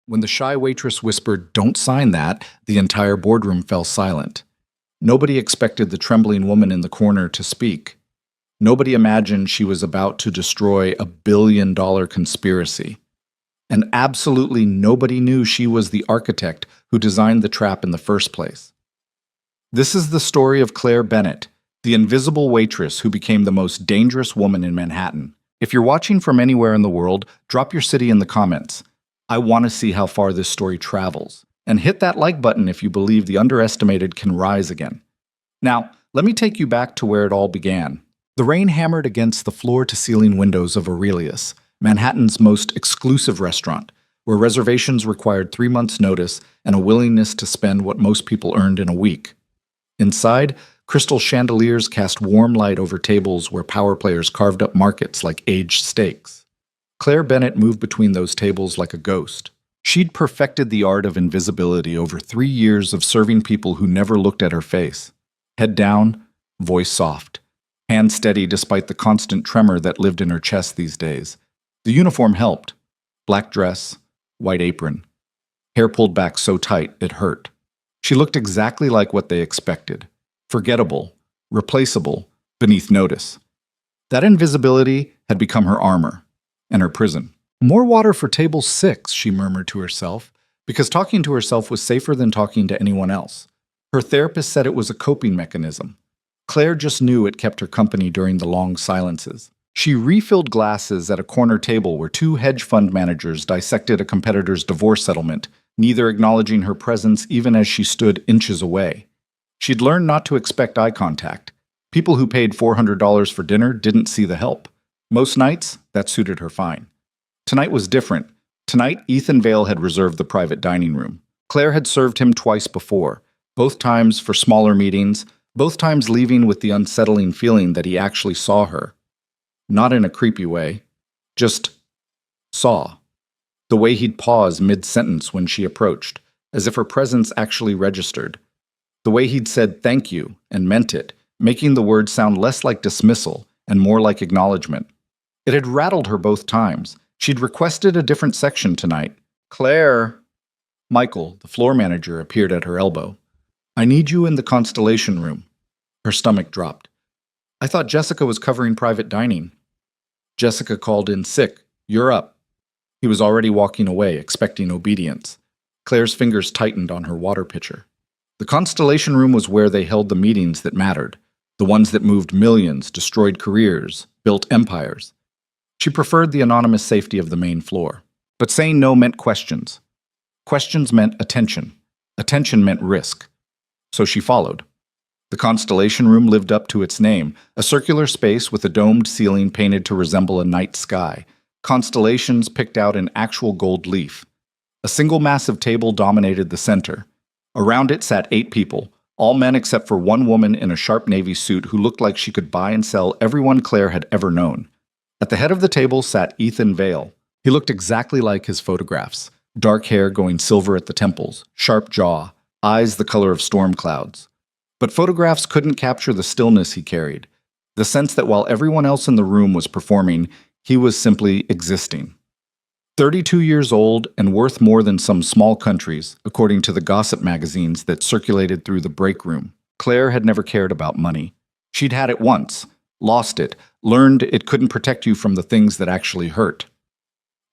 When the shy waitress whispered, "Don't sign that," the entire boardroom fell silent. Nobody expected the trembling woman in the corner to speak. Nobody imagined she was about to destroy a $1 billion conspiracy. And absolutely nobody knew she was the architect who designed the trap in the first place. This is the story of Claire Bennett, the invisible waitress who became the most dangerous woman in Manhattan. If you're watching from anywhere in the world, drop your city in the comments. I want to see how far this story travels. And hit that like button if you believe the underestimated can rise again. Now, let me take you back to where it all began. The rain hammered against the floor-to-ceiling windows of Aurelius, Manhattan's most exclusive restaurant, where reservations required 3 months' notice and a willingness to spend what most people earned in a week. Inside, crystal chandeliers cast warm light over tables where power players carved up markets like aged steaks. Claire Bennett moved between those tables like a ghost. She'd perfected the art of invisibility over 3 years of serving people who never looked at her face. Head down, voice soft. Hand steady despite the constant tremor that lived in her chest these days. The uniform helped. Black dress, white apron. Hair pulled back so tight it hurt. She looked exactly like what they expected. Forgettable, replaceable, beneath notice. That invisibility had become her armor and her prison. "More water for table 6, she murmured to herself, because talking to herself was safer than talking to anyone else. Her therapist said it was a coping mechanism. Claire just knew it kept her company during the long silences. She refilled glasses at a corner table where 2 hedge fund managers dissected a competitor's divorce settlement, neither acknowledging her presence even as she stood inches away. She'd learned not to expect eye contact. People who paid $400 for dinner didn't see the help. Most nights, that suited her fine. Tonight was different. Tonight, Ethan Vale had reserved the private dining room. Claire had served him twice before, both times for smaller meetings, both times leaving with the unsettling feeling that he actually saw her. Not in a creepy way, just saw. The way he'd pause mid-sentence when she approached, as if her presence actually registered. The way he'd said thank you and meant it, making the word sound less like dismissal and more like acknowledgement. It had rattled her both times. She'd requested a different section tonight. "Claire!" Michael, the floor manager, appeared at her elbow. "I need you in the Constellation room." Her stomach dropped. "I thought Jessica was covering private dining." "Jessica called in sick. You're up." He was already walking away, expecting obedience. Claire's fingers tightened on her water pitcher. The Constellation room was where they held the meetings that mattered, the ones that moved millions, destroyed careers, built empires. She preferred the anonymous safety of the main floor. But saying no meant questions. Questions meant attention. Attention meant risk. So she followed. The Constellation room lived up to its name, a circular space with a domed ceiling painted to resemble a night sky, constellations picked out in actual gold leaf. A single massive table dominated the center. Around it sat 8 people, all men except for one woman in a sharp navy suit who looked like she could buy and sell everyone Claire had ever known. At the head of the table sat Ethan Vale. He looked exactly like his photographs. Dark hair going silver at the temples, sharp jaw, eyes the color of storm clouds. But photographs couldn't capture the stillness he carried, the sense that while everyone else in the room was performing, he was simply existing. 32 years old and worth more than some small countries, according to the gossip magazines that circulated through the break room. Claire had never cared about money. She'd had it once, lost it, learned it couldn't protect you from the things that actually hurt.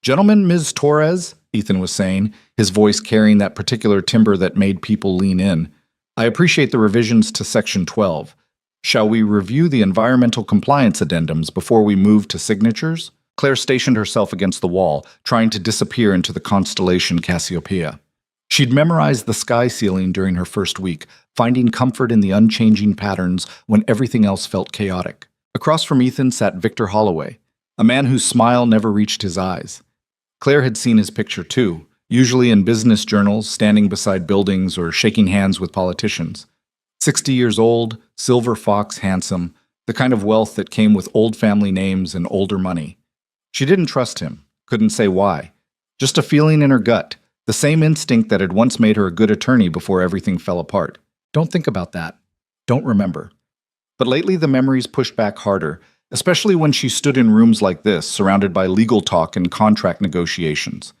"Gentlemen, Ms. Torres," Ethan was saying, his voice carrying that particular timbre that made people lean in. "I appreciate the revisions to Section 12. Shall we review the environmental compliance addendums before we move to signatures?" Claire stationed herself against the wall, trying to disappear into the constellation Cassiopeia. She'd memorized the sky ceiling during her first week, finding comfort in the unchanging patterns when everything else felt chaotic. Across from Ethan sat Victor Holloway, a man whose smile never reached his eyes. Claire had seen his picture too, usually in business journals, standing beside buildings or shaking hands with politicians. 60 years old, silver fox handsome, the kind of wealth that came with old family names and older money. She didn't trust him, couldn't say why. Just a feeling in her gut, the same instinct that had once made her a good attorney before everything fell apart. Don't think about that. Don't remember. But lately the memories pushed back harder, especially when she stood in rooms like this, surrounded by legal talk and contract negotiations.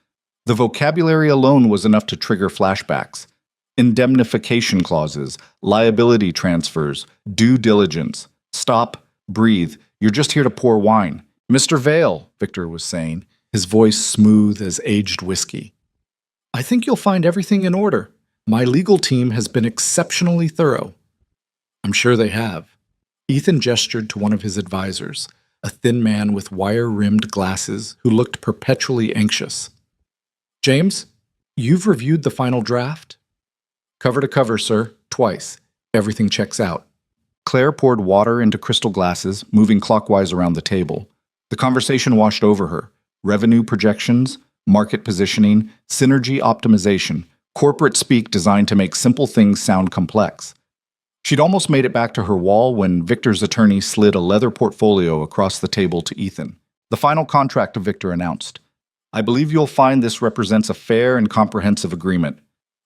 The vocabulary alone was enough to trigger flashbacks. Indemnification clauses, liability transfers, due diligence. Stop, breathe, you're just here to pour wine. Mr. Vale, Victor was saying, his voice smooth as aged whiskey. I think you'll find everything in order. My legal team has been exceptionally thorough. I'm sure they have. Ethan gestured to one of his advisors, a thin man with wire-rimmed glasses who looked perpetually anxious. James, you've reviewed the final draft? Cover to cover, sir, twice. Everything checks out. Claire poured water into crystal glasses, moving clockwise around the table. The conversation washed over her. Revenue projections, market positioning, synergy optimization, corporate speak designed to make simple things sound complex. She'd almost made it back to her wall when Victor's attorney slid a leather portfolio across the table to Ethan. The final contract of Victor announced. I believe you'll find this represents a fair and comprehensive agreement.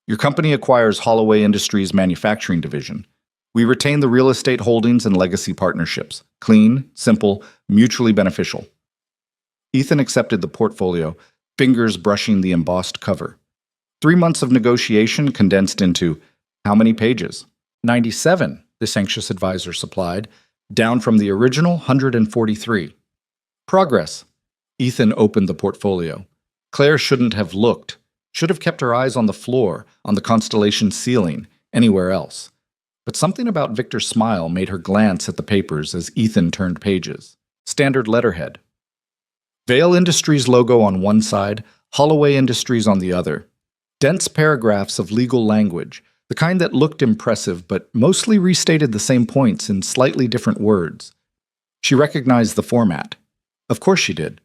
Your company acquires Holloway Industries' manufacturing division. We retain the real estate holdings and legacy partnerships. Clean, simple, mutually beneficial. Ethan accepted the portfolio, fingers brushing the embossed cover. 3 months of negotiation condensed into how many pages? 97, this anxious advisor supplied, down from the original 143. Progress. Ethan opened the portfolio. Claire shouldn't have looked, should have kept her eyes on the floor, on the constellation ceiling, anywhere else. But something about Victor's smile made her glance at the papers as Ethan turned pages. Standard letterhead. Vale Industries logo on one side, Holloway Industries on the other. Dense paragraphs of legal language, the kind that looked impressive but mostly restated the same points in slightly different words. She recognized the format. Of course she did.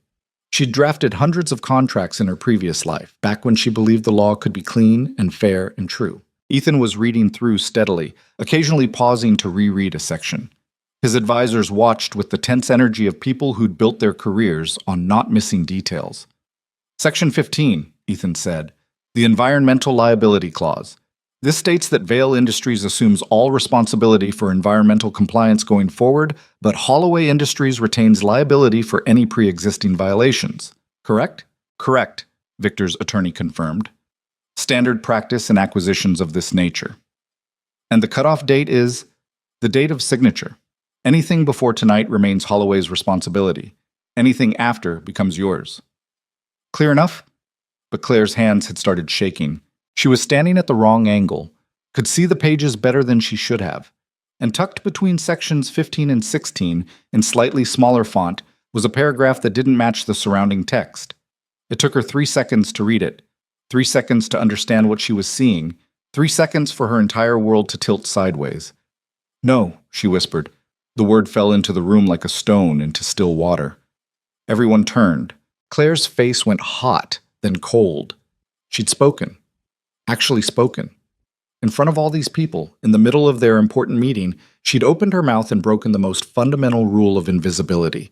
She'd drafted hundreds of contracts in her previous life, back when she believed the law could be clean and fair and true. Ethan was reading through steadily, occasionally pausing to reread a section. His advisors watched with the tense energy of people who'd built their careers on not missing details. Section 15, Ethan said, the Environmental Liability Clause. This states that Vale Industries assumes all responsibility for environmental compliance going forward, but Holloway Industries retains liability for any pre-existing violations. Correct? Correct, Victor's attorney confirmed. Standard practice in acquisitions of this nature. And the cutoff date is the date of signature. Anything before tonight remains Holloway's responsibility. Anything after becomes yours. Clear enough? But Claire's hands had started shaking. She was standing at the wrong angle, could see the pages better than she should have, and tucked between sections 15 and 16, in slightly smaller font, was a paragraph that didn't match the surrounding text. It took her 3 seconds to read it, 3 seconds to understand what she was seeing, 3 seconds for her entire world to tilt sideways. No, she whispered. The word fell into the room like a stone into still water. Everyone turned. Claire's face went hot, then cold. She'd spoken. Actually spoken. In front of all these people, in the middle of their important meeting, she'd opened her mouth and broken the most fundamental rule of invisibility.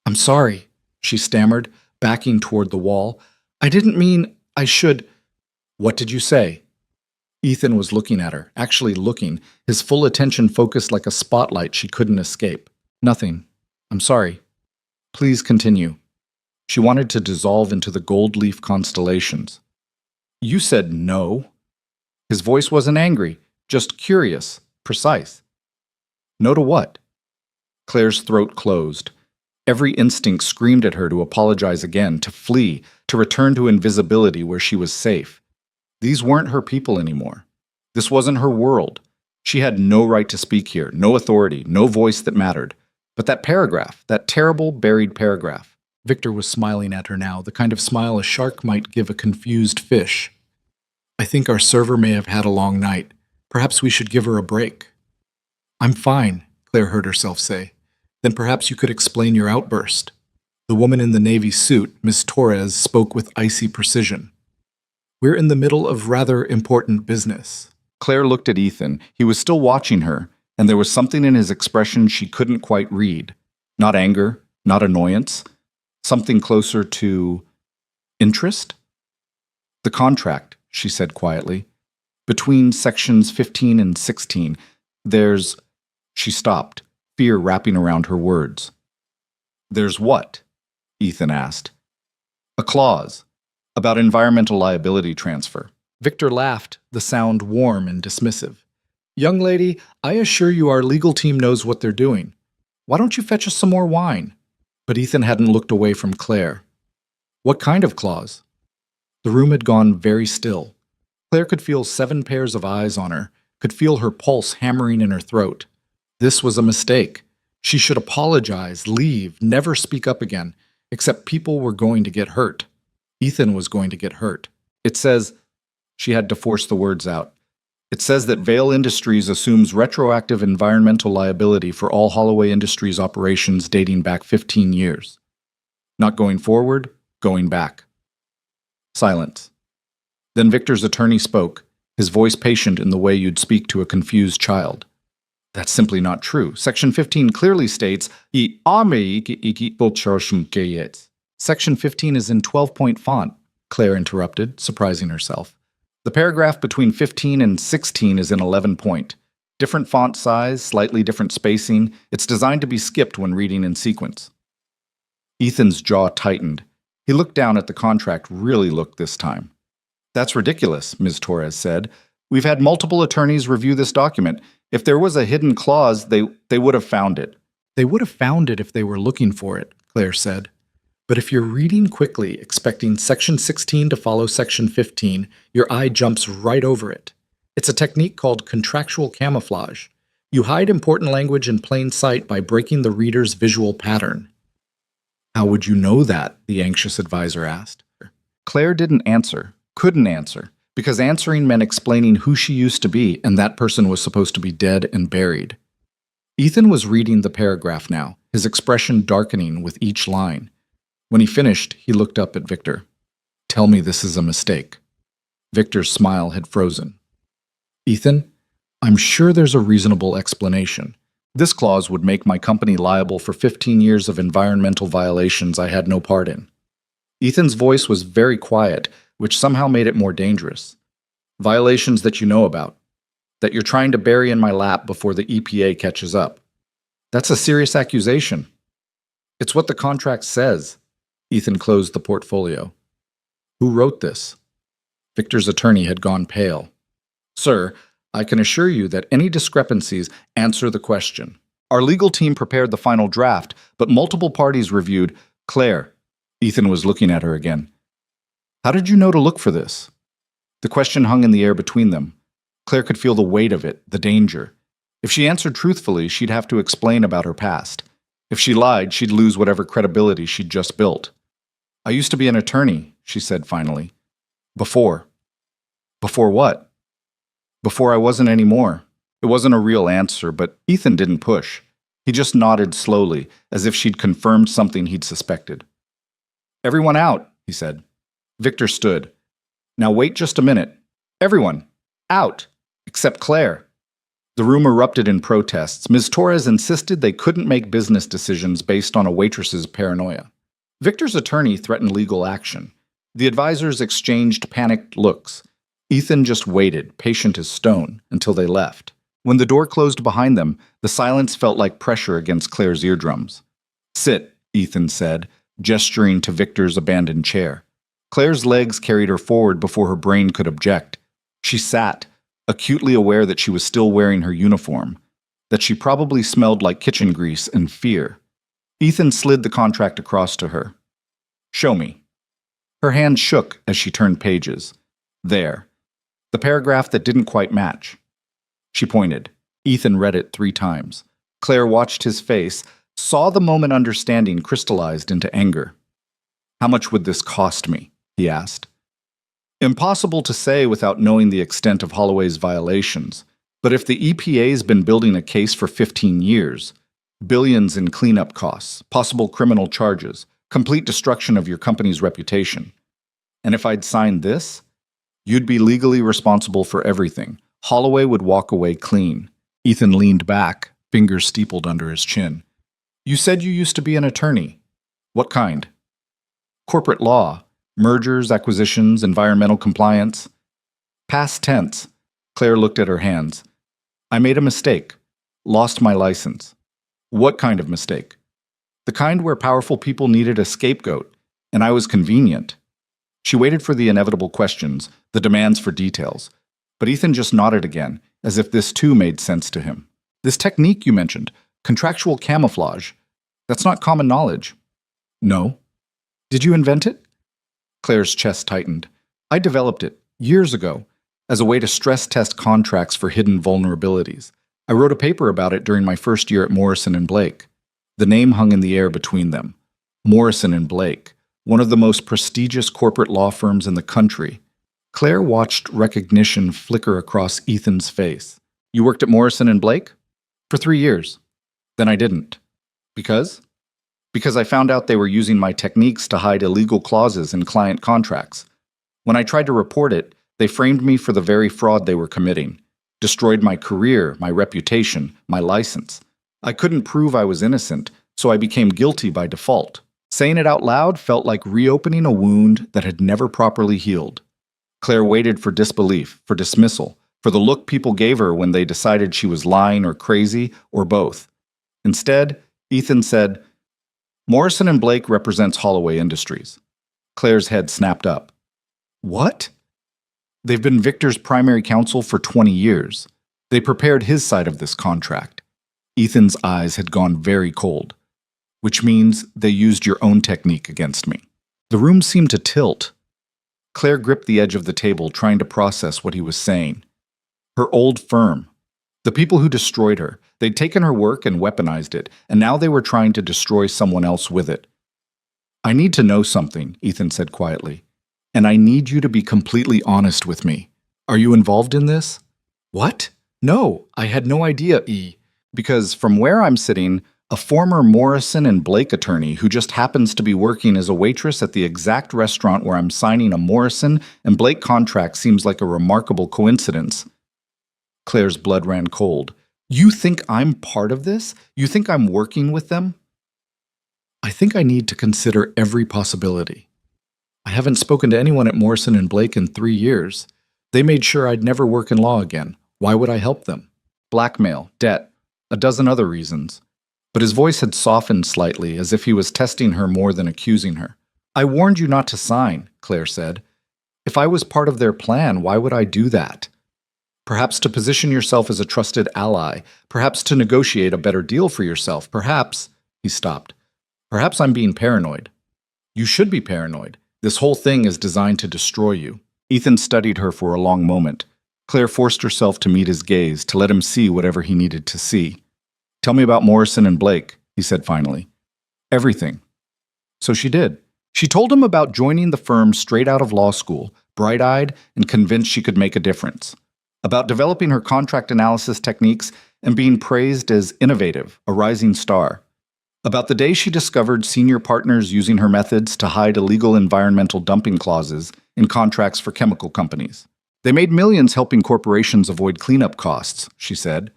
I'm sorry, she stammered, backing toward the wall. I didn't mean I should. What did you say? Ethan was looking at her, actually looking, his full attention focused like a spotlight she couldn't escape. Nothing. I'm sorry. Please continue. She wanted to dissolve into the gold leaf constellations. You said no. His voice wasn't angry, just curious, precise. No to what? Claire's throat closed. Every instinct screamed at her to apologize again, to flee, to return to invisibility where she was safe. These weren't her people anymore. This wasn't her world. She had no right to speak here, no authority, no voice that mattered. But that paragraph, that terrible buried paragraph. Victor was smiling at her now, the kind of smile a shark might give a confused fish. I think our server may have had a long night. Perhaps we should give her a break. I'm fine, Claire heard herself say. Then perhaps you could explain your outburst. The woman in the navy suit, Miss Torres, spoke with icy precision. We're in the middle of rather important business. Claire looked at Ethan. He was still watching her, and there was something in his expression she couldn't quite read. Not anger, not annoyance. Something closer to interest? The contract, she said quietly. Between sections 15 and 16, there's... She stopped, fear wrapping around her words. There's what? Ethan asked. A clause. about environmental liability transfer. Victor laughed, the sound warm and dismissive. Young lady, I assure you our legal team knows what they're doing. Why don't you fetch us some more wine? But Ethan hadn't looked away from Claire. What kind of clause? The room had gone very still. Claire could feel 7 pairs of eyes on her, could feel her pulse hammering in her throat. This was a mistake. She should apologize, leave, never speak up again, except people were going to get hurt. Ethan was going to get hurt. It says, she had to force the words out. It says that Vail Industries assumes retroactive environmental liability for all Holloway Industries operations dating back 15 years. Not going forward, going back. Silence. Then Victor's attorney spoke, his voice patient in the way you'd speak to a confused child. That's simply not true. Section 15 clearly states, Section 15 is in 12-point font, Claire interrupted, surprising herself. The paragraph between 15 and 16 is in 11-point. Different font size, slightly different spacing. It's designed to be skipped when reading in sequence. Ethan's jaw tightened. He looked down at the contract, really looked this time. That's ridiculous, Ms. Torres said. We've had multiple attorneys review this document. If there was a hidden clause, they would have found it. They would have found it if they were looking for it, Claire said. But if you're reading quickly, expecting Section 16 to follow Section 15, your eye jumps right over it. It's a technique called contractual camouflage. You hide important language in plain sight by breaking the reader's visual pattern. How would you know that? The anxious advisor asked. Claire didn't answer, couldn't answer, because answering meant explaining who she used to be, and that person was supposed to be dead and buried. Ethan was reading the paragraph now, his expression darkening with each line. When he finished, he looked up at Victor. Tell me this is a mistake. Victor's smile had frozen. Ethan, I'm sure there's a reasonable explanation. This clause would make my company liable for 15 years of environmental violations I had no part in. Ethan's voice was very quiet, which somehow made it more dangerous. Violations that you know about, that you're trying to bury in my lap before the EPA catches up. That's a serious accusation. It's what the contract says. Ethan closed the portfolio. Who wrote this? Victor's attorney had gone pale. Sir, I can assure you that any discrepancies answer the question. Our legal team prepared the final draft, but multiple parties reviewed. Claire. Ethan was looking at her again. How did you know to look for this? The question hung in the air between them. Claire could feel the weight of it, the danger. If she answered truthfully, she'd have to explain about her past. If she lied, she'd lose whatever credibility she'd just built. I used to be an attorney, she said finally. Before. Before what? Before I wasn't anymore. It wasn't a real answer, but Ethan didn't push. He just nodded slowly, as if she'd confirmed something he'd suspected. Everyone out, he said. Victor stood. Now wait just a minute. Everyone, out, except Claire. The room erupted in protests. Ms. Torres insisted they couldn't make business decisions based on a waitress's paranoia. Victor's attorney threatened legal action. The advisors exchanged panicked looks. Ethan just waited, patient as stone, until they left. When the door closed behind them, the silence felt like pressure against Claire's eardrums. Sit, Ethan said, gesturing to Victor's abandoned chair. Claire's legs carried her forward before her brain could object. She sat, acutely aware that she was still wearing her uniform, that she probably smelled like kitchen grease and fear. Ethan slid the contract across to her. Show me. Her hand shook as she turned pages. There. The paragraph that didn't quite match. She pointed. Ethan read it 3 times. Claire watched his face, saw the moment understanding crystallized into anger. How much would this cost me? He asked. Impossible to say without knowing the extent of Holloway's violations, but if the EPA's been building a case for 15 years, billions in cleanup costs, possible criminal charges, complete destruction of your company's reputation. And if I'd signed this, you'd be legally responsible for everything. Holloway would walk away clean. Ethan leaned back, fingers steepled under his chin. You said you used to be an attorney. What kind? Corporate law. Mergers, acquisitions, environmental compliance. Past tense. Claire looked at her hands. I made a mistake. Lost my license. What kind of mistake? The kind where powerful people needed a scapegoat, and I was convenient. She waited for the inevitable questions, the demands for details. But Ethan just nodded again, as if this too made sense to him. This technique you mentioned, contractual camouflage, that's not common knowledge. No. Did you invent it? Claire's chest tightened. I developed it, years ago, as a way to stress test contracts for hidden vulnerabilities. I wrote a paper about it during my first year at Morrison and Blake. The name hung in the air between them. Morrison and Blake, one of the most prestigious corporate law firms in the country. Claire watched recognition flicker across Ethan's face. You worked at Morrison and Blake? For 3 years. Then I didn't. Because? Because I found out they were using my techniques to hide illegal clauses in client contracts. When I tried to report it, they framed me for the very fraud they were committing. Destroyed my career, my reputation, my license. I couldn't prove I was innocent, so I became guilty by default. Saying it out loud felt like reopening a wound that had never properly healed. Claire waited for disbelief, for dismissal, for the look people gave her when they decided she was lying or crazy, or both. Instead, Ethan said, Morrison and Blake represents Holloway Industries. Claire's head snapped up. What? They've been Victor's primary counsel for 20 years. They prepared his side of this contract. Ethan's eyes had gone very cold. Which means they used your own technique against me. The room seemed to tilt. Claire gripped the edge of the table, trying to process what he was saying. Her old firm. The people who destroyed her. They'd taken her work and weaponized it, and now they were trying to destroy someone else with it. I need to know something, Ethan said quietly. And I need you to be completely honest with me. Are you involved in this? What? No, I had no idea, Because from where I'm sitting, a former Morrison and Blake attorney who just happens to be working as a waitress at the exact restaurant where I'm signing a Morrison and Blake contract seems like a remarkable coincidence. Claire's blood ran cold. You think I'm part of this? You think I'm working with them? I think I need to consider every possibility. I haven't spoken to anyone at Morrison and Blake in 3 years. They made sure I'd never work in law again. Why would I help them? Blackmail, debt, a dozen other reasons. But his voice had softened slightly, as if he was testing her more than accusing her. I warned you not to sign, Claire said. If I was part of their plan, why would I do that? Perhaps to position yourself as a trusted ally, perhaps to negotiate a better deal for yourself, perhaps— He stopped. Perhaps I'm being paranoid. You should be paranoid. This whole thing is designed to destroy you. Ethan studied her for a long moment. Claire forced herself to meet his gaze, to let him see whatever he needed to see. Tell me about Morrison and Blake, he said finally. Everything. So she did. She told him about joining the firm straight out of law school, bright-eyed and convinced she could make a difference. About developing her contract analysis techniques and being praised as innovative, a rising star. About the day she discovered senior partners using her methods to hide illegal environmental dumping clauses in contracts for chemical companies. They made millions helping corporations avoid cleanup costs, she said.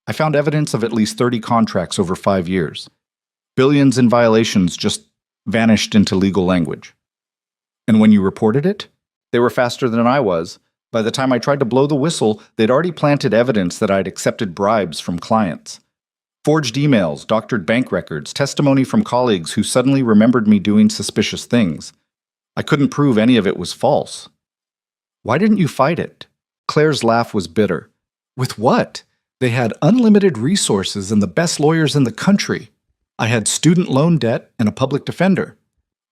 I found evidence of at least 30 contracts over 5 years. Billions in violations just vanished into legal language. And when you reported it, they were faster than I was. By the time I tried to blow the whistle, they'd already planted evidence that I'd accepted bribes from clients. Forged emails, doctored bank records, testimony from colleagues who suddenly remembered me doing suspicious things. I couldn't prove any of it was false. Why didn't you fight it? Claire's laugh was bitter. With what? They had unlimited resources and the best lawyers in the country. I had student loan debt and a public defender.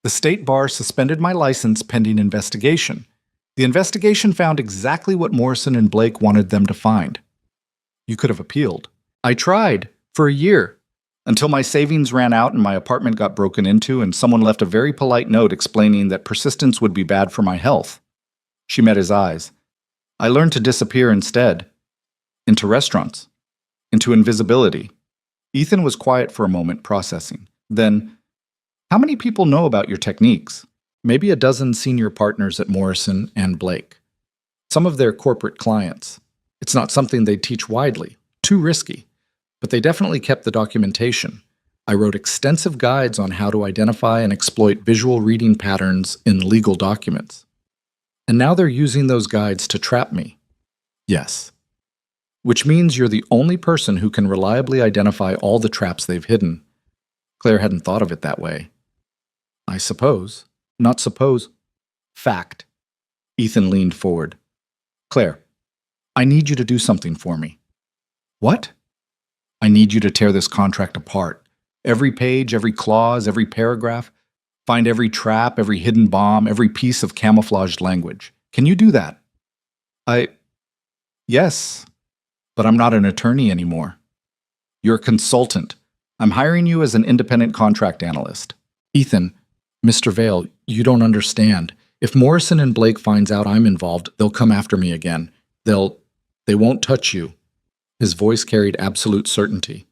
The state bar suspended my license pending investigation. The investigation found exactly what Morrison and Blake wanted them to find. You could have appealed. I tried, for a year, until my savings ran out and my apartment got broken into and someone left a very polite note explaining that persistence would be bad for my health. She met his eyes. I learned to disappear instead. Into restaurants. Into invisibility. Ethan was quiet for a moment, processing. Then, how many people know about your techniques? Maybe a dozen senior partners at Morrison and Blake. Some of their corporate clients. It's not something they teach widely. Too risky. But they definitely kept the documentation. I wrote extensive guides on how to identify and exploit visual reading patterns in legal documents. And now they're using those guides to trap me. Yes. Which means you're the only person who can reliably identify all the traps they've hidden. Claire hadn't thought of it that way. I suppose. Not suppose. Fact. Ethan leaned forward. Claire, I need you to do something for me. What? I need you to tear this contract apart. Every page, every clause, every paragraph. Find every trap, every hidden bomb, every piece of camouflaged language. Can you do that? Yes, but I'm not an attorney anymore. You're a consultant. I'm hiring you as an independent contract analyst. Ethan, Mr. Vale, you don't understand. If Morrison and Blake finds out I'm involved, they'll come after me again. They won't touch you. His voice carried absolute certainty.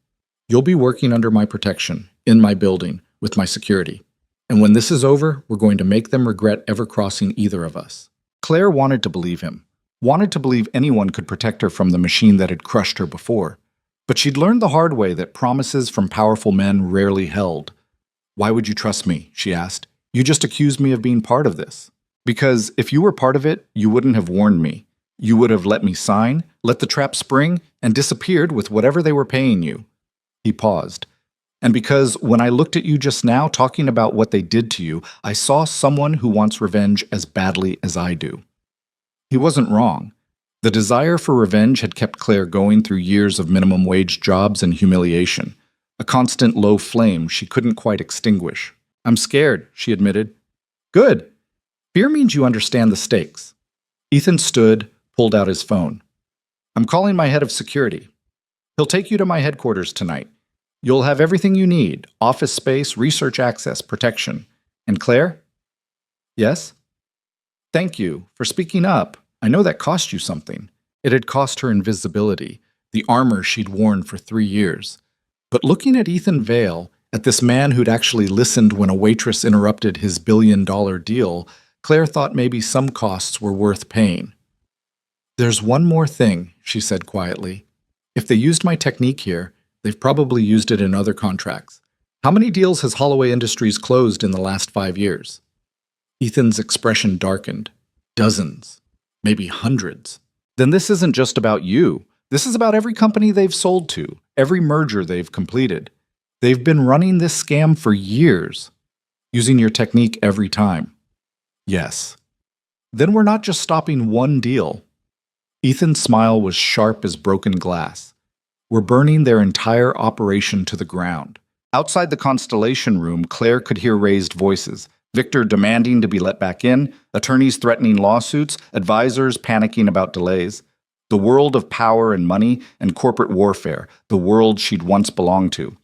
You'll be working under my protection, in my building, with my security. And when this is over, we're going to make them regret ever crossing either of us. Claire wanted to believe him, wanted to believe anyone could protect her from the machine that had crushed her before. But she'd learned the hard way that promises from powerful men rarely held. Why would you trust me? She asked. You just accused me of being part of this. Because if you were part of it, you wouldn't have warned me. You would have let me sign, let the trap spring, and disappeared with whatever they were paying you. He paused. And because when I looked at you just now talking about what they did to you, I saw someone who wants revenge as badly as I do. He wasn't wrong. The desire for revenge had kept Claire going through years of minimum wage jobs and humiliation, a constant low flame she couldn't quite extinguish. I'm scared, she admitted. Good. Fear means you understand the stakes. Ethan stood, pulled out his phone. I'm calling my head of security. He'll take you to my headquarters tonight. You'll have everything you need, office space, research access, protection. And Claire? Yes? Thank you for speaking up. I know that cost you something. It had cost her invisibility, the armor she'd worn for 3 years. But looking at Ethan Vale, at this man who'd actually listened when a waitress interrupted his billion-dollar deal, Claire thought maybe some costs were worth paying. There's one more thing, she said quietly. If they used my technique here, they've probably used it in other contracts. How many deals has Holloway Industries closed in the last 5 years? Ethan's expression darkened. Dozens. Maybe hundreds. Then this isn't just about you. This is about every company they've sold to, every merger they've completed. They've been running this scam for years, using your technique every time. Yes. Then we're not just stopping one deal. Ethan's smile was sharp as broken glass. We're burning their entire operation to the ground. Outside the Constellation room, Claire could hear raised voices. Victor demanding to be let back in, attorneys threatening lawsuits, advisors panicking about delays. The world of power and money and corporate warfare, the world she'd once belonged to.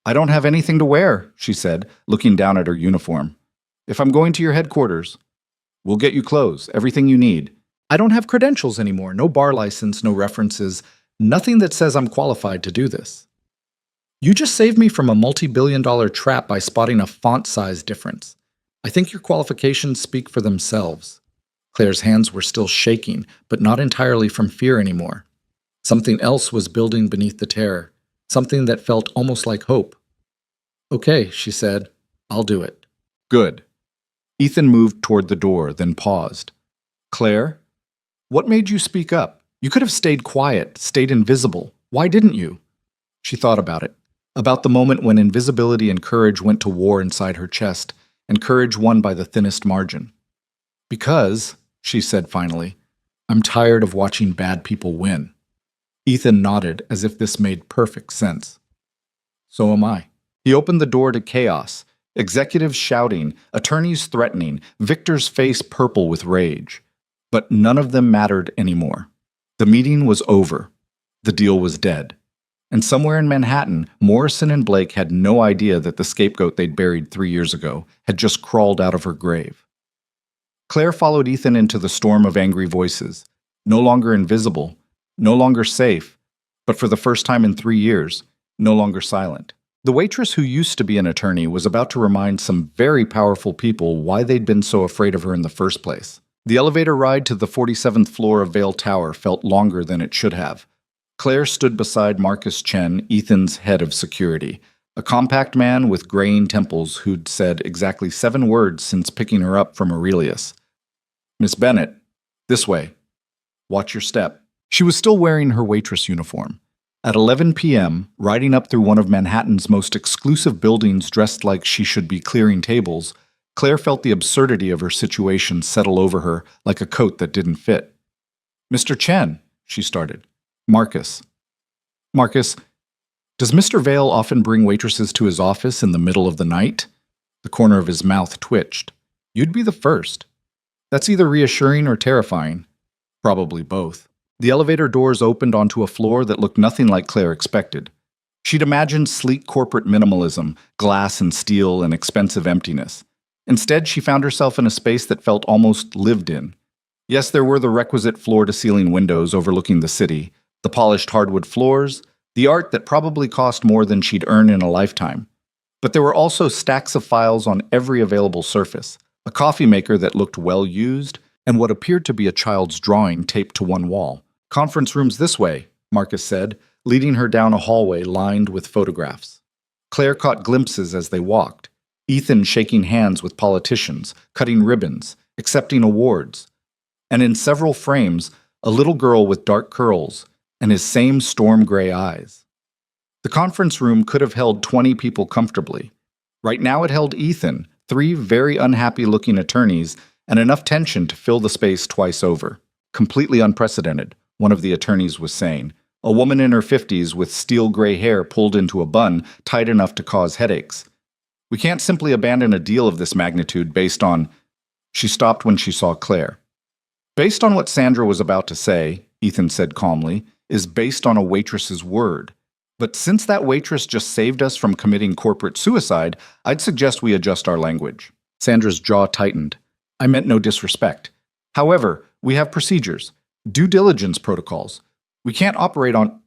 I don't have anything to wear, she said, looking down at her uniform. If I'm going to your headquarters, we'll get you clothes, everything you need. I don't have credentials anymore, no bar license, no references, nothing that says I'm qualified to do this. You just saved me from a multi-billion-dollar trap by spotting a font size difference. I think your qualifications speak for themselves. Claire's hands were still shaking, but not entirely from fear anymore. Something else was building beneath the terror, something that felt almost like hope. Okay, she said, I'll do it. Good. Ethan moved toward the door, then paused. Claire, what made you speak up? You could have stayed quiet, stayed invisible. Why didn't you? She thought about it, about the moment when invisibility and courage went to war inside her chest, and courage won by the thinnest margin. Because, she said finally, I'm tired of watching bad people win. Ethan nodded as if this made perfect sense. So am I. He opened the door to chaos, executives shouting, attorneys threatening, Victor's face purple with rage. But none of them mattered anymore. The meeting was over. The deal was dead. And somewhere in Manhattan, Morrison and Blake had no idea that the scapegoat they'd buried 3 years ago had just crawled out of her grave. Claire followed Ethan into the storm of angry voices, no longer invisible, no longer safe, but for the first time in 3 years, no longer silent. The waitress who used to be an attorney was about to remind some very powerful people why they'd been so afraid of her in the first place. The elevator ride to the 47th floor of Vale Tower felt longer than it should have. Claire stood beside Marcus Chen, Ethan's head of security, a compact man with graying temples who'd said exactly 7 words since picking her up from Aurelius. Miss Bennett, this way. Watch your step. She was still wearing her waitress uniform. At 11 p.m., riding up through one of Manhattan's most exclusive buildings dressed like she should be clearing tables, Claire felt the absurdity of her situation settle over her like a coat that didn't fit. "Mr. Chen," she started. Marcus, does Mr. Vale often bring waitresses to his office in the middle of the night?" The corner of his mouth twitched. "You'd be the first." That's either reassuring or terrifying. Probably both. The elevator doors opened onto a floor that looked nothing like Claire expected. She'd imagined sleek corporate minimalism, glass and steel, and expensive emptiness. Instead, she found herself in a space that felt almost lived in. Yes, there were the requisite floor-to-ceiling windows overlooking the city, the polished hardwood floors, the art that probably cost more than she'd earn in a lifetime. But there were also stacks of files on every available surface, a coffee maker that looked well used, and what appeared to be a child's drawing taped to one wall. "Conference rooms this way," Marcus said, leading her down a hallway lined with photographs. Claire caught glimpses as they walked. Ethan shaking hands with politicians, cutting ribbons, accepting awards. And in several frames, a little girl with dark curls and his same storm gray eyes. The conference room could have held 20 people comfortably. Right now it held Ethan, 3 very unhappy-looking attorneys, and enough tension to fill the space twice over. "Completely unprecedented," one of the attorneys was saying. A woman in her 50s with steel gray hair pulled into a bun tight enough to cause headaches. "We can't simply abandon a deal of this magnitude based on—" She stopped when she saw Claire. "Based on what Sandra was about to say," Ethan said calmly, "is based on a waitress's word. But since that waitress just saved us from committing corporate suicide, I'd suggest we adjust our language." Sandra's jaw tightened. "I meant no disrespect. However, we have procedures, due diligence protocols. We can't operate on—"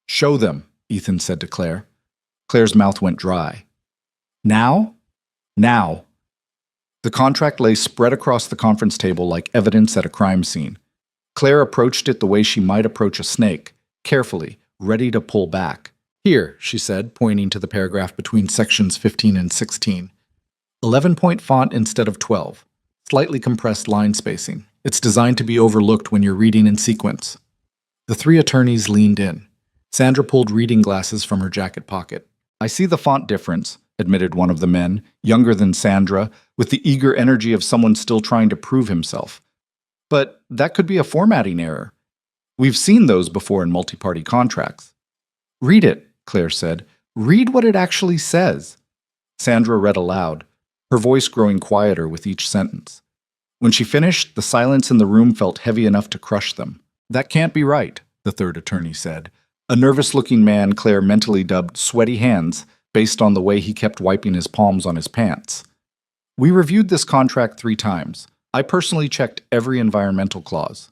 "Show them," Ethan said to Claire. Claire's mouth went dry. "Now?" "Now." The contract lay spread across the conference table like evidence at a crime scene. Claire approached it the way she might approach a snake, carefully, ready to pull back. "Here," she said, pointing to the paragraph between sections 15 and 16. 11-point font instead of 12. Slightly compressed line spacing. It's designed to be overlooked when you're reading in sequence. The 3 attorneys leaned in. Sandra pulled reading glasses from her jacket pocket. "I see the font difference," admitted one of the men, younger than Sandra, with the eager energy of someone still trying to prove himself. "But that could be a formatting error. We've seen those before in multi-party contracts." "Read it," Claire said. "Read what it actually says." Sandra read aloud, her voice growing quieter with each sentence. When she finished, the silence in the room felt heavy enough to crush them. "That can't be right," the third attorney said. A nervous-looking man Claire mentally dubbed Sweaty Hands based on the way he kept wiping his palms on his pants. "We reviewed this contract 3 times. I personally checked every environmental clause."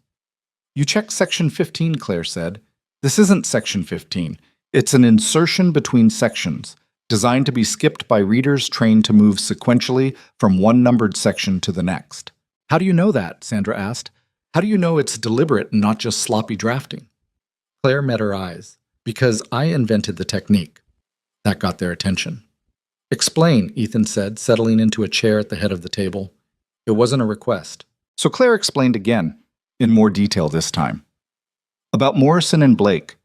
"You checked Section 15, Claire said. "This isn't Section 15. It's an insertion between sections, designed to be skipped by readers trained to move sequentially from one numbered section to the next." "How do you know that?" Sandra asked. "How do you know it's deliberate and not just sloppy drafting?" Claire met her eyes. "Because I invented the technique." That got their attention. "Explain," Ethan said, settling into a chair at the head of the table. It wasn't a request. So Claire explained again, in more detail this time. About Morrison and Blake,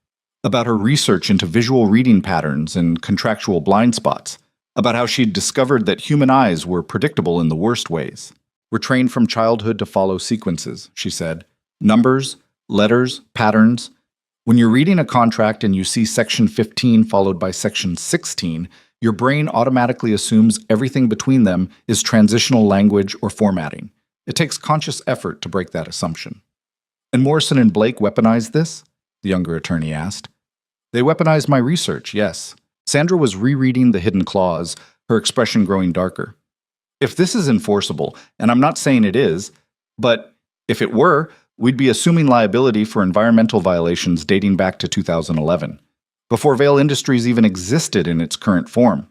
about her research into visual reading patterns and contractual blind spots, about how she'd discovered that human eyes were predictable in the worst ways. "We're trained from childhood to follow sequences," she said. "Numbers, letters, patterns. When you're reading a contract and you see Section 15 followed by Section 16, your brain automatically assumes everything between them is transitional language or formatting. It takes conscious effort to break that assumption." "And Morrison and Blake weaponized this?" the younger attorney asked. "They weaponized my research, yes." Sandra was rereading the hidden clause, her expression growing darker. "If this is enforceable, and I'm not saying it is, but if it were, we'd be assuming liability for environmental violations dating back to 2011, before Vale Industries even existed in its current form."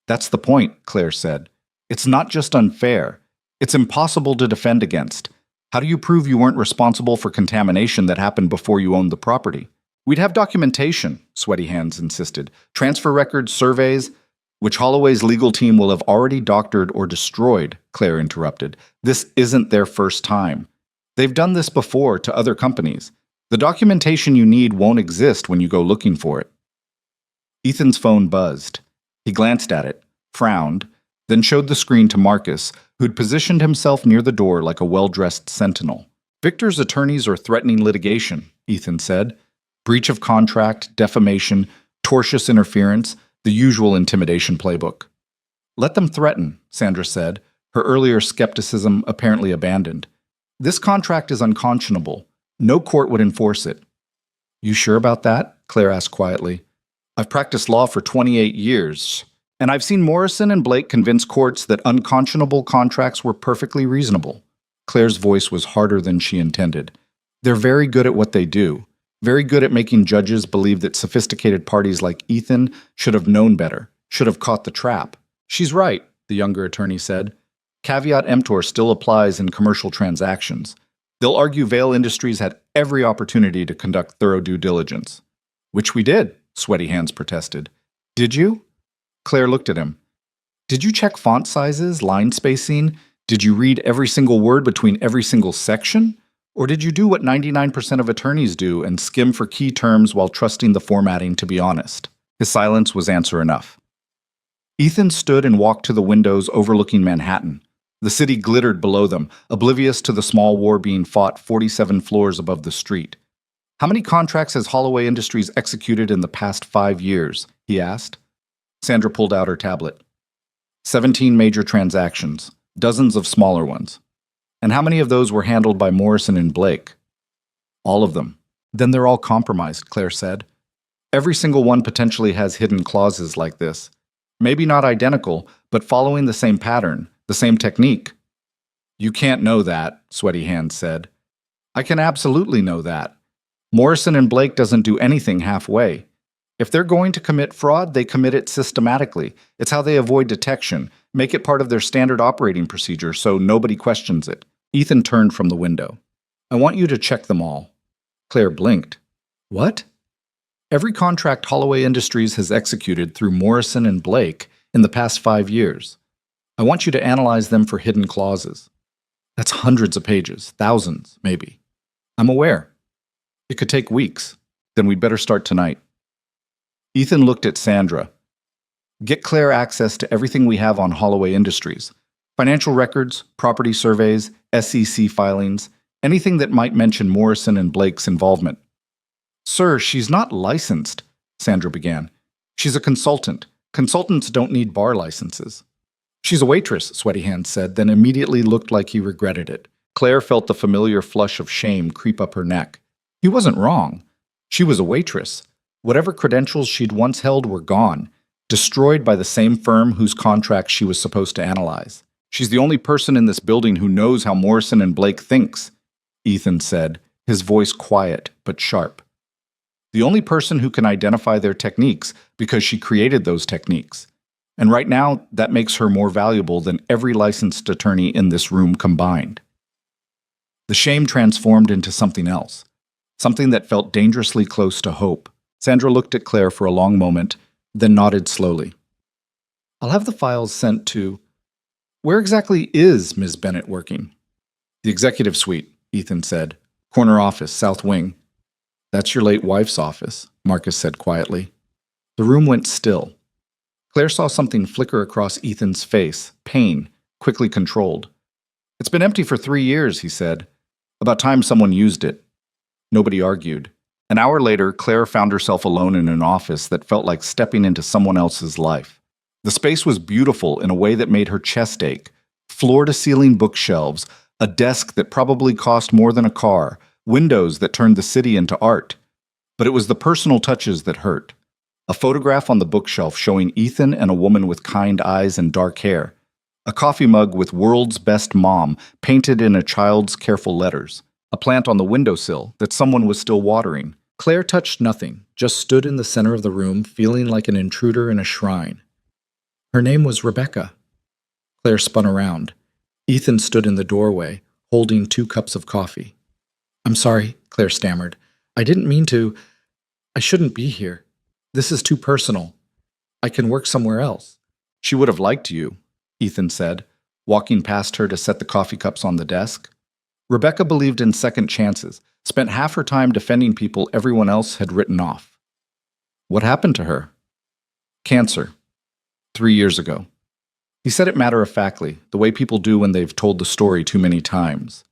"That's the point," Claire said. "It's not just unfair. It's impossible to defend against. How do you prove you weren't responsible for contamination that happened before you owned the property?" "We'd have documentation," Sweaty Hands insisted. "Transfer records, surveys—" "Which Holloway's legal team will have already doctored or destroyed," Claire interrupted. "This isn't their first time. They've done this before to other companies. The documentation you need won't exist when you go looking for it." Ethan's phone buzzed. He glanced at it, frowned, then showed the screen to Marcus, who'd positioned himself near the door like a well-dressed sentinel. Victor's attorneys are threatening litigation, Ethan said. Breach of contract, defamation, tortious interference, the usual intimidation playbook. Let them threaten, Sandra said, her earlier skepticism apparently abandoned. This contract is unconscionable. No court would enforce it. You sure about that? Claire asked quietly. I've practiced law for 28 years, and I've seen Morrison and Blake convince courts that unconscionable contracts were perfectly reasonable. Claire's voice was harder than she intended. They're very good at what they do, very good at making judges believe that sophisticated parties like Ethan should have known better, should have caught the trap. She's right, the younger attorney said. Caveat emptor still applies in commercial transactions. They'll argue Vail Industries had every opportunity to conduct thorough due diligence. Which we did, Sweaty Hands protested. Did you? Claire looked at him. Did you check font sizes, line spacing? Did you read every single word between every single section? Or did you do what 99% of attorneys do and skim for key terms while trusting the formatting to be honest? His silence was answer enough. Ethan stood and walked to the windows overlooking Manhattan. The city glittered below them, oblivious to the small war being fought 47 floors above the street. How many contracts has Holloway Industries executed in the past 5 years? He asked. Sandra pulled out her tablet. 17 major transactions, dozens of smaller ones. And how many of those were handled by Morrison and Blake? All of them. Then they're all compromised, Claire said. Every single one potentially has hidden clauses like this. Maybe not identical, but following the same pattern, the same technique. You can't know that, Sweaty Hands said. I can absolutely know that. Morrison and Blake doesn't do anything halfway. If they're going to commit fraud, they commit it systematically. It's how they avoid detection, make it part of their standard operating procedure so nobody questions it. Ethan turned from the window. I want you to check them all. Claire blinked. What? Every contract Holloway Industries has executed through Morrison and Blake in the past 5 years. I want you to analyze them for hidden clauses. That's hundreds of pages, thousands, maybe. I'm aware. It could take weeks. Then we'd better start tonight. Ethan looked at Sandra. Get Claire access to everything we have on Holloway Industries. Financial records, property surveys, SEC filings, anything that might mention Morrison and Blake's involvement. Sir, she's not licensed, Sandra began. She's a consultant. Consultants don't need bar licenses. She's a waitress, Sweaty Hands said, then immediately looked like he regretted it. Claire felt the familiar flush of shame creep up her neck. He wasn't wrong. She was a waitress. Whatever credentials she'd once held were gone, destroyed by the same firm whose contracts she was supposed to analyze. She's the only person in this building who knows how Morrison and Blake thinks, Ethan said, his voice quiet but sharp. The only person who can identify their techniques because she created those techniques. And right now, that makes her more valuable than every licensed attorney in this room combined. The shame transformed into something else, something that felt dangerously close to hope. Sandra looked at Claire for a long moment, then nodded slowly. I'll have the files sent to... Where exactly is Ms. Bennett working? The executive suite, Ethan said. Corner office, south wing. That's your late wife's office, Marcus said quietly. The room went still. Claire saw something flicker across Ethan's face, pain, quickly controlled. It's been empty for 3 years, he said. About time someone used it. Nobody argued. An hour later, Claire found herself alone in an office that felt like stepping into someone else's life. The space was beautiful in a way that made her chest ache. Floor-to-ceiling bookshelves, a desk that probably cost more than a car, windows that turned the city into art. But it was the personal touches that hurt. A photograph on the bookshelf showing Ethan and a woman with kind eyes and dark hair. A coffee mug with "World's Best Mom" painted in a child's careful letters. A plant on the windowsill that someone was still watering. Claire touched nothing, just stood in the center of the room, feeling like an intruder in a shrine. Her name was Rebecca. Claire spun around. Ethan stood in the doorway, holding 2 cups of coffee. I'm sorry, Claire stammered. I didn't mean to. I shouldn't be here. This is too personal. I can work somewhere else. She would have liked you, Ethan said, walking past her to set the coffee cups on the desk. Rebecca believed in second chances, spent half her time defending people everyone else had written off. What happened to her? Cancer. 3 years ago. He said it matter-of-factly, the way people do when they've told the story too many times.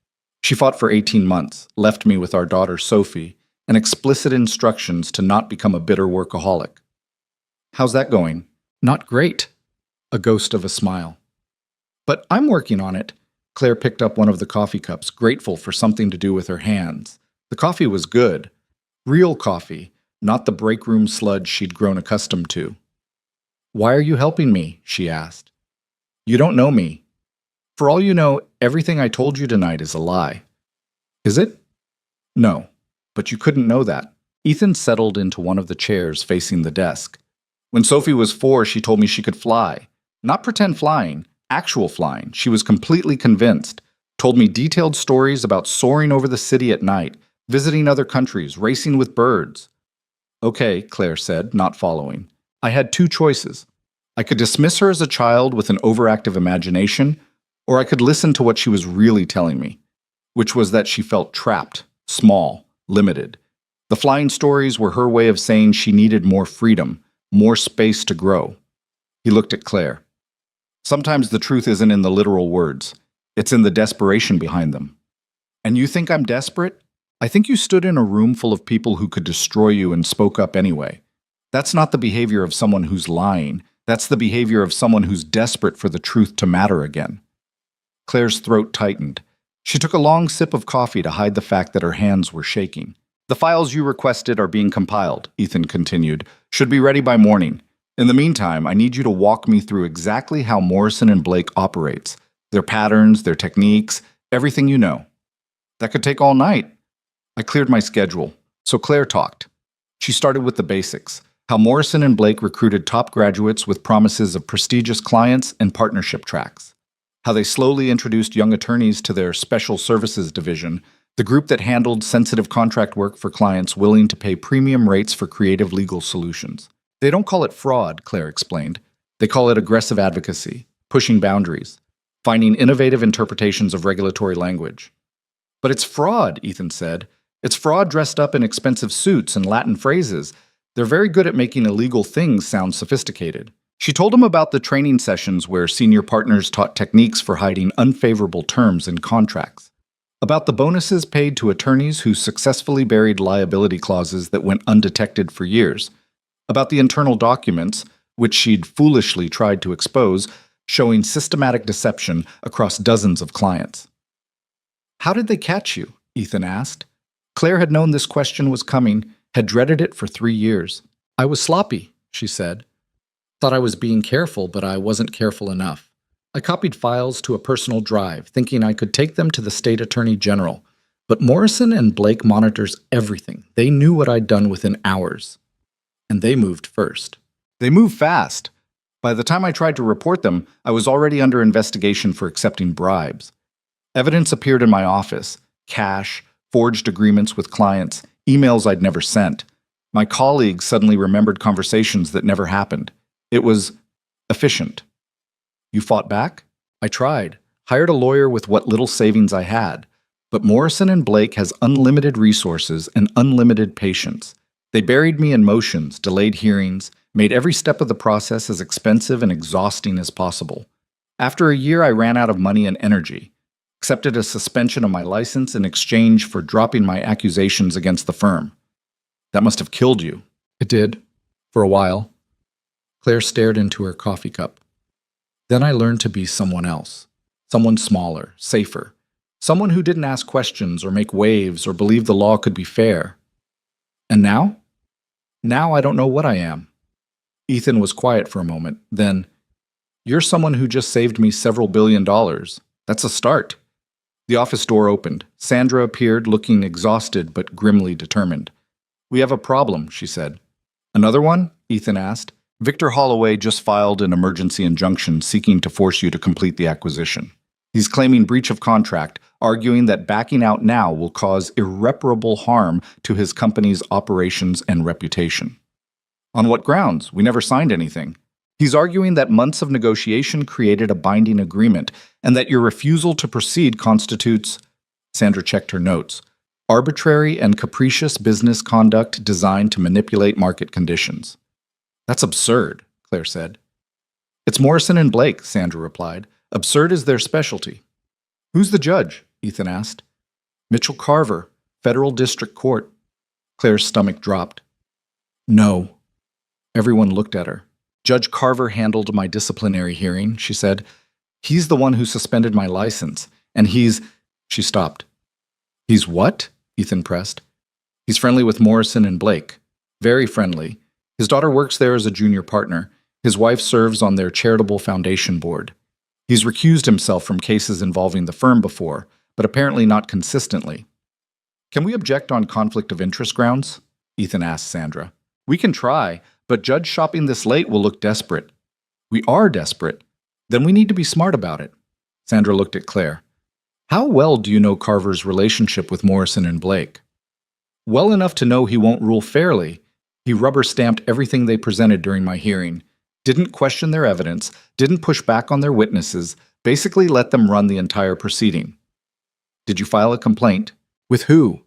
She fought for 18 months, left me with our daughter Sophie, and explicit instructions to not become a bitter workaholic. How's that going? Not great. A ghost of a smile. But I'm working on it. Claire picked up one of the coffee cups, grateful for something to do with her hands. The coffee was good. Real coffee, not the break room sludge she'd grown accustomed to. Why are you helping me? She asked. You don't know me. For all you know, everything I told you tonight is a lie. Is it? No, but you couldn't know that. Ethan settled into one of the chairs facing the desk. When Sophie was 4, she told me she could fly. Not pretend flying, actual flying. She was completely convinced. Told me detailed stories about soaring over the city at night, visiting other countries, racing with birds. Okay, Claire said, not following. I had 2 choices. I could dismiss her as a child with an overactive imagination, or I could listen to what she was really telling me, which was that she felt trapped, small, limited. The flying stories were her way of saying she needed more freedom, more space to grow. He looked at Claire. Sometimes the truth isn't in the literal words. It's in the desperation behind them. And you think I'm desperate? I think you stood in a room full of people who could destroy you and spoke up anyway. That's not the behavior of someone who's lying. That's the behavior of someone who's desperate for the truth to matter again. Claire's throat tightened. She took a long sip of coffee to hide the fact that her hands were shaking. The files you requested are being compiled, Ethan continued. Should be ready by morning. In the meantime, I need you to walk me through exactly how Morrison and Blake operates. Their patterns, their techniques, everything you know. That could take all night. I cleared my schedule, so Claire talked. She started with the basics. How Morrison and Blake recruited top graduates with promises of prestigious clients and partnership tracks. How they slowly introduced young attorneys to their special services division, the group that handled sensitive contract work for clients willing to pay premium rates for creative legal solutions. They don't call it fraud, Claire explained. They call it aggressive advocacy, pushing boundaries, finding innovative interpretations of regulatory language. But it's fraud, Ethan said. It's fraud dressed up in expensive suits and Latin phrases. They're very good at making illegal things sound sophisticated. She told him about the training sessions where senior partners taught techniques for hiding unfavorable terms in contracts. About the bonuses paid to attorneys who successfully buried liability clauses that went undetected for years. About the internal documents, which she'd foolishly tried to expose, showing systematic deception across dozens of clients. How did they catch you? Ethan asked. Claire had known this question was coming, had dreaded it for 3 years. I was sloppy, she said. Thought I was being careful, but I wasn't careful enough. I copied files to a personal drive, thinking I could take them to the state attorney general. But Morrison and Blake monitors everything. They knew what I'd done within hours. And they moved first. They moved fast. By the time I tried to report them, I was already under investigation for accepting bribes. Evidence appeared in my office. Cash, forged agreements with clients, emails I'd never sent. My colleagues suddenly remembered conversations that never happened. It was efficient. You fought back? I tried. Hired a lawyer with what little savings I had. But Morrison and Blake has unlimited resources and unlimited patience. They buried me in motions, delayed hearings, made every step of the process as expensive and exhausting as possible. After a year, I ran out of money and energy. Accepted a suspension of my license in exchange for dropping my accusations against the firm. That must have killed you. It did. For a while. Claire stared into her coffee cup. Then I learned to be someone else. Someone smaller, safer. Someone who didn't ask questions or make waves or believe the law could be fair. And now? Now I don't know what I am. Ethan was quiet for a moment. Then, you're someone who just saved me several $billion. That's a start. The office door opened. Sandra appeared, looking exhausted but grimly determined. We have a problem, she said. Another one? Ethan asked. Victor Holloway just filed an emergency injunction seeking to force you to complete the acquisition. He's claiming breach of contract, arguing that backing out now will cause irreparable harm to his company's operations and reputation. On what grounds? We never signed anything. He's arguing that months of negotiation created a binding agreement, and that your refusal to proceed constitutes, Sandra checked her notes, arbitrary and capricious business conduct designed to manipulate market conditions. That's absurd, Claire said. It's Morrison and Blake, Sandra replied. Absurd is their specialty. Who's the judge? Ethan asked. Mitchell Carver, Federal District Court. Claire's stomach dropped. No. Everyone looked at her. Judge Carver handled my disciplinary hearing, she said. He's the one who suspended my license, and he's… She stopped. He's what? Ethan pressed. He's friendly with Morrison and Blake. Very friendly. His daughter works there as a junior partner. His wife serves on their charitable foundation board. He's recused himself from cases involving the firm before, but apparently not consistently. Can we object on conflict of interest grounds? Ethan asked Sandra. We can try, but judge shopping this late will look desperate. We are desperate. Then we need to be smart about it. Sandra looked at Claire. How well do you know Carver's relationship with Morrison and Blake? Well enough to know he won't rule fairly. He rubber-stamped everything they presented during my hearing, didn't question their evidence, didn't push back on their witnesses, basically let them run the entire proceeding. Did you file a complaint? With who?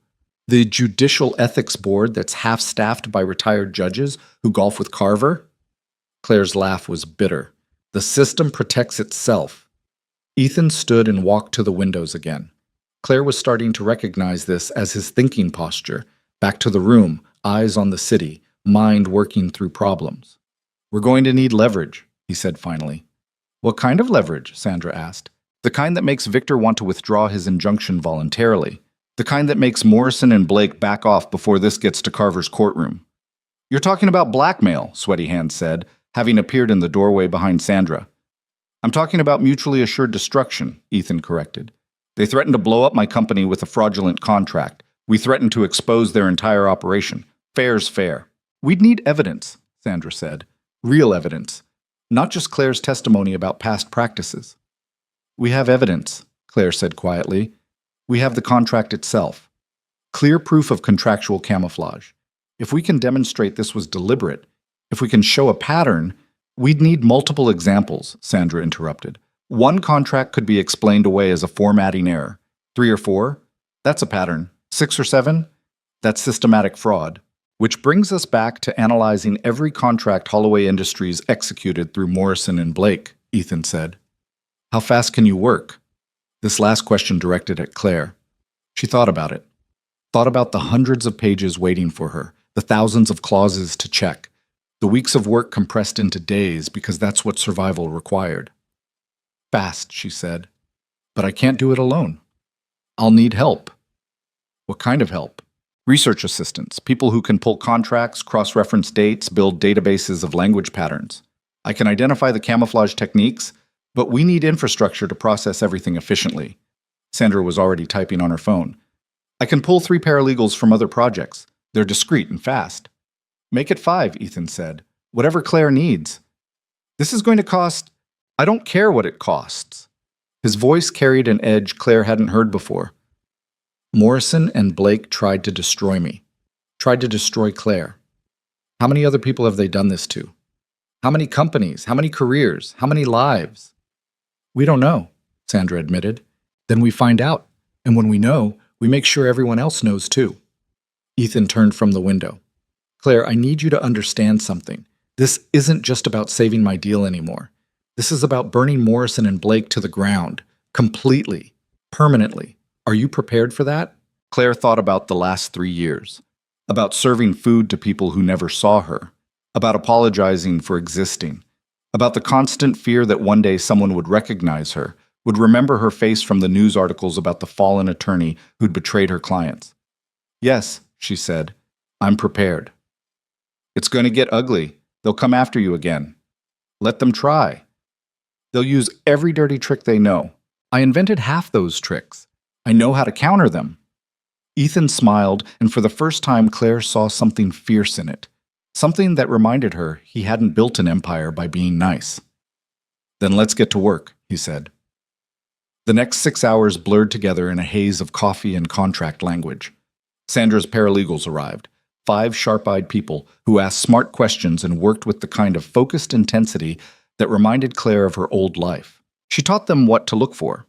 The Judicial Ethics Board that's half-staffed by retired judges who golf with Carver? Claire's laugh was bitter. The system protects itself. Ethan stood and walked to the windows again. Claire was starting to recognize this as his thinking posture, back to the room, eyes on the city, mind working through problems. We're going to need leverage, he said finally. What kind of leverage? Sandra asked. The kind that makes Victor want to withdraw his injunction voluntarily. The kind that makes Morrison and Blake back off before this gets to Carver's courtroom. You're talking about blackmail, Sweaty Hands said, having appeared in the doorway behind Sandra. I'm talking about mutually assured destruction, Ethan corrected. They threatened to blow up my company with a fraudulent contract. We threatened to expose their entire operation. Fair's fair. We'd need evidence, Sandra said. Real evidence. Not just Claire's testimony about past practices. We have evidence, Claire said quietly. We have the contract itself. Clear proof of contractual camouflage. If we can demonstrate this was deliberate, if we can show a pattern, we'd need multiple examples, Sandra interrupted. One contract could be explained away as a formatting error. 3 or 4? That's a pattern. 6 or 7? That's systematic fraud. Which brings us back to analyzing every contract Holloway Industries executed through Morrison and Blake, Ethan said. How fast can you work? This last question directed at Claire. She thought about it. Thought about the hundreds of pages waiting for her, the thousands of clauses to check, the weeks of work compressed into days because that's what survival required. Fast, she said. But I can't do it alone. I'll need help. What kind of help? Research assistants, people who can pull contracts, cross-reference dates, build databases of language patterns. I can identify the camouflage techniques, but we need infrastructure to process everything efficiently. Sandra was already typing on her phone. I can pull 3 paralegals from other projects. They're discreet and fast. Make it 5, Ethan said. Whatever Claire needs. This is going to cost… I don't care what it costs. His voice carried an edge Claire hadn't heard before. Morrison and Blake tried to destroy me. Tried to destroy Claire. How many other people have they done this to? How many companies? How many careers? How many lives? We don't know, Sandra admitted. Then we find out. And when we know, we make sure everyone else knows too. Ethan turned from the window. Claire, I need you to understand something. This isn't just about saving my deal anymore. This is about burning Morrison and Blake to the ground. Completely. Permanently. Are you prepared for that? Claire thought about the last 3 years. About serving food to people who never saw her. About apologizing for existing. About the constant fear that one day someone would recognize her, would remember her face from the news articles about the fallen attorney who'd betrayed her clients. Yes, she said, I'm prepared. It's going to get ugly. They'll come after you again. Let them try. They'll use every dirty trick they know. I invented half those tricks. I know how to counter them. Ethan smiled, and for the first time Claire saw something fierce in it. Something that reminded her he hadn't built an empire by being nice. Then let's get to work, he said. The next 6 hours blurred together in a haze of coffee and contract language. Sandra's paralegals arrived, 5 sharp-eyed people who asked smart questions and worked with the kind of focused intensity that reminded Claire of her old life. She taught them what to look for.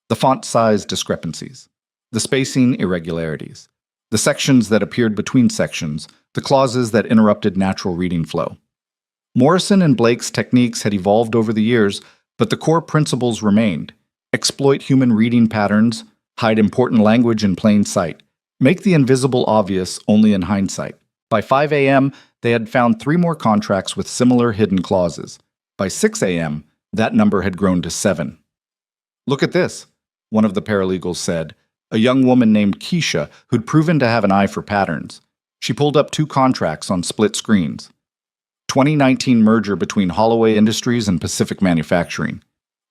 The font size discrepancies, the spacing irregularities, the sections that appeared between sections, the clauses that interrupted natural reading flow. Morrison and Blake's techniques had evolved over the years, but the core principles remained. Exploit human reading patterns, hide important language in plain sight, make the invisible obvious only in hindsight. By 5 a.m., they had found 3 more contracts with similar hidden clauses. By 6 a.m., that number had grown to 7. "Look at this," one of the paralegals said, a young woman named Keisha who'd proven to have an eye for patterns. She pulled up 2 contracts on split screens. 2019 merger between Holloway Industries and Pacific Manufacturing.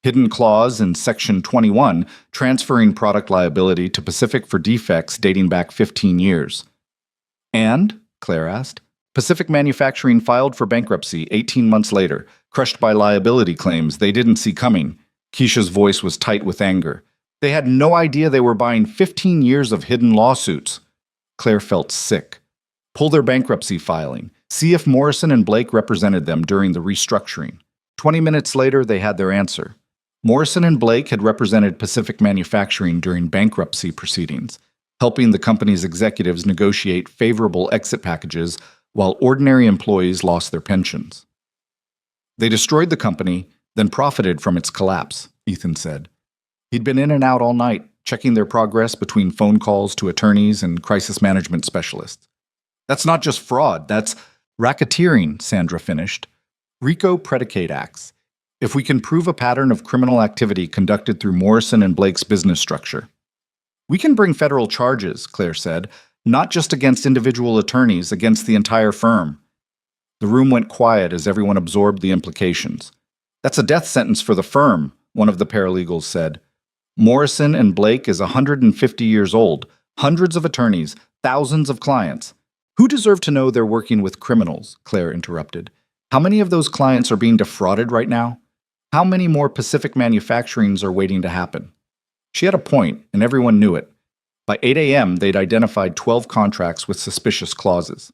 Hidden clause in Section 21 transferring product liability to Pacific for defects dating back 15 years. "And?" Claire asked. "Pacific Manufacturing filed for bankruptcy 18 months later, crushed by liability claims they didn't see coming." Keisha's voice was tight with anger. "They had no idea they were buying 15 years of hidden lawsuits." Claire felt sick. "Pull their bankruptcy filing. See if Morrison and Blake represented them during the restructuring." 20 minutes later, they had their answer. Morrison and Blake had represented Pacific Manufacturing during bankruptcy proceedings, helping the company's executives negotiate favorable exit packages while ordinary employees lost their pensions. "They destroyed the company, then profited from its collapse," Ethan said. He'd been in and out all night, checking their progress between phone calls to attorneys and crisis management specialists. "That's not just fraud, that's racketeering," Sandra finished. "RICO predicate acts. If we can prove a pattern of criminal activity conducted through Morrison and Blake's business structure." "We can bring federal charges," Claire said, "not just against individual attorneys, against the entire firm." The room went quiet as everyone absorbed the implications. "That's a death sentence for the firm," one of the paralegals said. "Morrison and Blake is 150 years old, hundreds of attorneys, thousands of clients." "Who deserve to know they're working with criminals?" Claire interrupted. "How many of those clients are being defrauded right now? How many more Pacific Manufacturings are waiting to happen?" She had a point, and everyone knew it. By 8 a.m., they'd identified 12 contracts with suspicious clauses.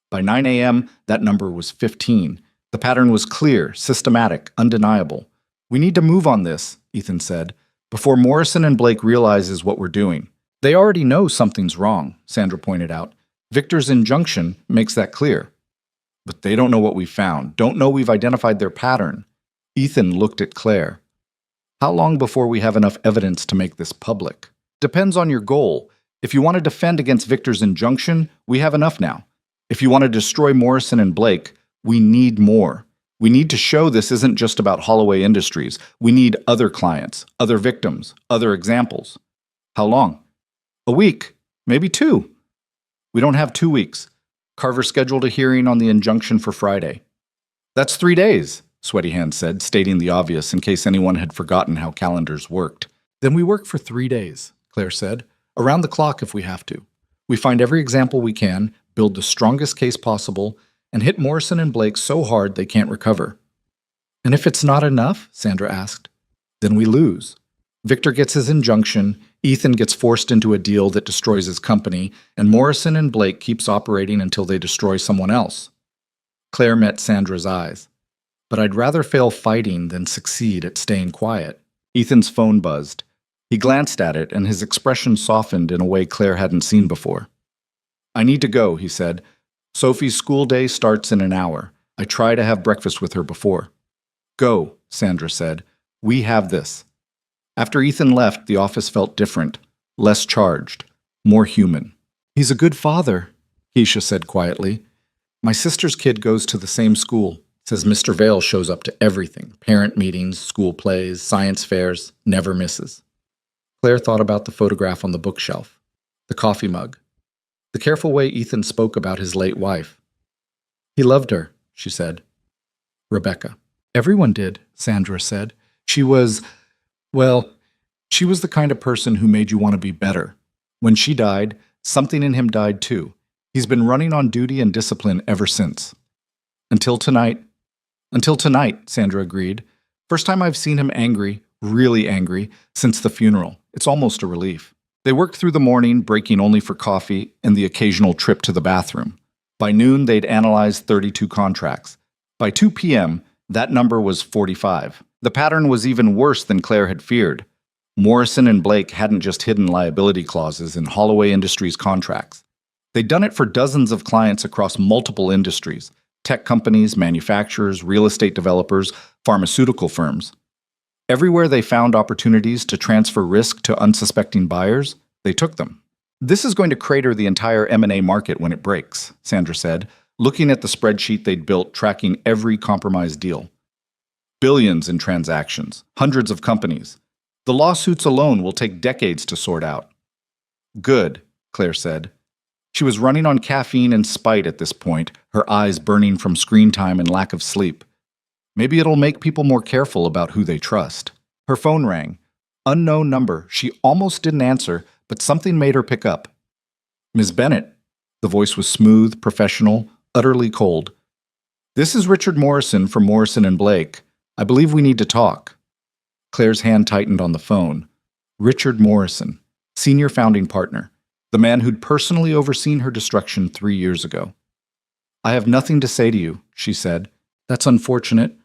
By 9 a.m., that number was 15. The pattern was clear, systematic, undeniable. "We need to move on this," Ethan said, "before Morrison and Blake realizes what we're doing." "They already know something's wrong," Sandra pointed out. "Victor's injunction makes that clear." "But they don't know what we found, don't know we've identified their pattern." Ethan looked at Claire. "How long before we have enough evidence to make this public?" "Depends on your goal. If you want to defend against Victor's injunction, we have enough now. If you want to destroy Morrison and Blake, we need more. We need to show this isn't just about Holloway Industries. We need other clients, other victims, other examples." "How long?" "A week, maybe 2. "We don't have 2 weeks. Carver scheduled a hearing on the injunction for Friday." "That's 3 days," Sweaty Hand said, stating the obvious in case anyone had forgotten how calendars worked. "Then we work for 3 days," Claire said. "Around the clock if we have to. We find every example we can, build the strongest case possible, and hit Morrison and Blake so hard they can't recover." "And if it's not enough?" Sandra asked. "Then we lose. Victor gets his injunction, Ethan gets forced into a deal that destroys his company, and Morrison and Blake keeps operating until they destroy someone else." Claire met Sandra's eyes. "But I'd rather fail fighting than succeed at staying quiet." Ethan's phone buzzed. He glanced at it, and his expression softened in a way Claire hadn't seen before. "I need to go," he said. "Sophie's school day starts in an hour. I try to have breakfast with her before." "Go," Sandra said. "We have this." After Ethan left, the office felt different, less charged, more human. "He's a good father," Keisha said quietly. "My sister's kid goes to the same school. Says Mr. Vale shows up to everything, parent meetings, school plays, science fairs, never misses." Claire thought about the photograph on the bookshelf, the coffee mug, the careful way Ethan spoke about his late wife. "He loved her," she said. "Rebecca." "Everyone did," Sandra said. She was the kind of person who made you want to be better. When she died, something in him died too. He's been running on duty and discipline ever since." Until tonight, Sandra agreed. "First time I've seen him angry, really angry, since the funeral. It's almost a relief." They worked through the morning, breaking only for coffee and the occasional trip to the bathroom. By noon, they'd analyzed 32 contracts. By 2 p.m., that number was 45. The pattern was even worse than Claire had feared. Morrison and Blake hadn't just hidden liability clauses in Holloway Industries contracts. They'd done it for dozens of clients across multiple industries, Tech companies, manufacturers, real estate developers, pharmaceutical firms. Everywhere they found opportunities to transfer risk to unsuspecting buyers, they took them. This is going to crater the entire M&A market when it breaks, Sandra said, looking at the spreadsheet they'd built tracking every compromised deal. Billions in transactions, hundreds of companies. The lawsuits alone will take decades to sort out. Good, Claire said. She was running on caffeine and spite at this point, her eyes burning from screen time and lack of sleep. Maybe it'll make people more careful about who they trust. Her phone rang. Unknown number. She almost didn't answer, but something made her pick up. Ms. Bennett. The voice was smooth, professional, utterly cold. This is Richard Morrison from Morrison and Blake. I believe we need to talk. Claire's hand tightened on the phone. Richard Morrison, senior founding partner, the man who'd personally overseen her destruction 3 years ago. I have nothing to say to you, she said. That's unfortunate,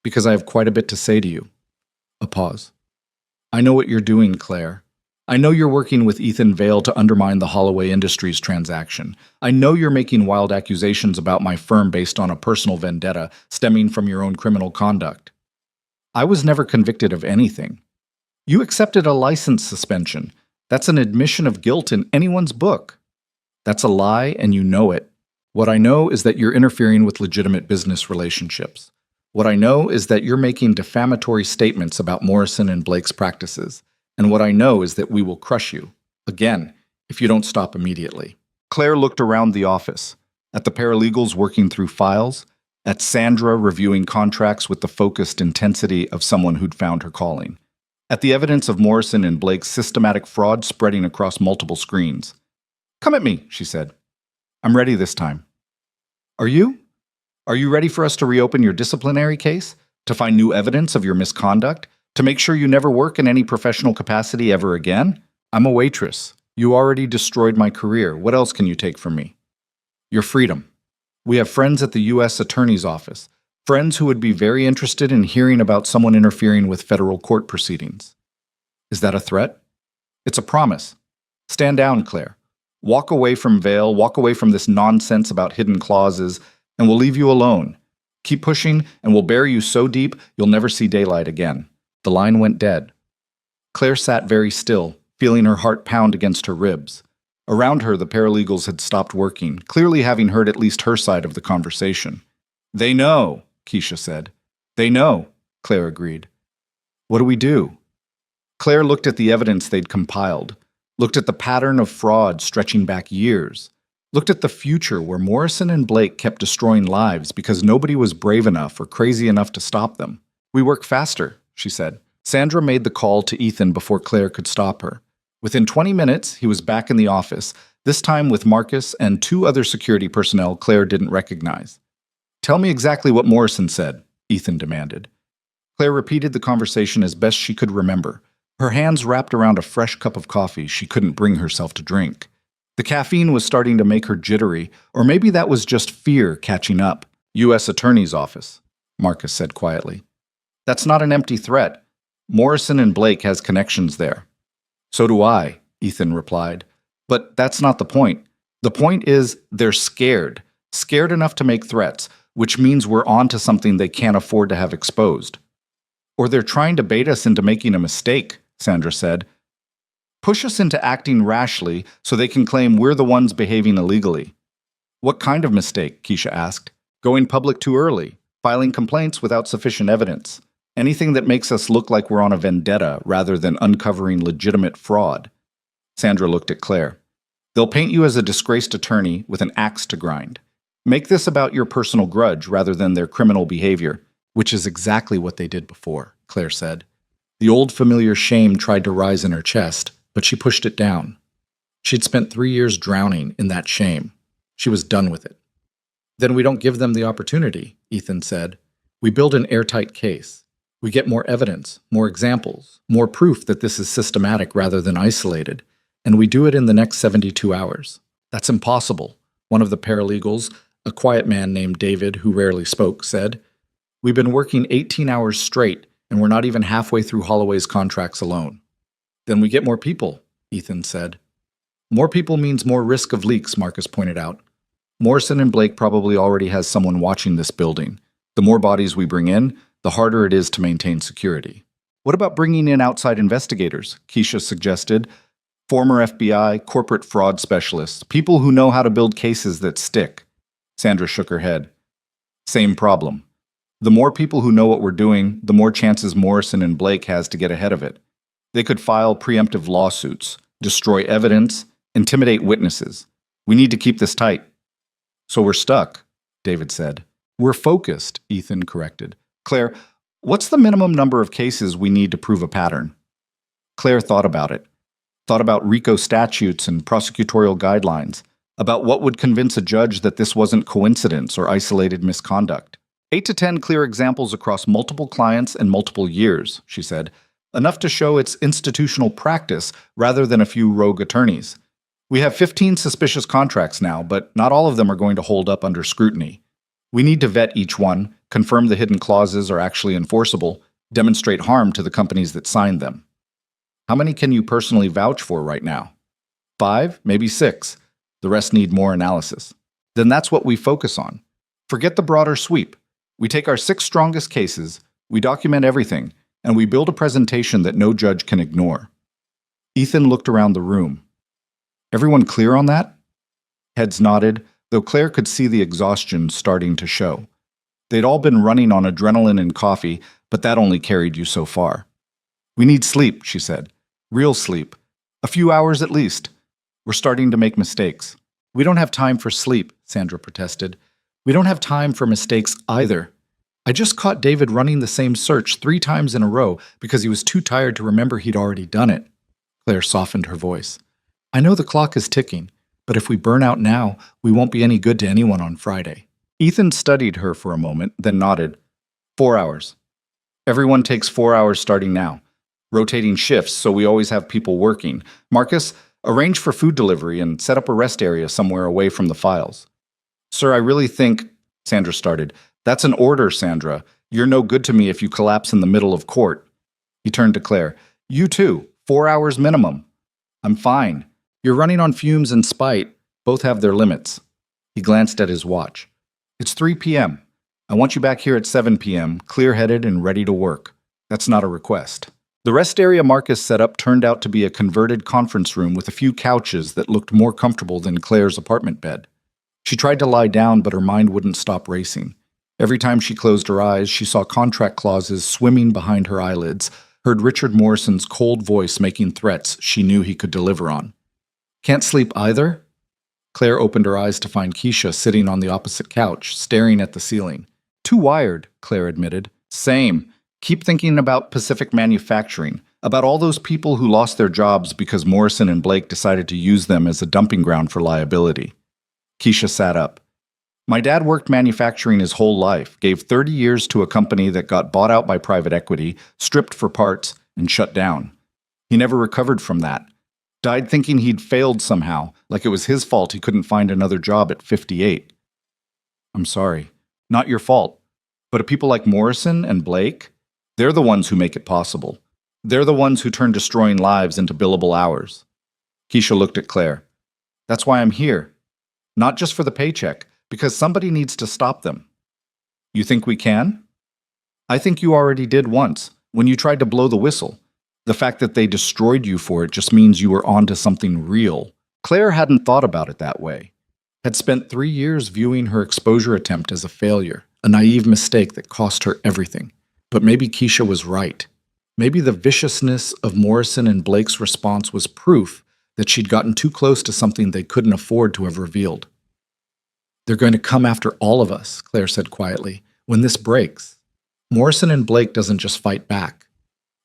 because I have quite a bit to say to you. A pause. I know what you're doing, Claire. I know you're working with Ethan Vale to undermine the Holloway Industries transaction. I know you're making wild accusations about my firm based on a personal vendetta stemming from your own criminal conduct. I was never convicted of anything. You accepted a license suspension. That's an admission of guilt in anyone's book. That's a lie, and you know it. What I know is that you're interfering with legitimate business relationships. What I know is that you're making defamatory statements about Morrison and Blake's practices. And what I know is that we will crush you, again, if you don't stop immediately. Claire looked around the office, at the paralegals working through files, at Sandra reviewing contracts with the focused intensity of someone who'd found her calling, at the evidence of Morrison and Blake's systematic fraud spreading across multiple screens. Come at me, she said. I'm ready this time. Are you? Are you ready for us to reopen your disciplinary case? To find new evidence of your misconduct? To make sure you never work in any professional capacity ever again? I'm a waitress. You already destroyed my career. What else can you take from me? Your freedom. We have friends at the U.S. Attorney's Office, friends who would be very interested in hearing about someone interfering with federal court proceedings. Is that a threat? It's a promise. Stand down, Claire. Walk away from Vale, walk away from this nonsense about hidden clauses, and we'll leave you alone. Keep pushing, and we'll bury you so deep you'll never see daylight again. The line went dead. Claire sat very still, feeling her heart pound against her ribs. Around her, the paralegals had stopped working, clearly having heard at least her side of the conversation. They know, Keisha said. They know, Claire agreed. What do we do? Claire looked at the evidence they'd compiled, looked at the pattern of fraud stretching back years, looked at the future where Morrison and Blake kept destroying lives because nobody was brave enough or crazy enough to stop them. We work faster, she said. Sandra made the call to Ethan before Claire could stop her. Within 20 minutes, he was back in the office, this time with Marcus and 2 other security personnel Claire didn't recognize. Tell me exactly what Morrison said, Ethan demanded. Claire repeated the conversation as best she could remember, her hands wrapped around a fresh cup of coffee she couldn't bring herself to drink. The caffeine was starting to make her jittery, or maybe that was just fear catching up. U.S. Attorney's Office, Marcus said quietly. That's not an empty threat. Morrison and Blake has connections there. So do I, Ethan replied. But that's not the point. The point is they're scared enough to make threats, which means we're on to something they can't afford to have exposed. Or they're trying to bait us into making a mistake, Sandra said. Push us into acting rashly so they can claim we're the ones behaving illegally. What kind of mistake? Keisha asked. Going public too early, filing complaints without sufficient evidence. Anything that makes us look like we're on a vendetta rather than uncovering legitimate fraud. Sandra looked at Claire. They'll paint you as a disgraced attorney with an axe to grind. Make this about your personal grudge rather than their criminal behavior, which is exactly what they did before, Claire said. The old familiar shame tried to rise in her chest, but she pushed it down. She'd spent 3 years drowning in that shame. She was done with it. Then we don't give them the opportunity, Ethan said. We build an airtight case. We get more evidence, more examples, more proof that this is systematic rather than isolated, and we do it in the next 72 hours. That's impossible, one of the paralegals, a quiet man named David who rarely spoke, said. We've been working 18 hours straight, and we're not even halfway through Holloway's contracts alone. Then we get more people, Ethan said. More people means more risk of leaks, Marcus pointed out. Morrison and Blake probably already has someone watching this building. The more bodies we bring in, the harder it is to maintain security. What about bringing in outside investigators? Keisha suggested. Former FBI, corporate fraud specialists, people who know how to build cases that stick. Sandra shook her head. Same problem. The more people who know what we're doing, the more chances Morrison and Blake has to get ahead of it. They could file preemptive lawsuits, destroy evidence, intimidate witnesses. We need to keep this tight. So we're stuck, David said. We're focused, Ethan corrected. Claire, what's the minimum number of cases we need to prove a pattern? Claire thought about it. Thought about RICO statutes and prosecutorial guidelines, about what would convince a judge that this wasn't coincidence or isolated misconduct. 8 to 10 clear examples across multiple clients and multiple years, she said, enough to show its institutional practice rather than a few rogue attorneys. We have 15 suspicious contracts now, but not all of them are going to hold up under scrutiny. We need to vet each one, confirm the hidden clauses are actually enforceable, demonstrate harm to the companies that signed them. How many can you personally vouch for right now? 5, maybe 6. The rest need more analysis. Then that's what we focus on. Forget the broader sweep. We take our 6 strongest cases, we document everything, and we build a presentation that no judge can ignore. Ethan looked around the room. Everyone clear on that? Heads nodded, though Claire could see the exhaustion starting to show. They'd all been running on adrenaline and coffee, but that only carried you so far. We need sleep, she said. Real sleep. A few hours at least. We're starting to make mistakes. We don't have time for sleep, Sandra protested. We don't have time for mistakes either. I just caught David running the same search 3 times in a row because he was too tired to remember he'd already done it. Claire softened her voice. I know the clock is ticking, but if we burn out now, we won't be any good to anyone on Friday. Ethan studied her for a moment, then nodded. 4 hours. Everyone takes 4 hours starting now. Rotating shifts so we always have people working. Marcus, arrange for food delivery and set up a rest area somewhere away from the files. Sir, I really think, Sandra started. That's an order, Sandra. You're no good to me if you collapse in the middle of court. He turned to Claire. You too. 4 hours minimum. I'm fine. You're running on fumes and spite. Both have their limits. He glanced at his watch. It's 3 p.m. I want you back here at 7 p.m., clear-headed and ready to work. That's not a request. The rest area Marcus set up turned out to be a converted conference room with a few couches that looked more comfortable than Claire's apartment bed. She tried to lie down, but her mind wouldn't stop racing. Every time she closed her eyes, she saw contract clauses swimming behind her eyelids, heard Richard Morrison's cold voice making threats she knew he could deliver on. Can't sleep either? Claire opened her eyes to find Keisha sitting on the opposite couch, staring at the ceiling. Too wired, Claire admitted. Same. Keep thinking about Pacific Manufacturing, about all those people who lost their jobs because Morrison and Blake decided to use them as a dumping ground for liability. Keisha sat up. My dad worked manufacturing his whole life, gave 30 years to a company that got bought out by private equity, stripped for parts, and shut down. He never recovered from that. Died thinking he'd failed somehow, like it was his fault he couldn't find another job at 58. I'm sorry. Not your fault. But people like Morrison and Blake, they're the ones who make it possible. They're the ones who turn destroying lives into billable hours. Keisha looked at Claire. That's why I'm here. Not just for the paycheck, because somebody needs to stop them. You think we can? I think you already did once, when you tried to blow the whistle. The fact that they destroyed you for it just means you were onto something real. Claire hadn't thought about it that way. Had spent 3 years viewing her exposure attempt as a failure, a naive mistake that cost her everything. But maybe Keisha was right. Maybe the viciousness of Morrison and Blake's response was proof that she'd gotten too close to something they couldn't afford to have revealed. They're going to come after all of us, Claire said quietly, when this breaks. Morrison and Blake doesn't just fight back.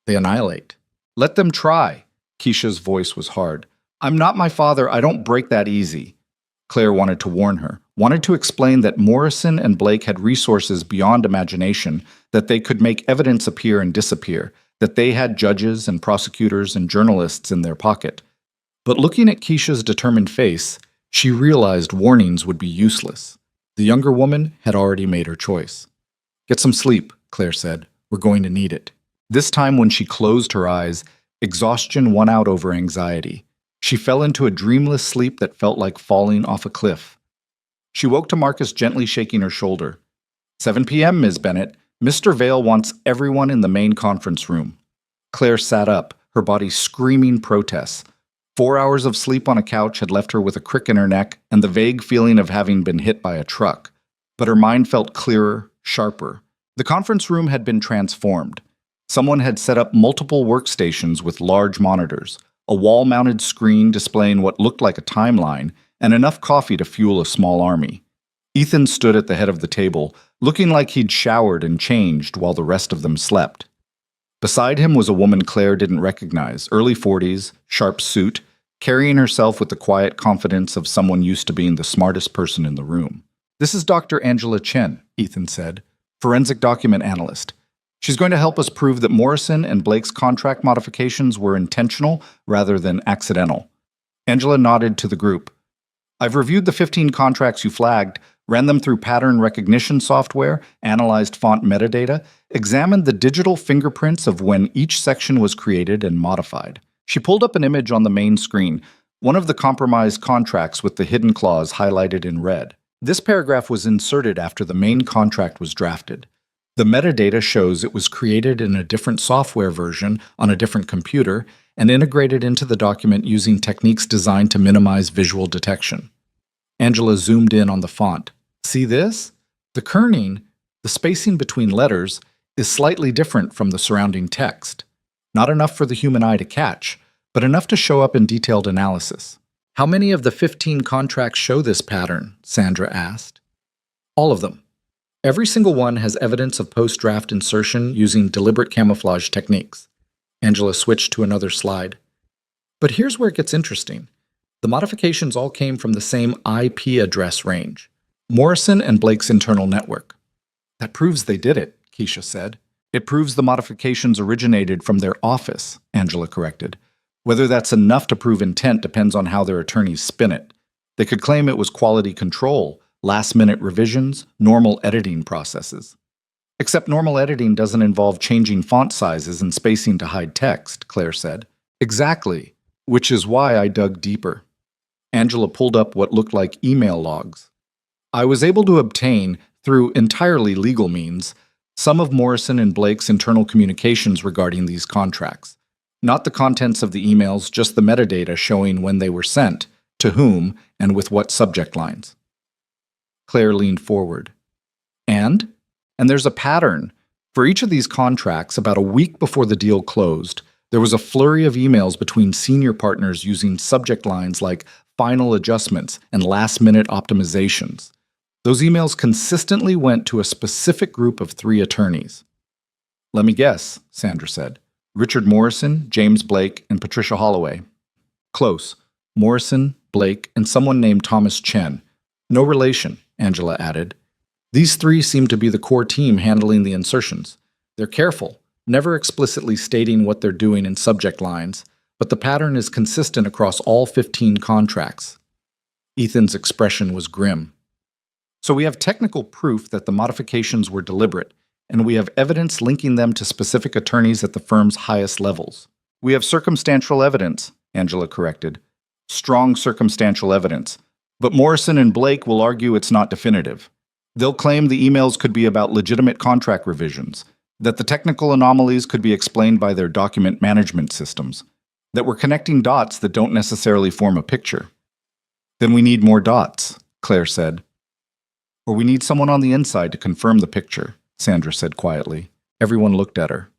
They annihilate. Let them try. Keisha's voice was hard. I'm not my father. I don't break that easy. Claire wanted to warn her, wanted to explain that Morrison and Blake had resources beyond imagination, that they could make evidence appear and disappear, that they had judges and prosecutors and journalists in their pocket. But looking at Keisha's determined face, she realized warnings would be useless. The younger woman had already made her choice. Get some sleep, Claire said. We're going to need it. This time when she closed her eyes, exhaustion won out over anxiety. She fell into a dreamless sleep that felt like falling off a cliff. She woke to Marcus gently shaking her shoulder. 7 p.m., Ms. Bennett. Mr. Vale wants everyone in the main conference room. Claire sat up, her body screaming protests. 4 hours of sleep on a couch had left her with a crick in her neck and the vague feeling of having been hit by a truck. But her mind felt clearer, sharper. The conference room had been transformed. Someone had set up multiple workstations with large monitors, a wall-mounted screen displaying what looked like a timeline, and enough coffee to fuel a small army. Ethan stood at the head of the table, looking like he'd showered and changed while the rest of them slept. Beside him was a woman Claire didn't recognize, early 40s, sharp suit, carrying herself with the quiet confidence of someone used to being the smartest person in the room. "This is Dr. Angela Chen," Ethan said, forensic document analyst. "She's going to help us prove that Morrison and Blake's contract modifications were intentional rather than accidental." Angela nodded to the group. "I've reviewed the 15 contracts you flagged, ran them through pattern recognition software, analyzed font metadata, examined the digital fingerprints of when each section was created and modified." She pulled up an image on the main screen, one of the compromised contracts with the hidden clause highlighted in red. This paragraph was inserted after the main contract was drafted. The metadata shows it was created in a different software version on a different computer and integrated into the document using techniques designed to minimize visual detection. Angela zoomed in on the font. "See this? The kerning, the spacing between letters, is slightly different from the surrounding text. Not enough for the human eye to catch, but enough to show up in detailed analysis." "How many of the 15 contracts show this pattern?" Sandra asked. "All of them. Every single one has evidence of post-draft insertion using deliberate camouflage techniques." Angela switched to another slide. "But here's where it gets interesting. The modifications all came from the same IP address range, Morrison and Blake's internal network." "That proves they did it," Keisha said. "It proves the modifications originated from their office," Angela corrected. "Whether that's enough to prove intent depends on how their attorneys spin it. They could claim it was quality control, last-minute revisions, normal editing processes." "Except normal editing doesn't involve changing font sizes and spacing to hide text," Claire said. "Exactly, which is why I dug deeper." Angela pulled up what looked like email logs. "I was able to obtain, through entirely legal means, some of Morrison and Blake's internal communications regarding these contracts. Not the contents of the emails, just the metadata showing when they were sent, to whom, and with what subject lines." Claire leaned forward. And there's a pattern. For each of these contracts, about a week before the deal closed, there was a flurry of emails between senior partners using subject lines like final adjustments and last-minute optimizations. Those emails consistently went to a specific group of 3 attorneys. "Let me guess," Sandra said. "Richard Morrison, James Blake, and Patricia Holloway." "Close. Morrison, Blake, and someone named Thomas Chen. No relation," Angela added. "These 3 seem to be the core team handling the insertions. They're careful, never explicitly stating what they're doing in subject lines, but the pattern is consistent across all 15 contracts." Ethan's expression was grim. "So we have technical proof that the modifications were deliberate, and we have evidence linking them to specific attorneys at the firm's highest levels." "We have circumstantial evidence," Angela corrected. "Strong circumstantial evidence. But Morrison and Blake will argue it's not definitive. They'll claim the emails could be about legitimate contract revisions, that the technical anomalies could be explained by their document management systems, that we're connecting dots that don't necessarily form a picture." "Then we need more dots," Claire said. "Or we need someone on the inside to confirm the picture," Sandra said quietly. Everyone looked at her.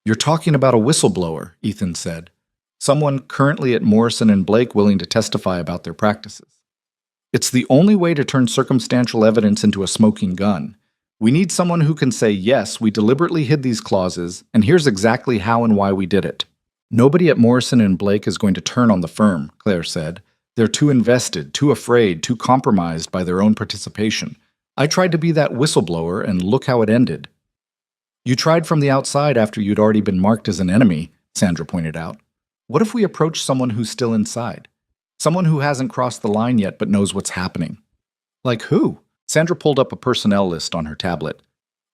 "You're talking about a whistleblower," Ethan said. "Someone currently at Morrison and Blake willing to testify about their practices. It's the only way to turn circumstantial evidence into a smoking gun. We need someone who can say, yes, we deliberately hid these clauses, and here's exactly how and why we did it." "Nobody at Morrison and Blake is going to turn on the firm," Claire said. "They're too invested, too afraid, too compromised by their own participation. I tried to be that whistleblower, and look how it ended." "You tried from the outside after you'd already been marked as an enemy," Sandra pointed out. "What if we approach someone who's still inside? Someone who hasn't crossed the line yet but knows what's happening?" "Like who?" Sandra pulled up a personnel list on her tablet.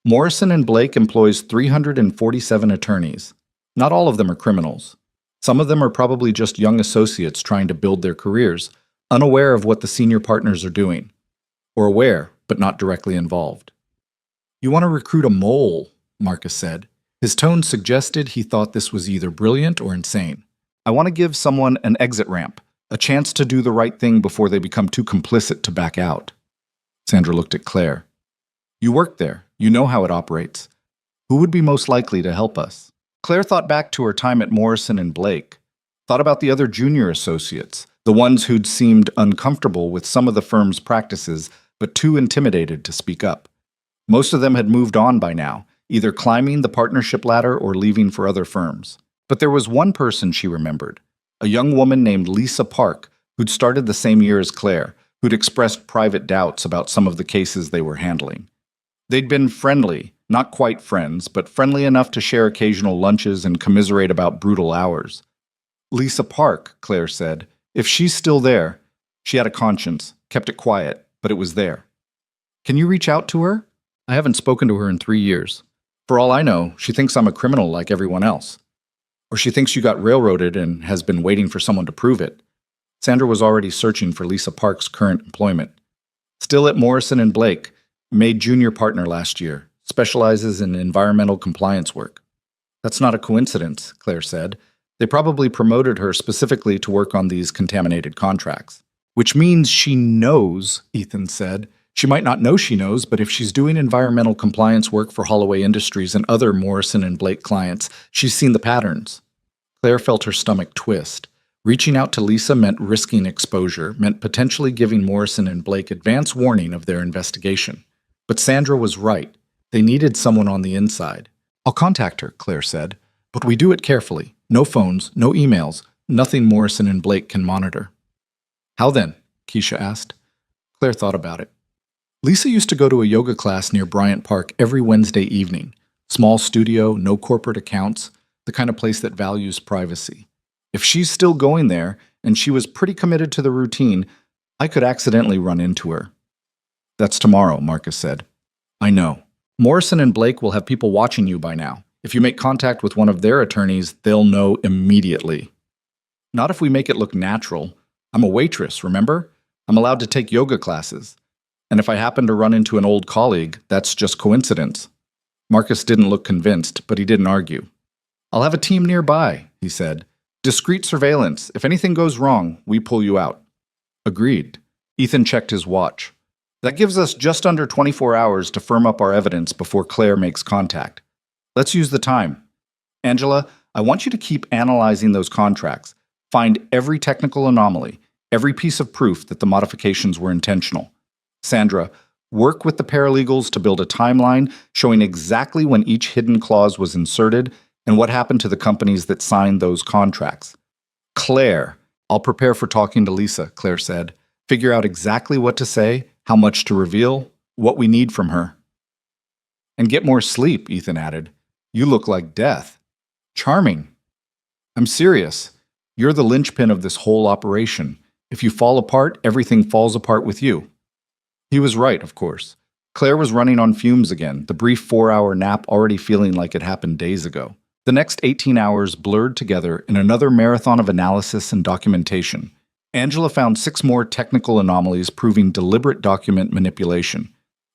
"Morrison and Blake employs 347 attorneys. Not all of them are criminals. Some of them are probably just young associates trying to build their careers, unaware of what the senior partners are doing. or aware, but not directly involved. You want to recruit a mole, Marcus said. His tone suggested he thought this was either brilliant or insane. I want to give someone an exit ramp, a chance to do the right thing before they become too complicit to back out. Sandra looked at Claire. You work there. You know how it operates. Who would be most likely to help us? Claire thought back to her time at Morrison and Blake, thought about the other junior associates, the ones who'd seemed uncomfortable with some of the firm's practices, but too intimidated to speak up. Most of them had moved on by now, either climbing the partnership ladder or leaving for other firms. But there was one person she remembered, a young woman named Lisa Park, who'd started the same year as Claire, who'd expressed private doubts about some of the cases they were handling. They'd been friendly, not quite friends, but friendly enough to share occasional lunches and commiserate about brutal hours. Lisa Park, Claire said. If she's still there, she had a conscience, kept it quiet, but it was there. Can you reach out to her? I haven't spoken to her in 3 years. For all I know, she thinks I'm a criminal like everyone else. Or she thinks you got railroaded and has been waiting for someone to prove it. Sandra was already searching for Lisa Park's current employment. Still at Morrison and Blake, made junior partner last year, specializes in environmental compliance work. That's not a coincidence, Claire said. They probably promoted her specifically to work on these contaminated contracts. Which means she knows, Ethan said. She might not know she knows, but if she's doing environmental compliance work for Holloway Industries and other Morrison and Blake clients, she's seen the patterns. Claire felt her stomach twist. Reaching out to Lisa meant risking exposure, meant potentially giving Morrison and Blake advance warning of their investigation. But Sandra was right. They needed someone on the inside. I'll contact her, Claire said, but we do it carefully. No phones, no emails, nothing Morrison and Blake can monitor. How then? Keisha asked. Claire thought about it. Lisa used to go to a yoga class near Bryant Park every Wednesday evening. Small studio, no corporate accounts, the kind of place that values privacy. If she's still going there, and she was pretty committed to the routine, I could accidentally run into her. That's tomorrow, Marcus said. I know. Morrison and Blake will have people watching you by now. If you make contact with one of their attorneys, they'll know immediately. Not if we make it look natural. I'm a waitress, remember? I'm allowed to take yoga classes. And if I happen to run into an old colleague, that's just coincidence. Marcus didn't look convinced, but he didn't argue. I'll have a team nearby, he said. Discreet surveillance. If anything goes wrong, we pull you out. Agreed. Ethan checked his watch. That gives us just under 24 hours to firm up our evidence before Claire makes contact. Let's use the time. Angela, I want you to keep analyzing those contracts. Find every technical anomaly, every piece of proof that the modifications were intentional. Sandra, work with the paralegals to build a timeline showing exactly when each hidden clause was inserted and what happened to the companies that signed those contracts. Claire, I'll prepare for talking to Lisa, Claire said. Figure out exactly what to say, how much to reveal, what we need from her. And get more sleep, Ethan added. You look like death. Charming. I'm serious. You're the linchpin of this whole operation. If you fall apart, everything falls apart with you. He was right, of course. Claire was running on fumes again, the brief 4-hour nap already feeling like it happened days ago. The next 18 hours blurred together in another marathon of analysis and documentation. Angela found 6 more technical anomalies proving deliberate document manipulation.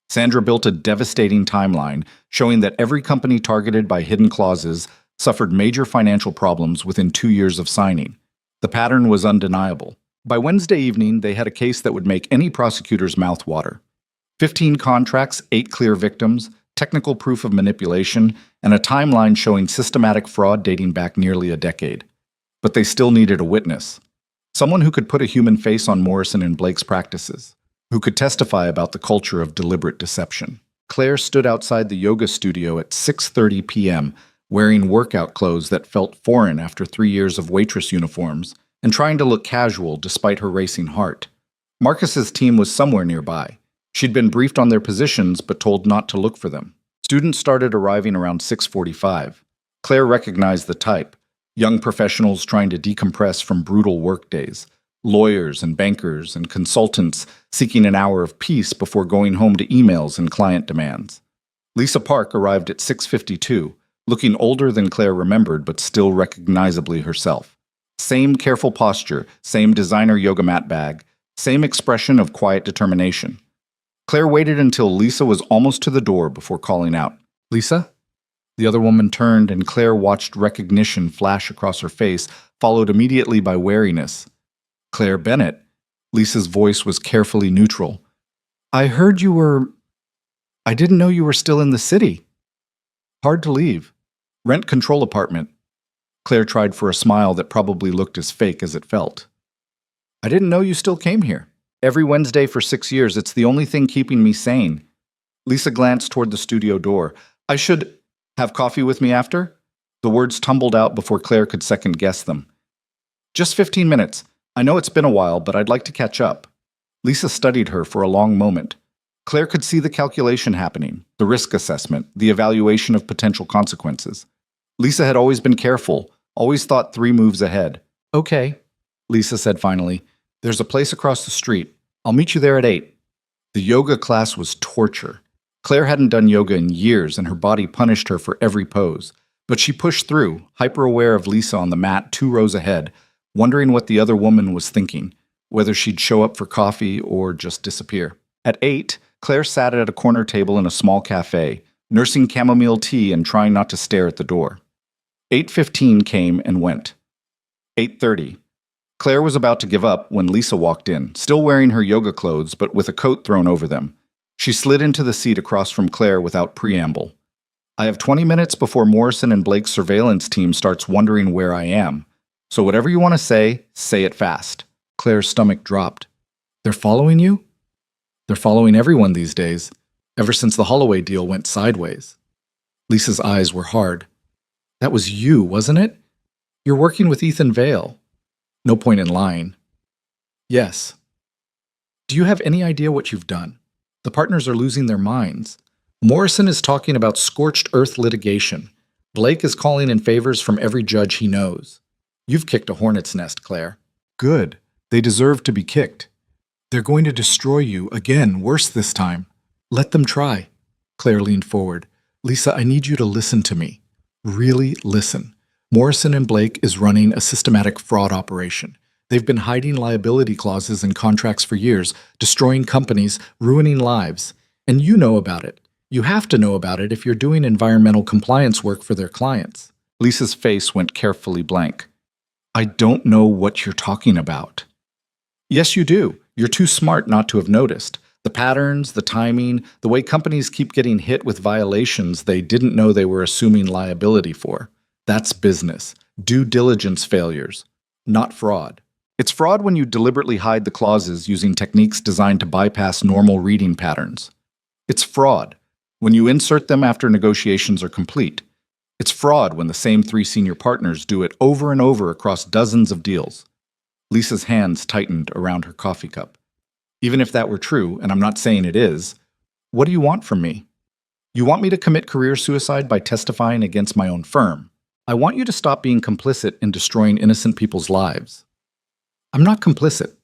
Sandra built a devastating timeline showing that every company targeted by hidden clauses suffered major financial problems within 2 years of signing. The pattern was undeniable. By Wednesday evening, they had a case that would make any prosecutor's mouth water. 15 contracts, 8 clear victims, technical proof of manipulation, and a timeline showing systematic fraud dating back nearly a decade. But they still needed a witness. Someone who could put a human face on Morrison and Blake's practices, who could testify about the culture of deliberate deception. Claire stood outside the yoga studio at 6:30 p.m., wearing workout clothes that felt foreign after 3 years of waitress uniforms, and trying to look casual despite her racing heart. Marcus's team was somewhere nearby. She'd been briefed on their positions but told not to look for them. Students started arriving around 6:45. Claire recognized the type. Young professionals trying to decompress from brutal workdays. Lawyers and bankers and consultants seeking an hour of peace before going home to emails and client demands. Lisa Park arrived at 6:52, looking older than Claire remembered but still recognizably herself. Same careful posture, same designer yoga mat bag, same expression of quiet determination. Claire waited until Lisa was almost to the door before calling out, "Lisa?" The other woman turned, and Claire watched recognition flash across her face, followed immediately by wariness. "Claire Bennett." Lisa's voice was carefully neutral. "I heard you were... I didn't know you were still in the city." "Hard to leave. Rent control apartment." Claire tried for a smile that probably looked as fake as it felt. "I didn't know you still came here. Every Wednesday for 6 years, it's the only thing keeping me sane." Lisa glanced toward the studio door. "I should have coffee with me after?" The words tumbled out before Claire could second-guess them. "Just 15 minutes. I know it's been a while, but I'd like to catch up." Lisa studied her for a long moment. Claire could see the calculation happening, the risk assessment, the evaluation of potential consequences. Lisa had always been careful, always thought 3 moves ahead. "Okay," Lisa said finally. "There's a place across the street. I'll meet you there at 8. The yoga class was torture. Claire hadn't done yoga in years, and her body punished her for every pose. But she pushed through, hyper-aware of Lisa on the mat 2 rows ahead, wondering what the other woman was thinking, whether she'd show up for coffee or just disappear. At 8, Claire sat at a corner table in a small cafe, nursing chamomile tea and trying not to stare at the door. 8:15 came and went. 8:30. Claire was about to give up when Lisa walked in, still wearing her yoga clothes but with a coat thrown over them. She slid into the seat across from Claire without preamble. "I have 20 minutes before Morrison and Blake's surveillance team starts wondering where I am. So whatever you want to say it fast." Claire's stomach dropped. "They're following you?" "They're following everyone these days, ever since the Holloway deal went sideways." Lisa's eyes were hard. "That was you, wasn't it? You're working with Ethan Vale. No point in lying." "Yes." "Do you have any idea what you've done? The partners are losing their minds. Morrison is talking about scorched earth litigation. Blake is calling in favors from every judge he knows. You've kicked a hornet's nest, Claire." "Good. They deserve to be kicked. They're going to destroy you again, worse this time." "Let them try." Claire leaned forward. "Lisa, I need you to listen to me. Really listen. Morrison and Blake is running a systematic fraud operation. They've been hiding liability clauses in contracts for years, destroying companies, ruining lives. And you know about it. You have to know about it if you're doing environmental compliance work for their clients." Lisa's face went carefully blank. "I don't know what you're talking about." "Yes, you do. You're too smart not to have noticed. The patterns, the timing, the way companies keep getting hit with violations they didn't know they were assuming liability for. That's business. Due diligence failures, not fraud. It's fraud when you deliberately hide the clauses using techniques designed to bypass normal reading patterns. It's fraud when you insert them after negotiations are complete. It's fraud when the same 3 senior partners do it over and over across dozens of deals." Lisa's hands tightened around her coffee cup. "Even if that were true, and I'm not saying it is, what do you want from me? You want me to commit career suicide by testifying against my own firm. I want you to stop being complicit in destroying innocent people's lives." "I'm not complicit.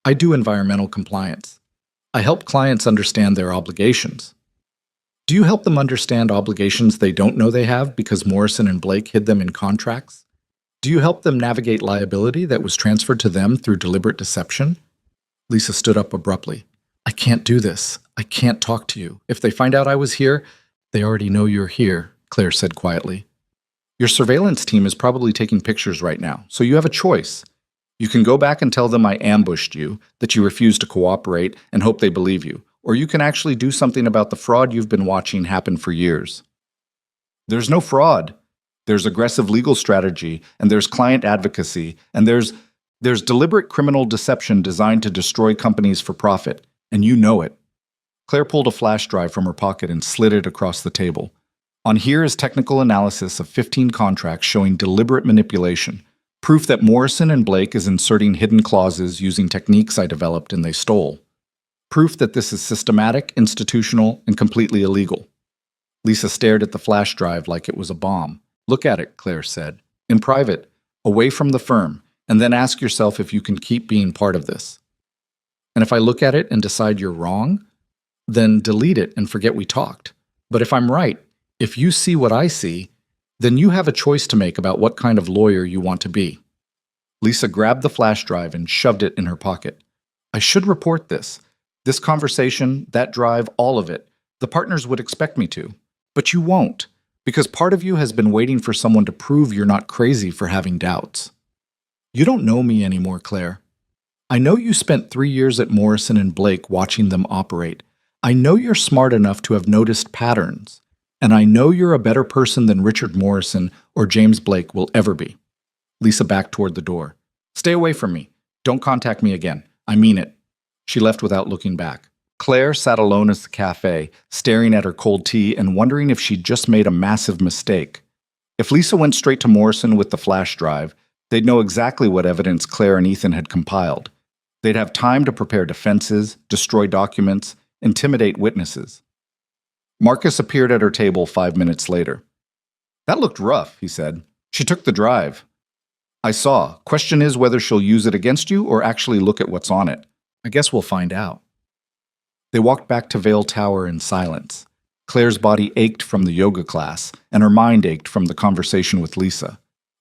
I do environmental compliance. I help clients understand their obligations." "Do you help them understand obligations they don't know they have because Morrison and Blake hid them in contracts? Do you help them navigate liability that was transferred to them through deliberate deception?" Lisa stood up abruptly. "I can't do this. I can't talk to you. If they find out I was here..." "They already know you're here," Claire said quietly. "Your surveillance team is probably taking pictures right now, so you have a choice. You can go back and tell them I ambushed you, that you refused to cooperate, and hope they believe you. Or you can actually do something about the fraud you've been watching happen for years." "There's no fraud. There's aggressive legal strategy, and there's client advocacy, and there's deliberate criminal deception designed to destroy companies for profit, and you know it." Claire pulled a flash drive from her pocket and slid it across the table. "On here is technical analysis of 15 contracts showing deliberate manipulation, proof that Morrison and Blake is inserting hidden clauses using techniques I developed and they stole. Proof that this is systematic, institutional, and completely illegal." Lisa stared at the flash drive like it was a bomb. "Look at it," Claire said. "In private, away from the firm, and then ask yourself if you can keep being part of this. And if I look at it and decide you're wrong, then delete it and forget we talked. But if I'm right, if you see what I see, then you have a choice to make about what kind of lawyer you want to be." Lisa grabbed the flash drive and shoved it in her pocket. "I should report this. This conversation, that drive, all of it, the partners would expect me to. But you won't, because part of you has been waiting for someone to prove you're not crazy for having doubts. You don't know me anymore, Claire. I know you spent 3 years at Morrison and Blake watching them operate. I know you're smart enough to have noticed patterns. And I know you're a better person than Richard Morrison or James Blake will ever be. Lisa backed toward the door. Stay away from me. Don't contact me again. I mean it. She left without looking back. Claire sat alone at the cafe, staring at her cold tea and wondering if she'd just made a massive mistake. If Lisa went straight to Morrison with the flash drive, they'd know exactly what evidence Claire and Ethan had compiled. They'd have time to prepare defenses, destroy documents, intimidate witnesses. Marcus appeared at her table 5 minutes later. That looked rough, he said. She took the drive. I saw. Question is whether she'll use it against you or actually look at what's on it. I guess we'll find out. They walked back to Vale Tower in silence. Claire's body ached from the yoga class, and her mind ached from the conversation with Lisa.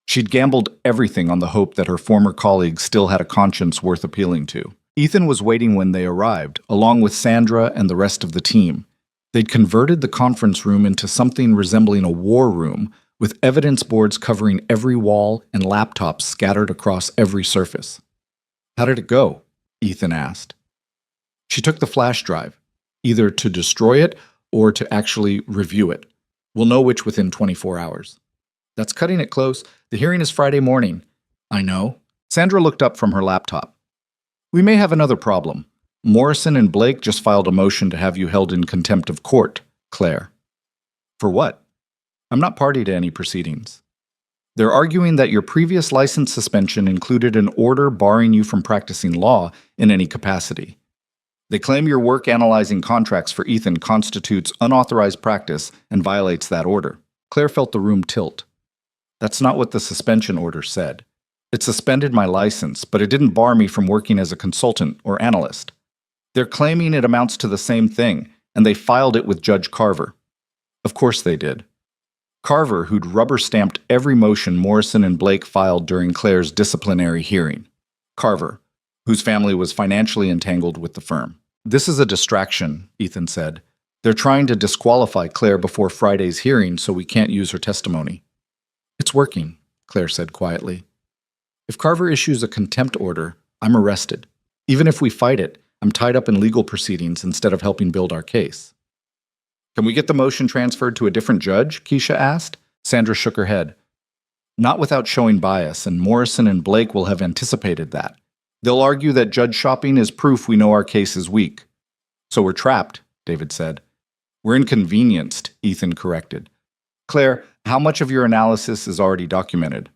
She'd gambled everything on the hope that her former colleague still had a conscience worth appealing to. Ethan was waiting when they arrived, along with Sandra and the rest of the team. They'd converted the conference room into something resembling a war room, with evidence boards covering every wall and laptops scattered across every surface. How did it go? Ethan asked. She took the flash drive, either to destroy it or to actually review it. We'll know which within 24 hours. That's cutting it close. The hearing is Friday morning. I know. Sandra looked up from her laptop. We may have another problem. Morrison and Blake just filed a motion to have you held in contempt of court, Claire. For what? I'm not party to any proceedings. They're arguing that your previous license suspension included an order barring you from practicing law in any capacity. They claim your work analyzing contracts for Ethan constitutes unauthorized practice and violates that order. Claire felt the room tilt. That's not what the suspension order said. It suspended my license, but it didn't bar me from working as a consultant or analyst. They're claiming it amounts to the same thing, and they filed it with Judge Carver. Of course they did. Carver, who'd rubber-stamped every motion Morrison and Blake filed during Claire's disciplinary hearing. Carver, whose family was financially entangled with the firm. This is a distraction, Ethan said. They're trying to disqualify Claire before Friday's hearing so we can't use her testimony. It's working, Claire said quietly. If Carver issues a contempt order, I'm arrested. Even if we fight it, I'm tied up in legal proceedings instead of helping build our case. Can we get the motion transferred to a different judge? Keisha asked. Sandra shook her head. Not without showing bias, and Morrison and Blake will have anticipated that. They'll argue that judge shopping is proof we know our case is weak. So we're trapped, David said. We're inconvenienced, Ethan corrected. Claire, how much of your analysis is already documented?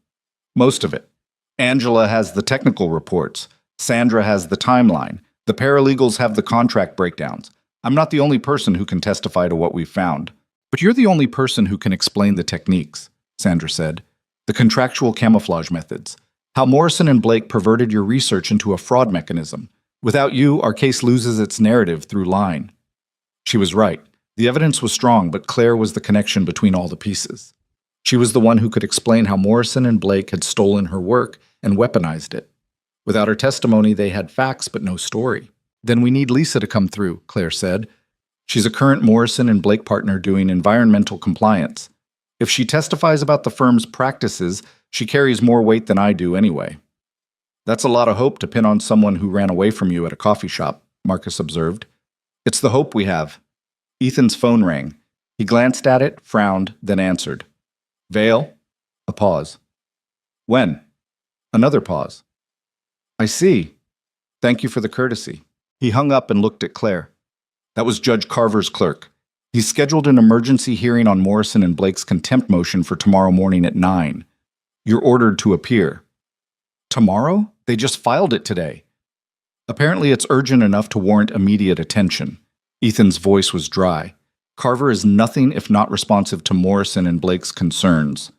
Most of it. Angela has the technical reports. Sandra has the timeline. The paralegals have the contract breakdowns. I'm not the only person who can testify to what we've found. But you're the only person who can explain the techniques, Sandra said. The contractual camouflage methods. How Morrison and Blake perverted your research into a fraud mechanism. Without you, our case loses its narrative through lying. She was right. The evidence was strong, but Claire was the connection between all the pieces. She was the one who could explain how Morrison and Blake had stolen her work and weaponized it. Without her testimony, they had facts but no story. Then we need Lisa to come through, Claire said. She's a current Morrison and Blake partner doing environmental compliance. If she testifies about the firm's practices, she carries more weight than I do anyway. That's a lot of hope to pin on someone who ran away from you at a coffee shop, Marcus observed. It's the hope we have. Ethan's phone rang. He glanced at it, frowned, then answered. Vale? A pause. When? Another pause. I see. Thank you for the courtesy. He hung up and looked at Claire. That was Judge Carver's clerk. He's scheduled an emergency hearing on Morrison and Blake's contempt motion for tomorrow morning at 9. You're ordered to appear. Tomorrow? They just filed it today. Apparently it's urgent enough to warrant immediate attention. Ethan's voice was dry. Carver is nothing if not responsive to Morrison and Blake's concerns.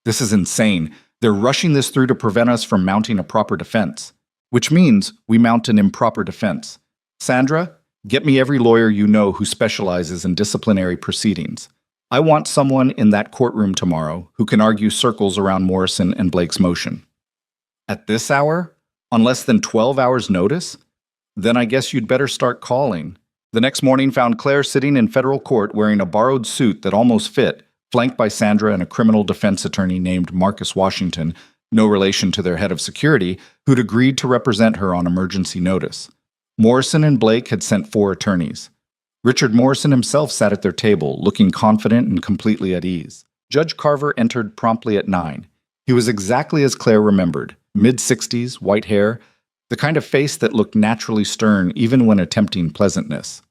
This is insane. They're rushing this through to prevent us from mounting a proper defense. Which means we mount an improper defense. Sandra, get me every lawyer you know who specializes in disciplinary proceedings. I want someone in that courtroom tomorrow who can argue circles around Morrison and Blake's motion. At this hour? On less than 12 hours' notice? Then I guess you'd better start calling. The next morning found Claire sitting in federal court wearing a borrowed suit that almost fit, flanked by Sandra and a criminal defense attorney named Marcus Washington, no relation to their head of security, who'd agreed to represent her on emergency notice. Morrison and Blake had sent 4 attorneys. Richard Morrison himself sat at their table, looking confident and completely at ease. Judge Carver entered promptly at 9. He was exactly as Claire remembered, mid-60s, white hair, the kind of face that looked naturally stern even when attempting pleasantness.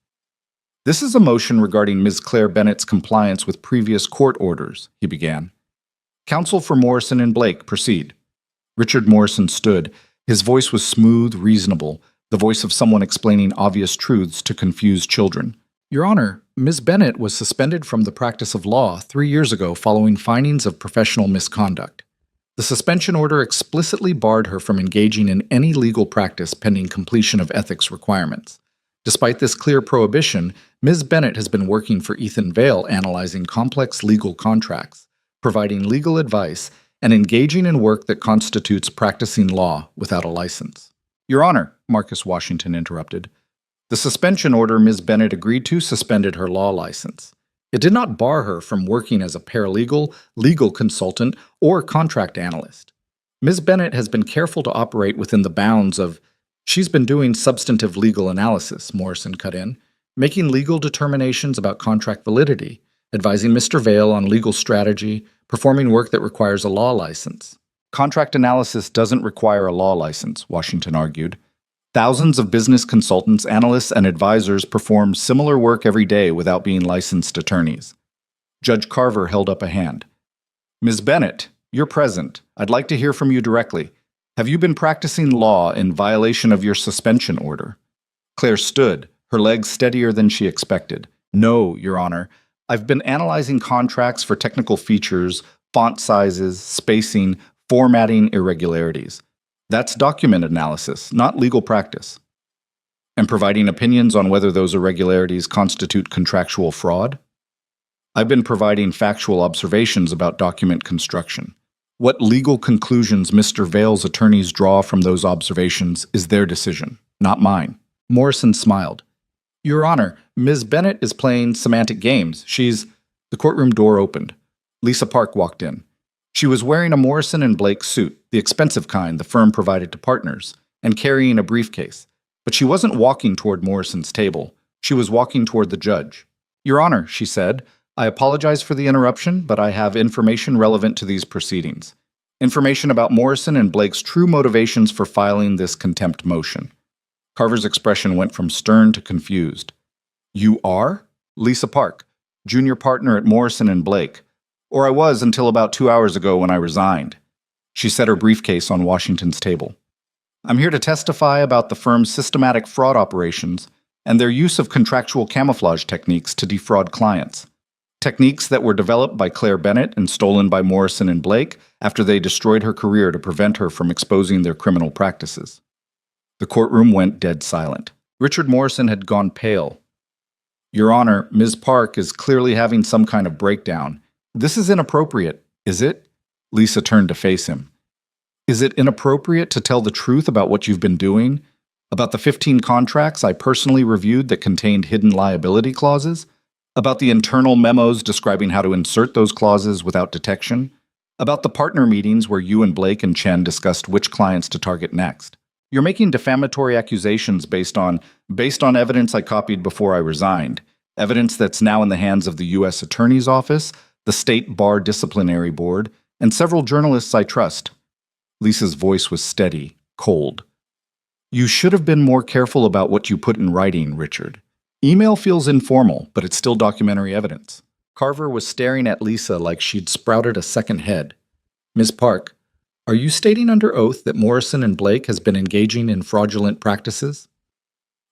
"This is a motion regarding Ms. Claire Bennett's compliance with previous court orders," he began. "Counsel for Morrison and Blake, proceed." Richard Morrison stood. His voice was smooth, reasonable, the voice of someone explaining obvious truths to confused children. "Your Honor, Ms. Bennett was suspended from the practice of law 3 years ago following findings of professional misconduct. The suspension order explicitly barred her from engaging in any legal practice pending completion of ethics requirements. Despite this clear prohibition, Ms. Bennett has been working for Ethan Vale analyzing complex legal contracts, providing legal advice, and engaging in work that constitutes practicing law without a license." "Your Honor," Marcus Washington interrupted, "the suspension order Ms. Bennett agreed to suspended her law license. It did not bar her from working as a paralegal, legal consultant, or contract analyst. Ms. Bennett has been careful to operate within the bounds of— She's been doing substantive legal analysis," Morrison cut in, "making legal determinations about contract validity, advising Mr. Vale on legal strategy, performing work that requires a law license." "Contract analysis doesn't require a law license," Washington argued. "Thousands of business consultants, analysts, and advisors perform similar work every day without being licensed attorneys." Judge Carver held up a hand. "Ms. Bennett, you're present. I'd like to hear from you directly. Have you been practicing law in violation of your suspension order?" Claire stood, her legs steadier than she expected. "No, Your Honor. I've been analyzing contracts for technical features, font sizes, spacing, formatting irregularities. That's document analysis, not legal practice." "And providing opinions on whether those irregularities constitute contractual fraud?" "I've been providing factual observations about document construction. What legal conclusions Mr. Vale's attorneys draw from those observations is their decision, not mine." Morrison smiled. "Your Honor, Ms. Bennett is playing semantic games. She's—" The courtroom door opened. Lisa Park walked in. She was wearing a Morrison and Blake suit, the expensive kind the firm provided to partners, and carrying a briefcase. But she wasn't walking toward Morrison's table. She was walking toward the judge. "Your Honor," she said, "I apologize for the interruption, but I have information relevant to these proceedings. Information about Morrison and Blake's true motivations for filing this contempt motion." Carver's expression went from stern to confused. "You are?" "Lisa Park, junior partner at Morrison and Blake. Or I was until about 2 hours ago when I resigned." She set her briefcase on Washington's table. "I'm here to testify about the firm's systematic fraud operations and their use of contractual camouflage techniques to defraud clients. Techniques that were developed by Claire Bennett and stolen by Morrison and Blake after they destroyed her career to prevent her from exposing their criminal practices." The courtroom went dead silent. Richard Morrison had gone pale. "Your Honor, Ms. Park is clearly having some kind of breakdown. This is inappropriate, is it?" Lisa turned to face him. "Is it inappropriate to tell the truth about what you've been doing? About the 15 contracts I personally reviewed that contained hidden liability clauses? About the internal memos describing how to insert those clauses without detection? About the partner meetings where you and Blake and Chen discussed which clients to target next? You're making defamatory accusations based on evidence I copied before I resigned, evidence that's now in the hands of the U.S. Attorney's Office, the State Bar Disciplinary Board, and several journalists I trust." Lisa's voice was steady, cold. "You should have been more careful about what you put in writing, Richard. Email feels informal, but it's still documentary evidence." Carver was staring at Lisa like she'd sprouted a second head. "Ms. Park, are you stating under oath that Morrison and Blake has been engaging in fraudulent practices?"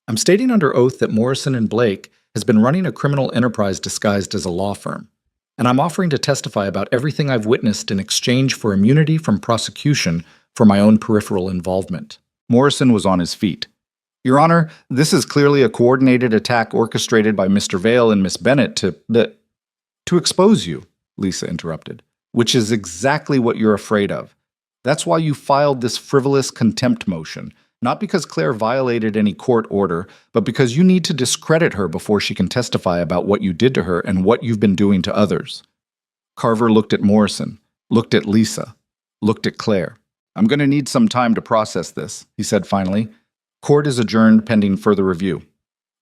"I'm stating under oath that Morrison and Blake has been running a criminal enterprise disguised as a law firm. And I'm offering to testify about everything I've witnessed in exchange for immunity from prosecution for my own peripheral involvement." Morrison was on his feet. "Your Honor, this is clearly a coordinated attack orchestrated by Mr. Vale and Miss Bennett to expose you," Lisa interrupted, "which is exactly what you're afraid of. That's why you filed this frivolous contempt motion, Not because Claire violated any court order, but because you need to discredit her before she can testify about what you did to her and what you've been doing to others. Carver looked at Morrison, looked at Lisa, looked at Claire. I'm going to need some time to process this, he said finally. Court is adjourned pending further review.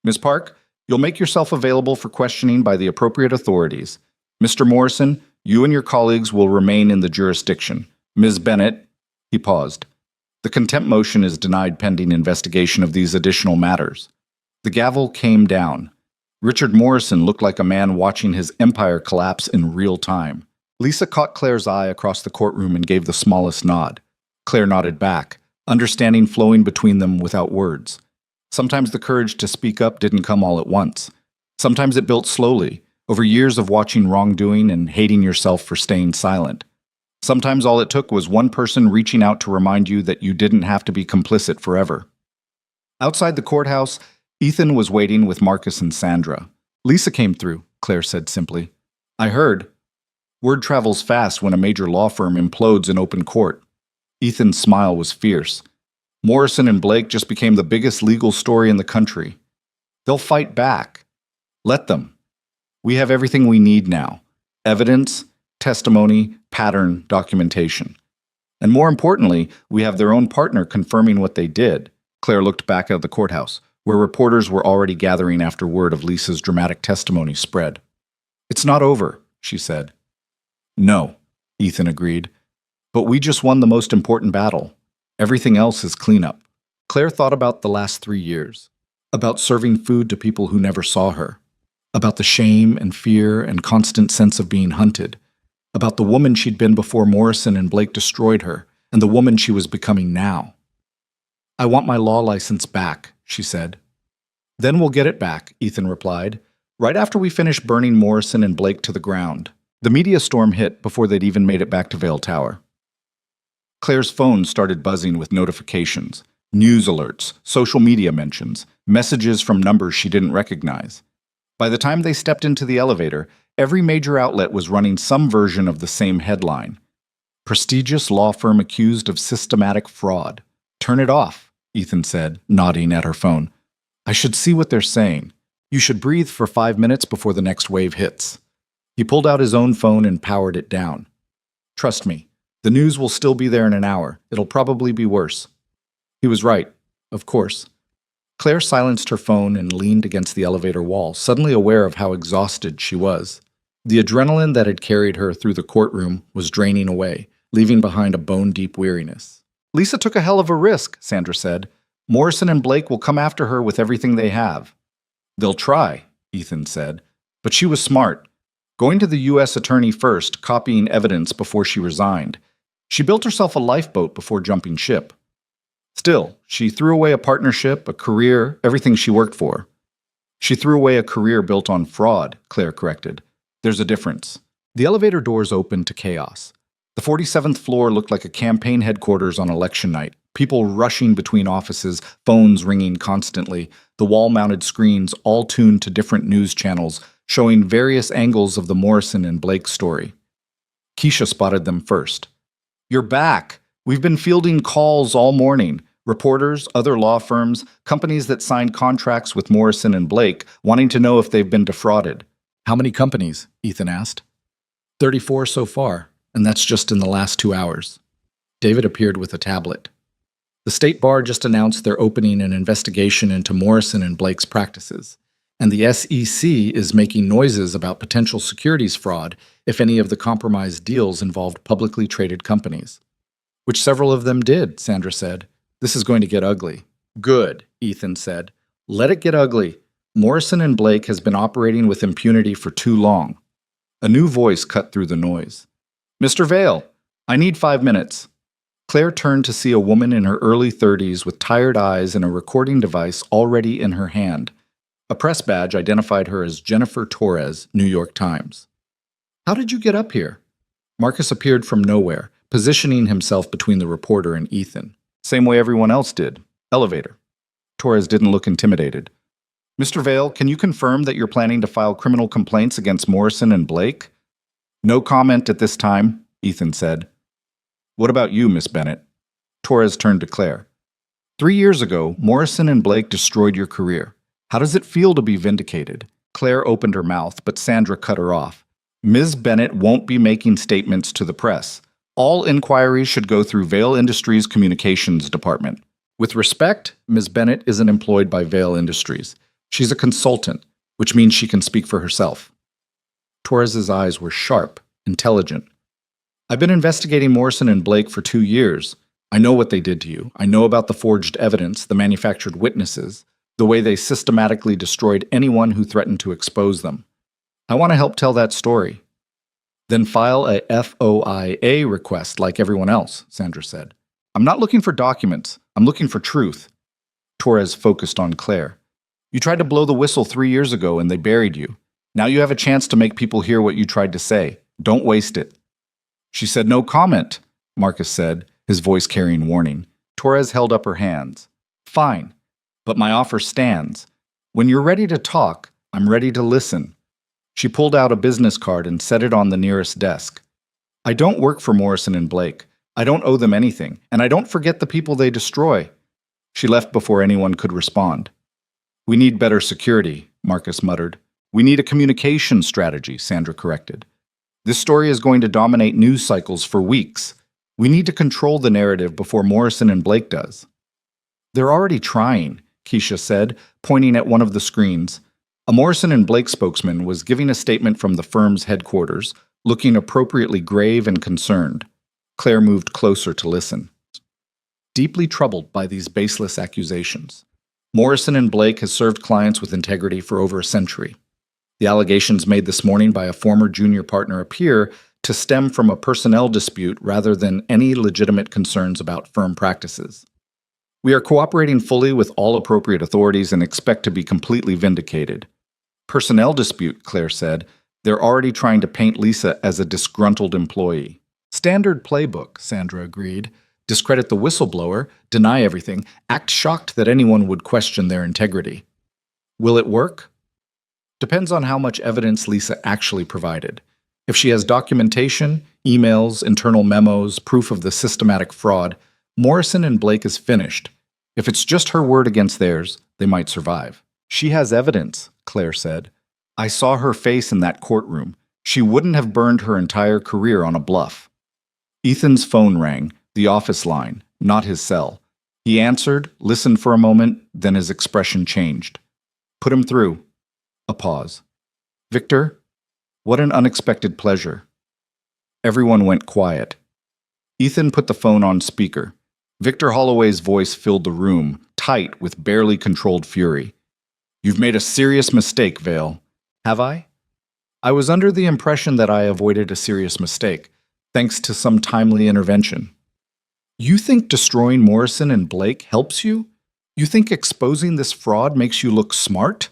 Ms. Park, you'll make yourself available for questioning by the appropriate authorities. Mr. Morrison, you and your colleagues will remain in the jurisdiction. Ms. Bennett, he paused. The contempt motion is denied pending investigation of these additional matters. The gavel came down. Richard Morrison looked like a man watching his empire collapse in real time. Lisa caught Claire's eye across the courtroom and gave the smallest nod. Claire nodded back, understanding flowing between them without words. Sometimes the courage to speak up didn't come all at once. Sometimes it built slowly, over years of watching wrongdoing and hating yourself for staying silent. Sometimes all it took was one person reaching out to remind you that you didn't have to be complicit forever. Outside the courthouse, Ethan was waiting with Marcus and Sandra. Lisa came through, Claire said simply. I heard. Word travels fast when a major law firm implodes in open court. Ethan's smile was fierce. Morrison and Blake just became the biggest legal story in the country. They'll fight back. Let them. We have everything we need now. Evidence, testimony, pattern, documentation. And more importantly, we have their own partner confirming what they did. Claire looked back at the courthouse, where reporters were already gathering after word of Lisa's dramatic testimony spread. It's not over, she said. No, Ethan agreed. But we just won the most important battle. Everything else is cleanup. Claire thought about the last 3 years, about serving food to people who never saw her, about the shame and fear and constant sense of being hunted, about the woman she'd been before Morrison and Blake destroyed her, and the woman she was becoming now. I want my law license back, she said. Then we'll get it back, Ethan replied, right after we finish burning Morrison and Blake to the ground. The media storm hit before they'd even made it back to Vale Tower. Claire's phone started buzzing with notifications, news alerts, social media mentions, messages from numbers she didn't recognize. By the time they stepped into the elevator, every major outlet was running some version of the same headline. Prestigious law firm accused of systematic fraud. Turn it off, Ethan said, nodding at her phone. I should see what they're saying. You should breathe for 5 minutes before the next wave hits. He pulled out his own phone and powered it down. Trust me, the news will still be there in an hour. It'll probably be worse. He was right, of course. Claire silenced her phone and leaned against the elevator wall, suddenly aware of how exhausted she was. The adrenaline that had carried her through the courtroom was draining away, leaving behind a bone-deep weariness. Lisa took a hell of a risk, Sandra said. Morrison and Blake will come after her with everything they have. They'll try, Ethan said. But she was smart. Going to the U.S. attorney first, copying evidence before she resigned. She built herself a lifeboat before jumping ship. Still, she threw away a partnership, a career, everything she worked for. She threw away a career built on fraud, Claire corrected. There's a difference. The elevator doors opened to chaos. The 47th floor looked like a campaign headquarters on election night. People rushing between offices, phones ringing constantly, the wall-mounted screens all tuned to different news channels, showing various angles of the Morrison and Blake story. Keisha spotted them first. You're back. We've been fielding calls all morning. Reporters, other law firms, companies that signed contracts with Morrison and Blake, wanting to know if they've been defrauded. How many companies? Ethan asked. 34 so far, and that's just in the last 2 hours. David appeared with a tablet. The State Bar just announced they're opening an investigation into Morrison and Blake's practices, and the SEC is making noises about potential securities fraud if any of the compromised deals involved publicly traded companies. Which several of them did, Sandra said. This is going to get ugly. Good, Ethan said. Let it get ugly. Morrison and Blake has been operating with impunity for too long. A new voice cut through the noise. Mr. Vale, I need 5 minutes. Claire turned to see a woman in her early 30s with tired eyes and a recording device already in her hand. A press badge identified her as Jennifer Torres, New York Times. How did you get up here? Marcus appeared from nowhere, positioning himself between the reporter and Ethan. Same way everyone else did. Elevator. Torres didn't look intimidated. Mr. Vale, can you confirm that you're planning to file criminal complaints against Morrison and Blake? No comment at this time, Ethan said. What about you, Miss Bennett? Torres turned to Claire. 3 years ago, Morrison and Blake destroyed your career. How does it feel to be vindicated? Claire opened her mouth, but Sandra cut her off. Ms. Bennett won't be making statements to the press. All inquiries should go through Vail Industries Communications Department. With respect, Ms. Bennett isn't employed by Vail Industries. She's a consultant, which means she can speak for herself. Torres's eyes were sharp, intelligent. I've been investigating Morrison and Blake for 2 years. I know what they did to you. I know about the forged evidence, the manufactured witnesses, the way they systematically destroyed anyone who threatened to expose them. I want to help tell that story. Then file a FOIA request like everyone else, Sandra said. I'm not looking for documents. I'm looking for truth. Torres focused on Claire. You tried to blow the whistle 3 years ago and they buried you. Now you have a chance to make people hear what you tried to say. Don't waste it. She said no comment, Marcus said, his voice carrying warning. Torres held up her hands. Fine, but my offer stands. When you're ready to talk, I'm ready to listen. She pulled out a business card and set it on the nearest desk. I don't work for Morrison and Blake. I don't owe them anything, and I don't forget the people they destroy. She left before anyone could respond. We need better security, Marcus muttered. We need a communication strategy, Sandra corrected. This story is going to dominate news cycles for weeks. We need to control the narrative before Morrison and Blake does. They're already trying, Keisha said, pointing at one of the screens. A Morrison and Blake spokesman was giving a statement from the firm's headquarters, looking appropriately grave and concerned. Claire moved closer to listen. Deeply troubled by these baseless accusations. Morrison and Blake has served clients with integrity for over a century. The allegations made this morning by a former junior partner appear to stem from a personnel dispute rather than any legitimate concerns about firm practices. We are cooperating fully with all appropriate authorities and expect to be completely vindicated. Personnel dispute, Claire said. They're already trying to paint Lisa as a disgruntled employee. Standard playbook, Sandra agreed. Discredit the whistleblower, deny everything, act shocked that anyone would question their integrity. Will it work? Depends on how much evidence Lisa actually provided. If she has documentation, emails, internal memos, proof of the systematic fraud, Morrison and Blake is finished. If it's just her word against theirs, they might survive. She has evidence, Claire said. I saw her face in that courtroom. She wouldn't have burned her entire career on a bluff. Ethan's phone rang, the office line, not his cell. He answered, listened for a moment, then his expression changed. Put him through. A pause. Victor, what an unexpected pleasure. Everyone went quiet. Ethan put the phone on speaker. Victor Holloway's voice filled the room, tight with barely controlled fury. You've made a serious mistake, Vail. Have I? I was under the impression that I avoided a serious mistake, thanks to some timely intervention. You think destroying Morrison and Blake helps you? You think exposing this fraud makes you look smart?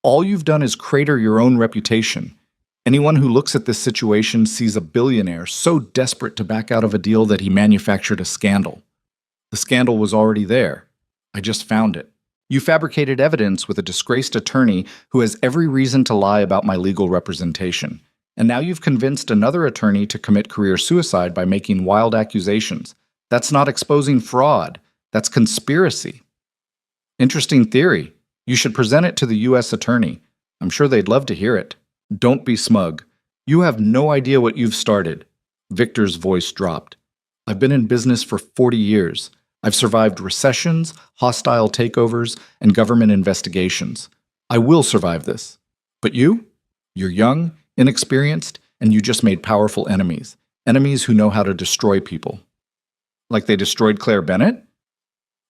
All you've done is crater your own reputation. Anyone who looks at this situation sees a billionaire so desperate to back out of a deal that he manufactured a scandal. The scandal was already there. I just found it. You fabricated evidence with a disgraced attorney who has every reason to lie about my legal representation. And now you've convinced another attorney to commit career suicide by making wild accusations. That's not exposing fraud. That's conspiracy. Interesting theory. You should present it to the U.S. attorney. I'm sure they'd love to hear it. Don't be smug. You have no idea what you've started. Victor's voice dropped. I've been in business for 40 years. I've survived recessions, hostile takeovers, and government investigations. I will survive this. But you? You're young, inexperienced, and you just made powerful enemies. Enemies who know how to destroy people. Like they destroyed Claire Bennett?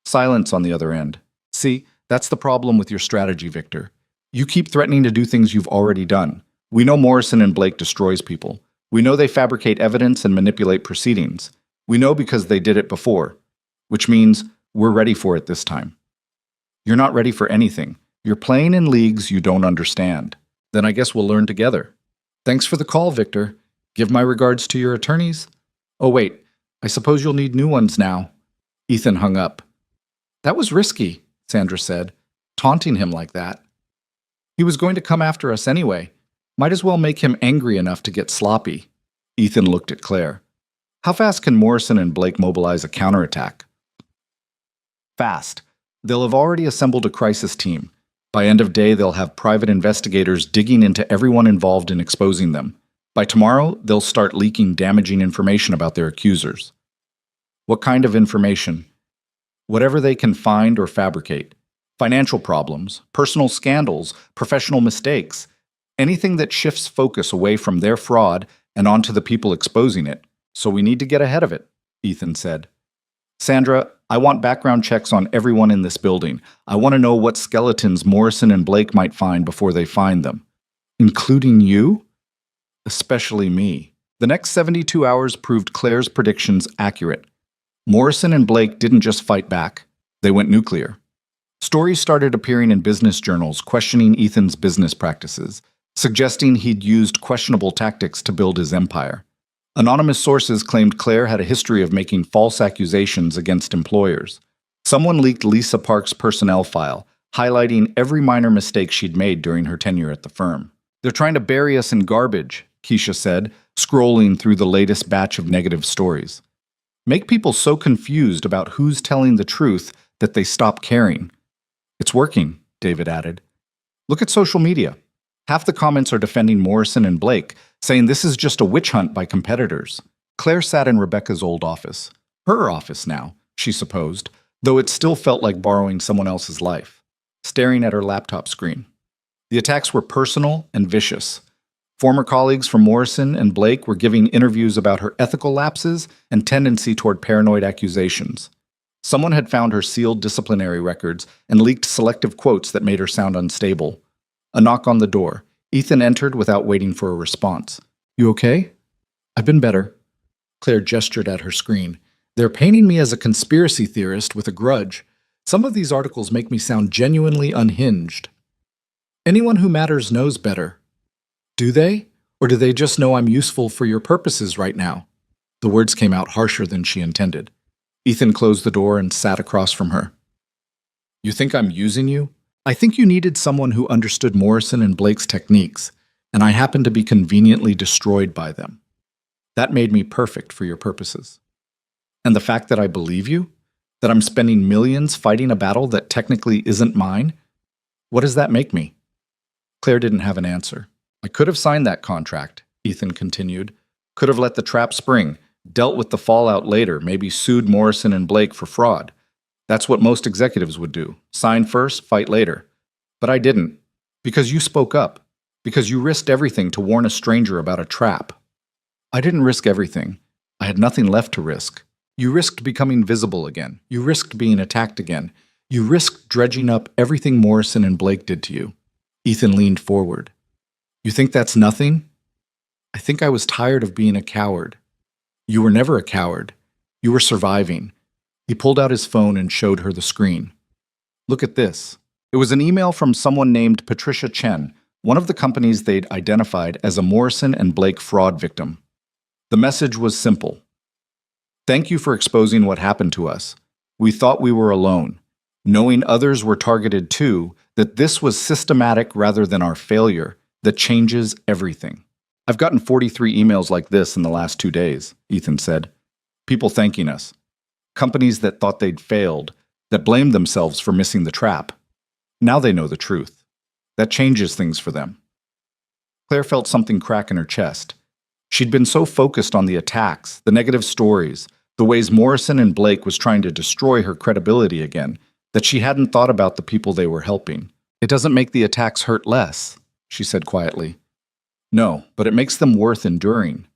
Silence on the other end. See, that's the problem with your strategy, Victor. You keep threatening to do things you've already done. We know Morrison and Blake destroys people. We know they fabricate evidence and manipulate proceedings. We know because they did it before. Which means we're ready for it this time. You're not ready for anything. You're playing in leagues you don't understand. Then I guess we'll learn together. Thanks for the call, Victor. Give my regards to your attorneys. Oh wait, I suppose you'll need new ones now. Ethan hung up. That was risky, Sandra said, taunting him like that. He was going to come after us anyway. Might as well make him angry enough to get sloppy. Ethan looked at Claire. How fast can Morrison and Blake mobilize a counterattack? Fast. They'll have already assembled a crisis team. By end of day, they'll have private investigators digging into everyone involved in exposing them. By tomorrow, they'll start leaking damaging information about their accusers. What kind of information? Whatever they can find or fabricate. Financial problems, personal scandals, professional mistakes. Anything that shifts focus away from their fraud and onto the people exposing it. So we need to get ahead of it, Ethan said. Sandra, I want background checks on everyone in this building. I want to know what skeletons Morrison and Blake might find before they find them. Including you? Especially me. The next 72 hours proved Claire's predictions accurate. Morrison and Blake didn't just fight back. They went nuclear. Stories started appearing in business journals questioning Ethan's business practices, suggesting he'd used questionable tactics to build his empire. Anonymous sources claimed Claire had a history of making false accusations against employers. Someone leaked Lisa Park's personnel file, highlighting every minor mistake she'd made during her tenure at the firm. They're trying to bury us in garbage, Keisha said, scrolling through the latest batch of negative stories. Make people so confused about who's telling the truth that they stop caring. It's working, David added. Look at social media. Half the comments are defending Morrison and Blake, saying this is just a witch hunt by competitors. Claire sat in Rebecca's old office. Her office now, she supposed, though it still felt like borrowing someone else's life, staring at her laptop screen. The attacks were personal and vicious. Former colleagues from Morrison and Blake were giving interviews about her ethical lapses and tendency toward paranoid accusations. Someone had found her sealed disciplinary records and leaked selective quotes that made her sound unstable. A knock on the door. Ethan entered without waiting for a response. You okay? I've been better. Claire gestured at her screen. They're painting me as a conspiracy theorist with a grudge. Some of these articles make me sound genuinely unhinged. Anyone who matters knows better. Do they? Or do they just know I'm useful for your purposes right now? The words came out harsher than she intended. Ethan closed the door and sat across from her. You think I'm using you? I think you needed someone who understood Morrison and Blake's techniques, and I happened to be conveniently destroyed by them. That made me perfect for your purposes. And the fact that I believe you? That I'm spending millions fighting a battle that technically isn't mine? What does that make me? Claire didn't have an answer. I could have signed that contract, Ethan continued. Could have let the trap spring, dealt with the fallout later, maybe sued Morrison and Blake for fraud. That's what most executives would do. Sign first, fight later. But I didn't. Because you spoke up. Because you risked everything to warn a stranger about a trap. I didn't risk everything. I had nothing left to risk. You risked becoming visible again. You risked being attacked again. You risked dredging up everything Morrison and Blake did to you. Ethan leaned forward. You think that's nothing? I think I was tired of being a coward. You were never a coward. You were surviving. He pulled out his phone and showed her the screen. Look at this. It was an email from someone named Patricia Chen, one of the companies they'd identified as a Morrison and Blake fraud victim. The message was simple. Thank you for exposing what happened to us. We thought we were alone. Knowing others were targeted too, that this was systematic rather than our failure, that changes everything. I've gotten 43 emails like this in the last 2 days, Ethan said. People thanking us. Companies that thought they'd failed, that blamed themselves for missing the trap. Now they know the truth. That changes things for them. Claire felt something crack in her chest. She'd been so focused on the attacks, the negative stories, the ways Morrison and Blake was trying to destroy her credibility again, that she hadn't thought about the people they were helping. It doesn't make the attacks hurt less, she said quietly. No, but it makes them worth enduring.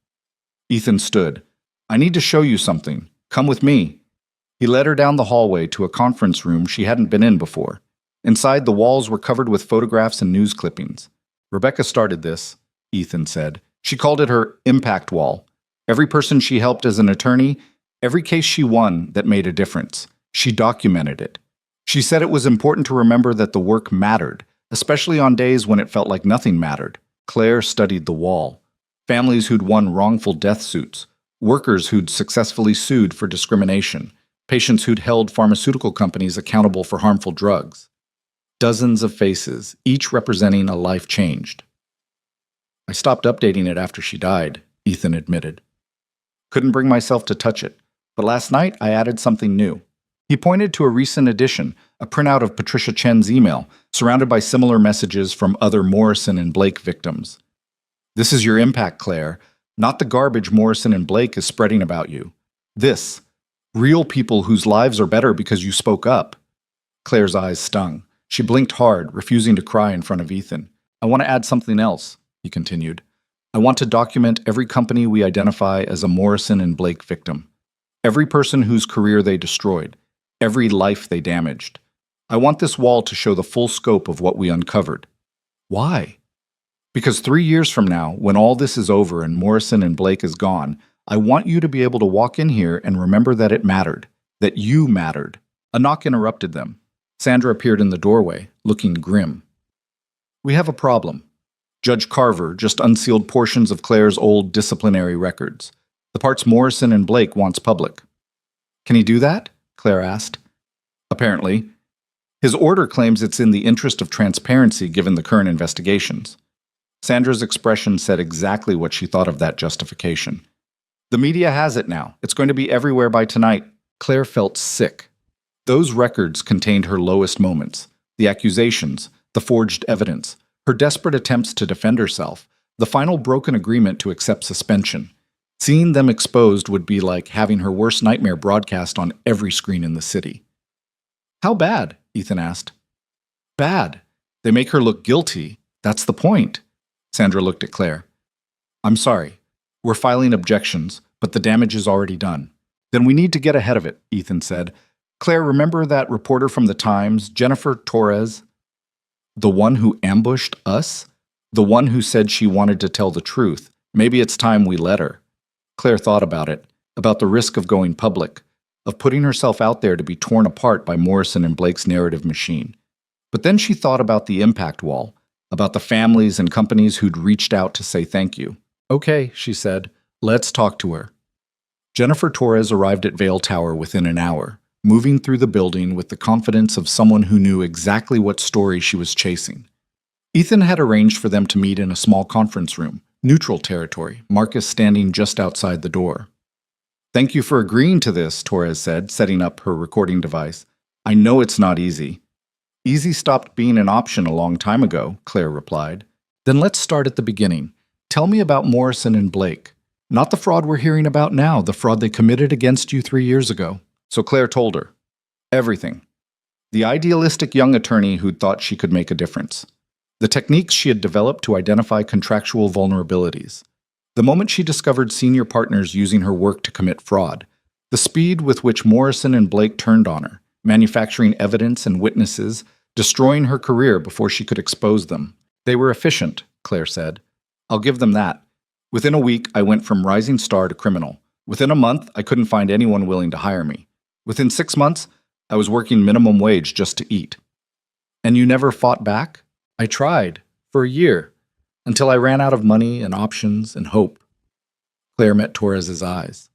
Ethan stood. I need to show you something. Come with me. He led her down the hallway to a conference room she hadn't been in before. Inside, the walls were covered with photographs and news clippings. Rebecca started this, Ethan said. She called it her impact wall. Every person she helped as an attorney, every case she won that made a difference. She documented it. She said it was important to remember that the work mattered, especially on days when it felt like nothing mattered. Claire studied the wall. Families who'd won wrongful death suits, workers who'd successfully sued for discrimination, patients who'd held pharmaceutical companies accountable for harmful drugs. Dozens of faces, each representing a life changed. I stopped updating it after she died, Ethan admitted. Couldn't bring myself to touch it, but last night I added something new. He pointed to a recent edition, a printout of Patricia Chen's email, surrounded by similar messages from other Morrison and Blake victims. This is your impact, Claire, not the garbage Morrison and Blake is spreading about you. This, real people whose lives are better because you spoke up. Claire's eyes stung. She blinked hard, refusing to cry in front of Ethan. I want to add something else, he continued. I want to document every company we identify as a Morrison and Blake victim. Every person whose career they destroyed. Every life they damaged. I want this wall to show the full scope of what we uncovered. Why? Because 3 years from now, when all this is over and Morrison and Blake is gone, I want you to be able to walk in here and remember that it mattered, that you mattered. A knock interrupted them. Sandra appeared in the doorway, looking grim. We have a problem. Judge Carver just unsealed portions of Claire's old disciplinary records. The parts Morrison and Blake wants public. Can he do that? Claire asked. Apparently. His order claims it's in the interest of transparency given the current investigations. Sandra's expression said exactly what she thought of that justification. The media has it now. It's going to be everywhere by tonight. Claire felt sick. Those records contained her lowest moments, the accusations, the forged evidence, her desperate attempts to defend herself, the final broken agreement to accept suspension. Seeing them exposed would be like having her worst nightmare broadcast on every screen in the city. How bad? Ethan asked. Bad. They make her look guilty. That's the point. Sandra looked at Claire. I'm sorry. We're filing objections, but the damage is already done. Then we need to get ahead of it, Ethan said. Claire, remember that reporter from the Times, Jennifer Torres? The one who ambushed us? The one who said she wanted to tell the truth. Maybe it's time we let her. Claire thought about it, about the risk of going public, of putting herself out there to be torn apart by Morrison and Blake's narrative machine. But then she thought about the impact wall, about the families and companies who'd reached out to say thank you. Okay, she said, let's talk to her. Jennifer Torres arrived at Vale Tower within an hour, moving through the building with the confidence of someone who knew exactly what story she was chasing. Ethan had arranged for them to meet in a small conference room, neutral territory, Marcus standing just outside the door. Thank you for agreeing to this, Torres said, setting up her recording device. I know it's not easy. Easy stopped being an option a long time ago, Claire replied. Then let's start at the beginning. Tell me about Morrison and Blake. Not the fraud we're hearing about now, the fraud they committed against you 3 years ago. So Claire told her. Everything. The idealistic young attorney who'd thought she could make a difference. The techniques she had developed to identify contractual vulnerabilities. The moment she discovered senior partners using her work to commit fraud. The speed with which Morrison and Blake turned on her, manufacturing evidence and witnesses, destroying her career before she could expose them. They were efficient, Claire said. I'll give them that. Within a week, I went from rising star to criminal. Within a month, I couldn't find anyone willing to hire me. Within 6 months, I was working minimum wage just to eat. And you never fought back? I tried, for a year, until I ran out of money and options and hope. Claire met Torres's eyes.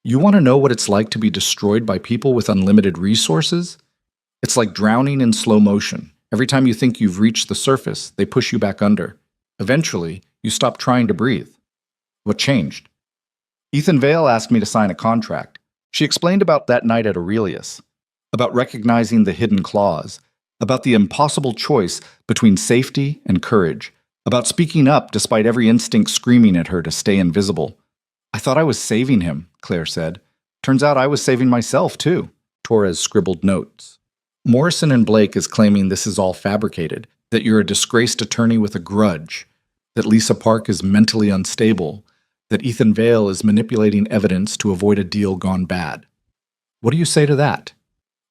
You want to know what it's like to be destroyed by people with unlimited resources? It's like drowning in slow motion. Every time you think you've reached the surface, they push you back under. Eventually, you stop trying to breathe. What changed? Ethan Vale asked me to sign a contract. She explained about that night at Aurelius, about recognizing the hidden clause, about the impossible choice between safety and courage, about speaking up despite every instinct screaming at her to stay invisible. I thought I was saving him, Claire said. Turns out I was saving myself, too. Torres scribbled notes. Morrison and Blake is claiming this is all fabricated, that you're a disgraced attorney with a grudge, that Lisa Park is mentally unstable, that Ethan Vale is manipulating evidence to avoid a deal gone bad. What do you say to that?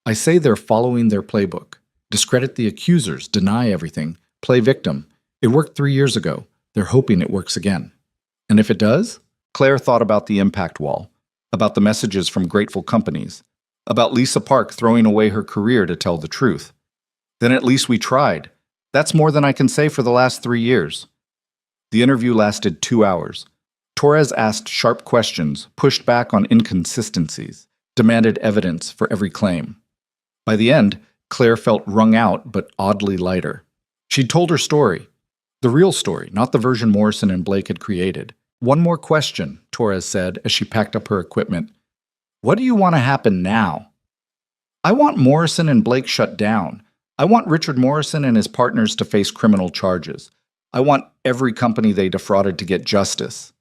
I say they're following their playbook. Discredit the accusers, deny everything, play victim. It worked 3 years ago. They're hoping it works again. And if it does? Claire thought about the impact wall, about the messages from grateful companies, about Lisa Park throwing away her career to tell the truth. Then at least we tried. That's more than I can say for the last 3 years. The interview lasted 2 hours. Torres asked sharp questions, pushed back on inconsistencies, demanded evidence for every claim. By the end, Claire felt wrung out but oddly lighter. She'd told her story. The real story, not the version Morrison and Blake had created. One more question, Torres said as she packed up her equipment. What do you want to happen now? I want Morrison and Blake shut down. I want Richard Morrison and his partners to face criminal charges. I want every company they defrauded to get justice.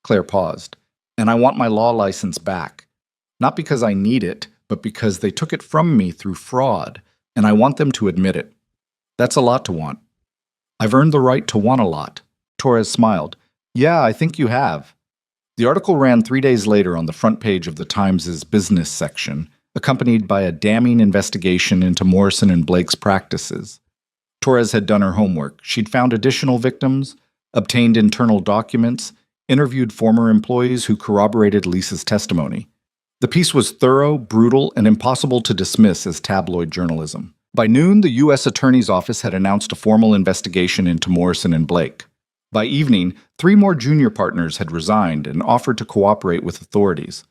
Claire paused. And I want my law license back. Not because I need it, but because they took it from me through fraud, and I want them to admit it. That's a lot to want. I've earned the right to want a lot. Torres smiled. Yeah, I think you have. The article ran 3 days later on the front page of the Times' business section, accompanied by a damning investigation into Morrison and Blake's practices. Torres had done her homework. She'd found additional victims, obtained internal documents, interviewed former employees who corroborated Lisa's testimony. The piece was thorough, brutal, and impossible to dismiss as tabloid journalism. By noon, the U.S. Attorney's Office had announced a formal investigation into Morrison and Blake. By evening, 3 more junior partners had resigned and offered to cooperate with authorities.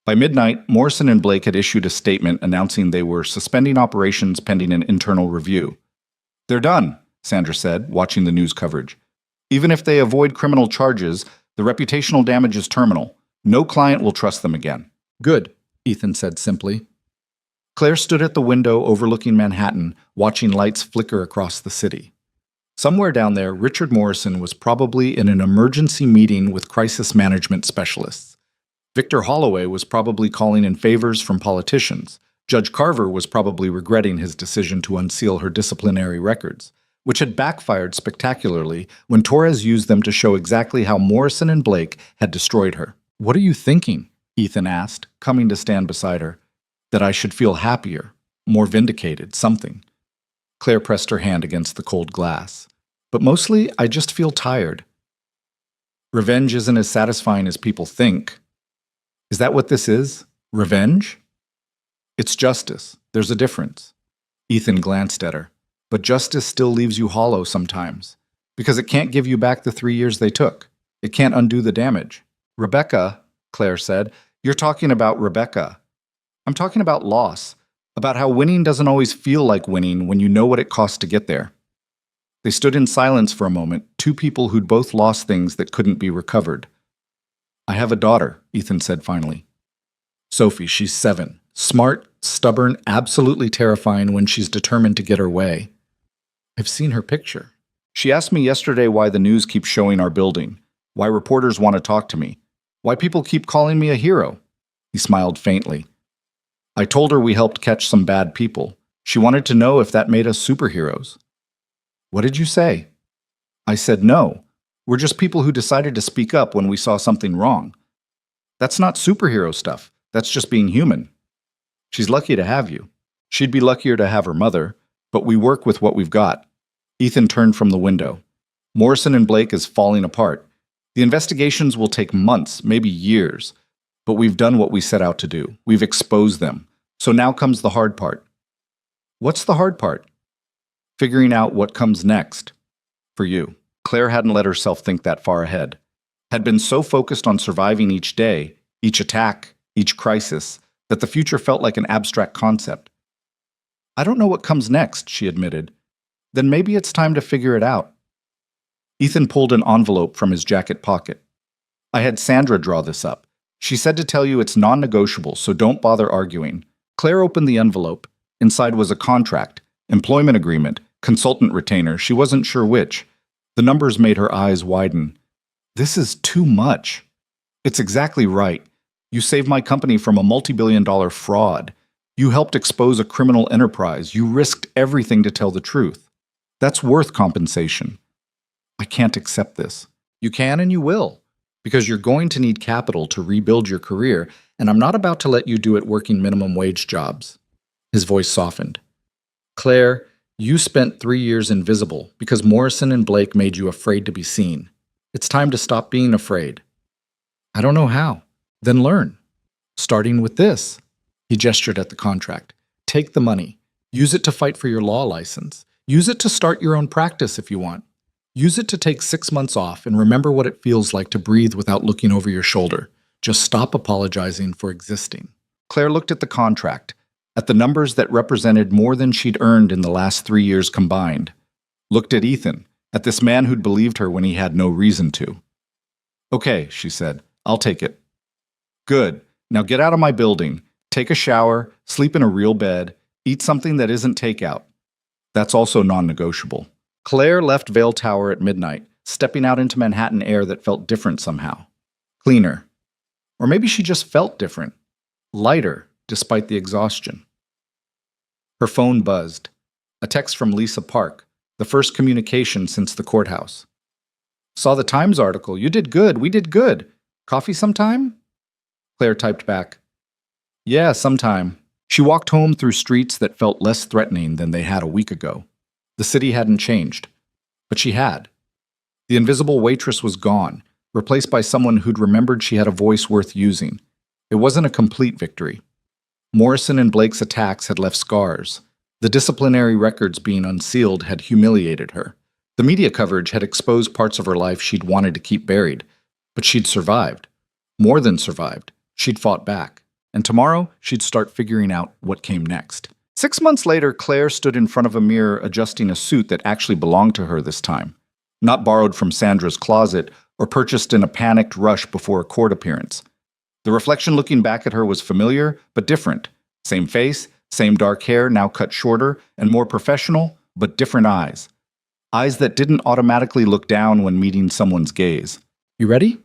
By midnight, Morrison and Blake had issued a statement announcing they were suspending operations pending an internal review. They're done, Sandra said, watching the news coverage. Even if they avoid criminal charges, the reputational damage is terminal. No client will trust them again. Good, Ethan said simply. Claire stood at the window overlooking Manhattan, watching lights flicker across the city. Somewhere down there, Richard Morrison was probably in an emergency meeting with crisis management specialists. Victor Holloway was probably calling in favors from politicians. Judge Carver was probably regretting his decision to unseal her disciplinary records, which had backfired spectacularly when Torres used them to show exactly how Morrison and Blake had destroyed her. What are you thinking? Ethan asked, coming to stand beside her. That I should feel happier, more vindicated, something. Claire pressed her hand against the cold glass. But mostly, I just feel tired. Revenge isn't as satisfying as people think. Is that what this is? Revenge? It's justice. There's a difference. Ethan glanced at her. But justice still leaves you hollow sometimes. Because it can't give you back the 3 years they took. It can't undo the damage. Rebecca, Claire said, you're talking about Rebecca. I'm talking about loss, about how winning doesn't always feel like winning when you know what it costs to get there. They stood in silence for a moment, 2 people who'd both lost things that couldn't be recovered. I have a daughter, Ethan said finally. Sophie, she's 7. Smart, stubborn, absolutely terrifying when she's determined to get her way. I've seen her picture. She asked me yesterday why the news keeps showing our building, why reporters want to talk to me, why people keep calling me a hero. He smiled faintly. I told her we helped catch some bad people. She wanted to know if that made us superheroes. What did you say? I said no. We're just people who decided to speak up when we saw something wrong. That's not superhero stuff. That's just being human. She's lucky to have you. She'd be luckier to have her mother, but we work with what we've got. Ethan turned from the window. Morrison and Blake is falling apart. The investigations will take months, maybe years. But we've done what we set out to do. We've exposed them. So now comes the hard part. What's the hard part? Figuring out what comes next. For you. Claire hadn't let herself think that far ahead. Had been so focused on surviving each day, each attack, each crisis, that the future felt like an abstract concept. I don't know what comes next, she admitted. Then maybe it's time to figure it out. Ethan pulled an envelope from his jacket pocket. I had Sandra draw this up. She said to tell you it's non-negotiable, so don't bother arguing. Claire opened the envelope. Inside was a contract, employment agreement, consultant retainer. She wasn't sure which. The numbers made her eyes widen. This is too much. It's exactly right. You saved my company from a multi-billion-dollar fraud. You helped expose a criminal enterprise. You risked everything to tell the truth. That's worth compensation. I can't accept this. You can and you will. Because you're going to need capital to rebuild your career, and I'm not about to let you do it working minimum wage jobs. His voice softened. Claire, you spent 3 years invisible because Morrison and Blake made you afraid to be seen. It's time to stop being afraid. I don't know how. Then learn. Starting with this. He gestured at the contract. Take the money. Use it to fight for your law license. Use it to start your own practice if you want. Use it to take 6 months off and remember what it feels like to breathe without looking over your shoulder. Just stop apologizing for existing. Claire looked at the contract, at the numbers that represented more than she'd earned in the last 3 years combined. Looked at Ethan, at this man who'd believed her when he had no reason to. Okay, she said, I'll take it. Good. Now get out of my building. Take a shower, sleep in a real bed, eat something that isn't takeout. That's also non-negotiable. Claire left Vale Tower at midnight, stepping out into Manhattan air that felt different somehow. Cleaner. Or maybe she just felt different. Lighter, despite the exhaustion. Her phone buzzed. A text from Lisa Park, the first communication since the courthouse. Saw the Times article. You did good. We did good. Coffee sometime? Claire typed back. Yeah, sometime. She walked home through streets that felt less threatening than they had a week ago. The city hadn't changed. But she had. The invisible waitress was gone, replaced by someone who'd remembered she had a voice worth using. It wasn't a complete victory. Morrison and Blake's attacks had left scars. The disciplinary records being unsealed had humiliated her. The media coverage had exposed parts of her life she'd wanted to keep buried. But she'd survived. More than survived. She'd fought back. And tomorrow, she'd start figuring out what came next. 6 months later, Claire stood in front of a mirror adjusting a suit that actually belonged to her this time. Not borrowed from Sandra's closet or purchased in a panicked rush before a court appearance. The reflection looking back at her was familiar, but different. Same face, same dark hair, now cut shorter, and more professional, but different eyes. Eyes that didn't automatically look down when meeting someone's gaze. You ready?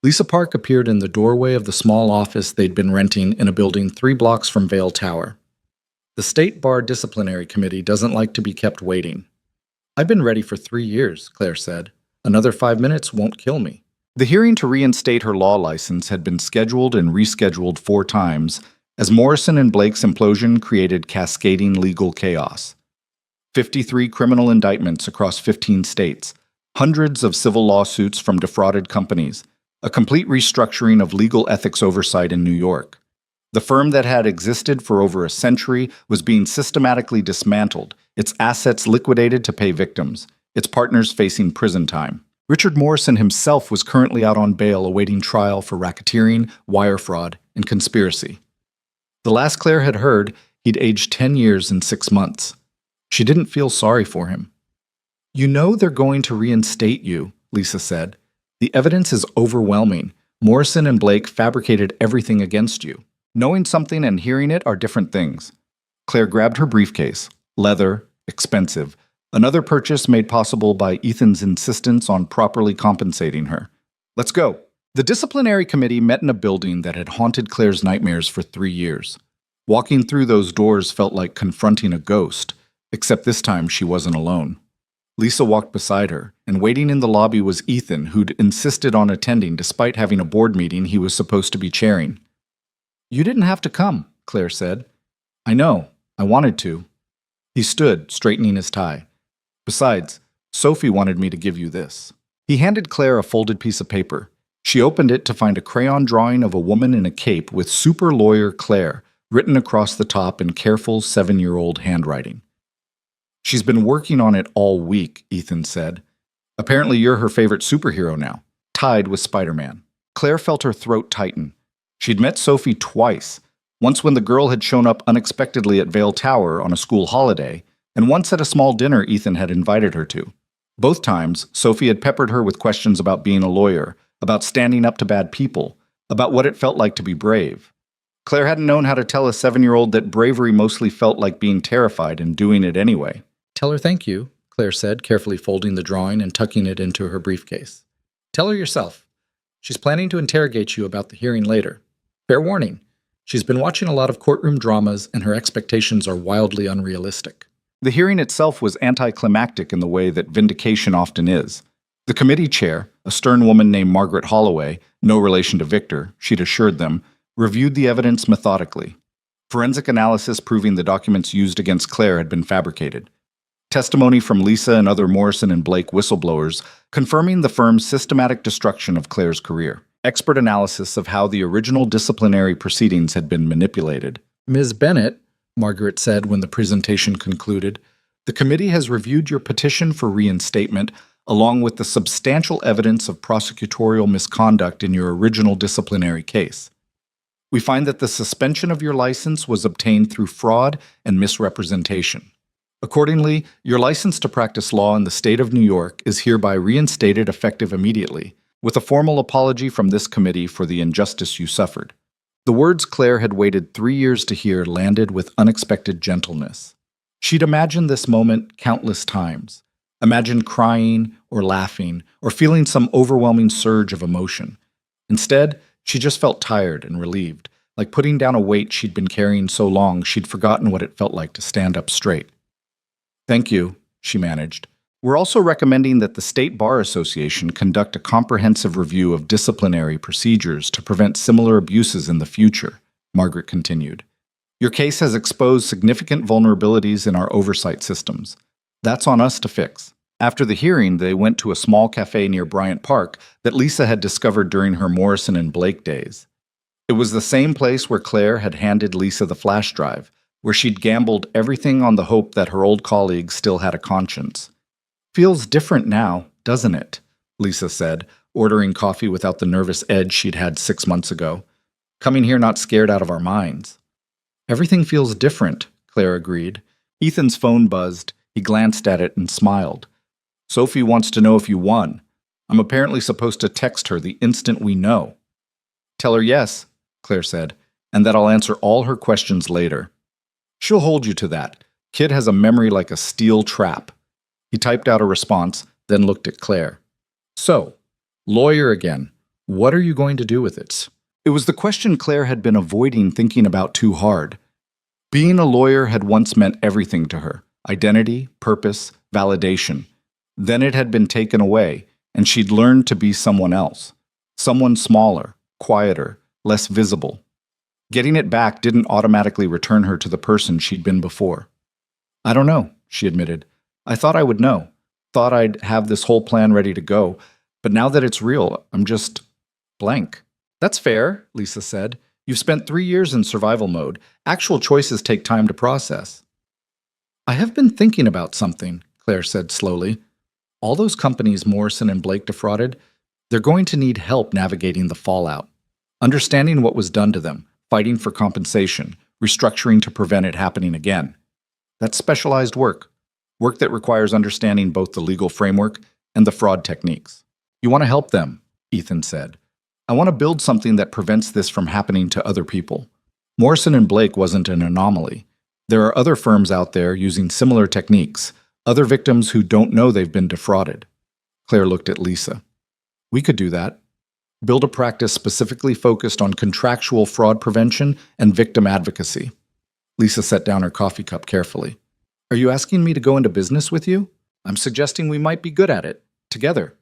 Lisa Park appeared in the doorway of the small office they'd been renting in a building 3 blocks from Vale Tower. The State Bar Disciplinary Committee doesn't like to be kept waiting. I've been ready for 3 years, Claire said. Another 5 minutes won't kill me. The hearing to reinstate her law license had been scheduled and rescheduled 4 times, as Morrison and Blake's implosion created cascading legal chaos. 53 criminal indictments across 15 states, hundreds of civil lawsuits from defrauded companies, a complete restructuring of legal ethics oversight in New York. The firm that had existed for over a century was being systematically dismantled, its assets liquidated to pay victims, its partners facing prison time. Richard Morrison himself was currently out on bail awaiting trial for racketeering, wire fraud, and conspiracy. The last Claire had heard, he'd aged 10 years and 6 months. She didn't feel sorry for him. You know they're going to reinstate you, Lisa said. The evidence is overwhelming. Morrison and Blake fabricated everything against you. Knowing something and hearing it are different things. Claire grabbed her briefcase. Leather, expensive. Another purchase made possible by Ethan's insistence on properly compensating her. Let's go. The disciplinary committee met in a building that had haunted Claire's nightmares for 3 years. Walking through those doors felt like confronting a ghost, except this time she wasn't alone. Lisa walked beside her, and waiting in the lobby was Ethan, who'd insisted on attending despite having a board meeting he was supposed to be chairing. You didn't have to come, Claire said. I know. I wanted to. He stood, straightening his tie. Besides, Sophie wanted me to give you this. He handed Claire a folded piece of paper. She opened it to find a crayon drawing of a woman in a cape with Super Lawyer Claire written across the top in careful 7-year-old handwriting. She's been working on it all week, Ethan said. Apparently you're her favorite superhero now, tied with Spider-Man. Claire felt her throat tighten. She'd met Sophie twice, once when the girl had shown up unexpectedly at Vale Tower on a school holiday, and once at a small dinner Ethan had invited her to. Both times, Sophie had peppered her with questions about being a lawyer, about standing up to bad people, about what it felt like to be brave. Claire hadn't known how to tell a 7-year-old that bravery mostly felt like being terrified and doing it anyway. Tell her thank you, Claire said, carefully folding the drawing and tucking it into her briefcase. Tell her yourself. She's planning to interrogate you about the hearing later. Fair warning. She's been watching a lot of courtroom dramas and her expectations are wildly unrealistic. The hearing itself was anticlimactic in the way that vindication often is. The committee chair, a stern woman named Margaret Holloway, no relation to Victor, she'd assured them, reviewed the evidence methodically. Forensic analysis proving the documents used against Claire had been fabricated. Testimony from Lisa and other Morrison and Blake whistleblowers confirming the firm's systematic destruction of Claire's career. Expert analysis of how the original disciplinary proceedings had been manipulated. Ms. Bennett, Margaret said when the presentation concluded, the committee has reviewed your petition for reinstatement along with the substantial evidence of prosecutorial misconduct in your original disciplinary case. We find that the suspension of your license was obtained through fraud and misrepresentation. Accordingly, your license to practice law in the state of New York is hereby reinstated effective immediately, with a formal apology from this committee for the injustice you suffered. The words Claire had waited 3 years to hear landed with unexpected gentleness. She'd imagined this moment countless times. Imagined crying or laughing or feeling some overwhelming surge of emotion. Instead, she just felt tired and relieved, like putting down a weight she'd been carrying so long she'd forgotten what it felt like to stand up straight. "Thank you," she managed. "We're also recommending that the State Bar Association conduct a comprehensive review of disciplinary procedures to prevent similar abuses in the future," Margaret continued. "Your case has exposed significant vulnerabilities in our oversight systems. That's on us to fix." After the hearing, they went to a small cafe near Bryant Park that Lisa had discovered during her Morrison and Blake days. It was the same place where Claire had handed Lisa the flash drive, where she'd gambled everything on the hope that her old colleague still had a conscience. "Feels different now, doesn't it?" Lisa said, ordering coffee without the nervous edge she'd had 6 months ago. "Coming here not scared out of our minds." "Everything feels different," Claire agreed. Ethan's phone buzzed. He glanced at it and smiled. "Sophie wants to know if you won. I'm apparently supposed to text her the instant we know." "Tell her yes," Claire said, "and that I'll answer all her questions later." "She'll hold you to that. Kid has a memory like a steel trap." He typed out a response, then looked at Claire. "So, lawyer again. What are you going to do with it?" It was the question Claire had been avoiding thinking about too hard. Being a lawyer had once meant everything to her: identity, purpose, validation. Then it had been taken away, and she'd learned to be someone else. Someone smaller, quieter, less visible. Getting it back didn't automatically return her to the person she'd been before. "I don't know," she admitted. "I thought I would know. Thought I'd have this whole plan ready to go. But now that it's real, I'm just blank." "That's fair," Lisa said. "You've spent 3 years in survival mode. Actual choices take time to process." "I have been thinking about something," Claire said slowly. "All those companies Morrison and Blake defrauded, they're going to need help navigating the fallout. Understanding what was done to them, fighting for compensation, restructuring to prevent it happening again. That's specialized work. Work that requires understanding both the legal framework and the fraud techniques. You want to help them," Ethan said. "I want to build something that prevents this from happening to other people. Morrison and Blake wasn't an anomaly. There are other firms out there using similar techniques, other victims who don't know they've been defrauded." Claire looked at Lisa. "We could do that. Build a practice specifically focused on contractual fraud prevention and victim advocacy." Lisa set down her coffee cup carefully. "Are you asking me to go into business with you? I'm suggesting we might be good at it, together."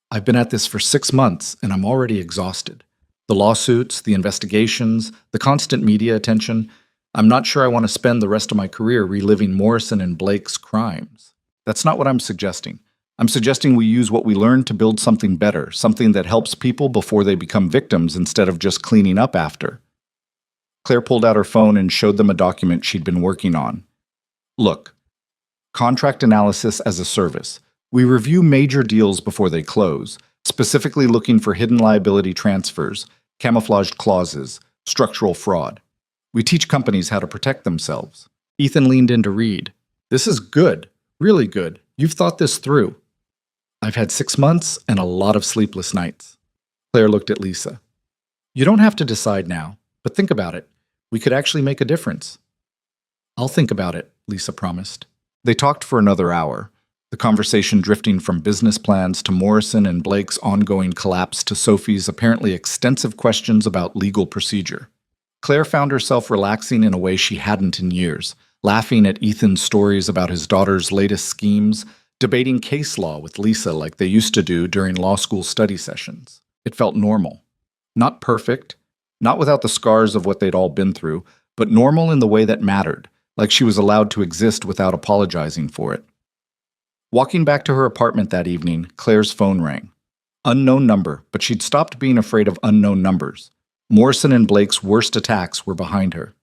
"I've been at this for 6 months, and I'm already exhausted. The lawsuits, the investigations, the constant media attention. I'm not sure I want to spend the rest of my career reliving Morrison and Blake's crimes. That's not what I'm suggesting. I'm suggesting we use what we learned to build something better, something that helps people before they become victims instead of just cleaning up after." Claire pulled out her phone and showed them a document she'd been working on. "Look, contract analysis as a service. We review major deals before they close, specifically looking for hidden liability transfers, camouflaged clauses, structural fraud. We teach companies how to protect themselves." Ethan leaned in to read. "This is good, really good. You've thought this through." "I've had 6 months and a lot of sleepless nights." Claire looked at Lisa. "You don't have to decide now, but think about it. We could actually make a difference." "I'll think about it," Lisa promised. They talked for another hour, the conversation drifting from business plans to Morrison and Blake's ongoing collapse to Sophie's apparently extensive questions about legal procedure. Claire found herself relaxing in a way she hadn't in years, laughing at Ethan's stories about his daughter's latest schemes, debating case law with Lisa like they used to do during law school study sessions. It felt normal. Not perfect, not without the scars of what they'd all been through, but normal in the way that mattered, like she was allowed to exist without apologizing for it. Walking back to her apartment that evening, Claire's phone rang. Unknown number, but she'd stopped being afraid of unknown numbers. Morrison and Blake's worst attacks were behind her.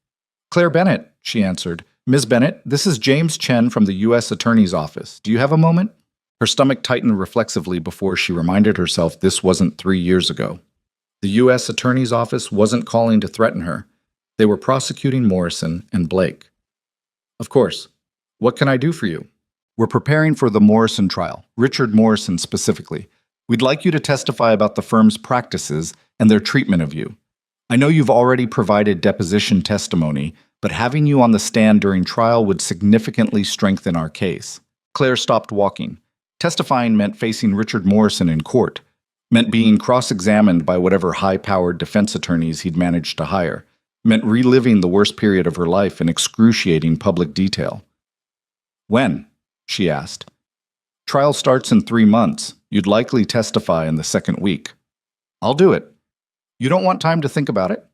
"Claire Bennett," she answered. "Ms. Bennett, this is James Chen from the U.S. Attorney's Office. Do you have a moment?" Her stomach tightened reflexively before she reminded herself this wasn't 3 years ago. The U.S. Attorney's Office wasn't calling to threaten her. They were prosecuting Morrison and Blake. "Of course. What can I do for you?" "We're preparing for the Morrison trial, Richard Morrison specifically. We'd like you to testify about the firm's practices and their treatment of you. I know you've already provided deposition testimony, but having you on the stand during trial would significantly strengthen our case. Claire stopped walking. Testifying meant facing Richard Morrison in court, meant being cross-examined by whatever high-powered defense attorneys he'd managed to hire, meant reliving the worst period of her life in excruciating public detail. When? She asked. Trial starts in 3 months. You'd likely testify in the second week. I'll do it. You don't want time to think about it?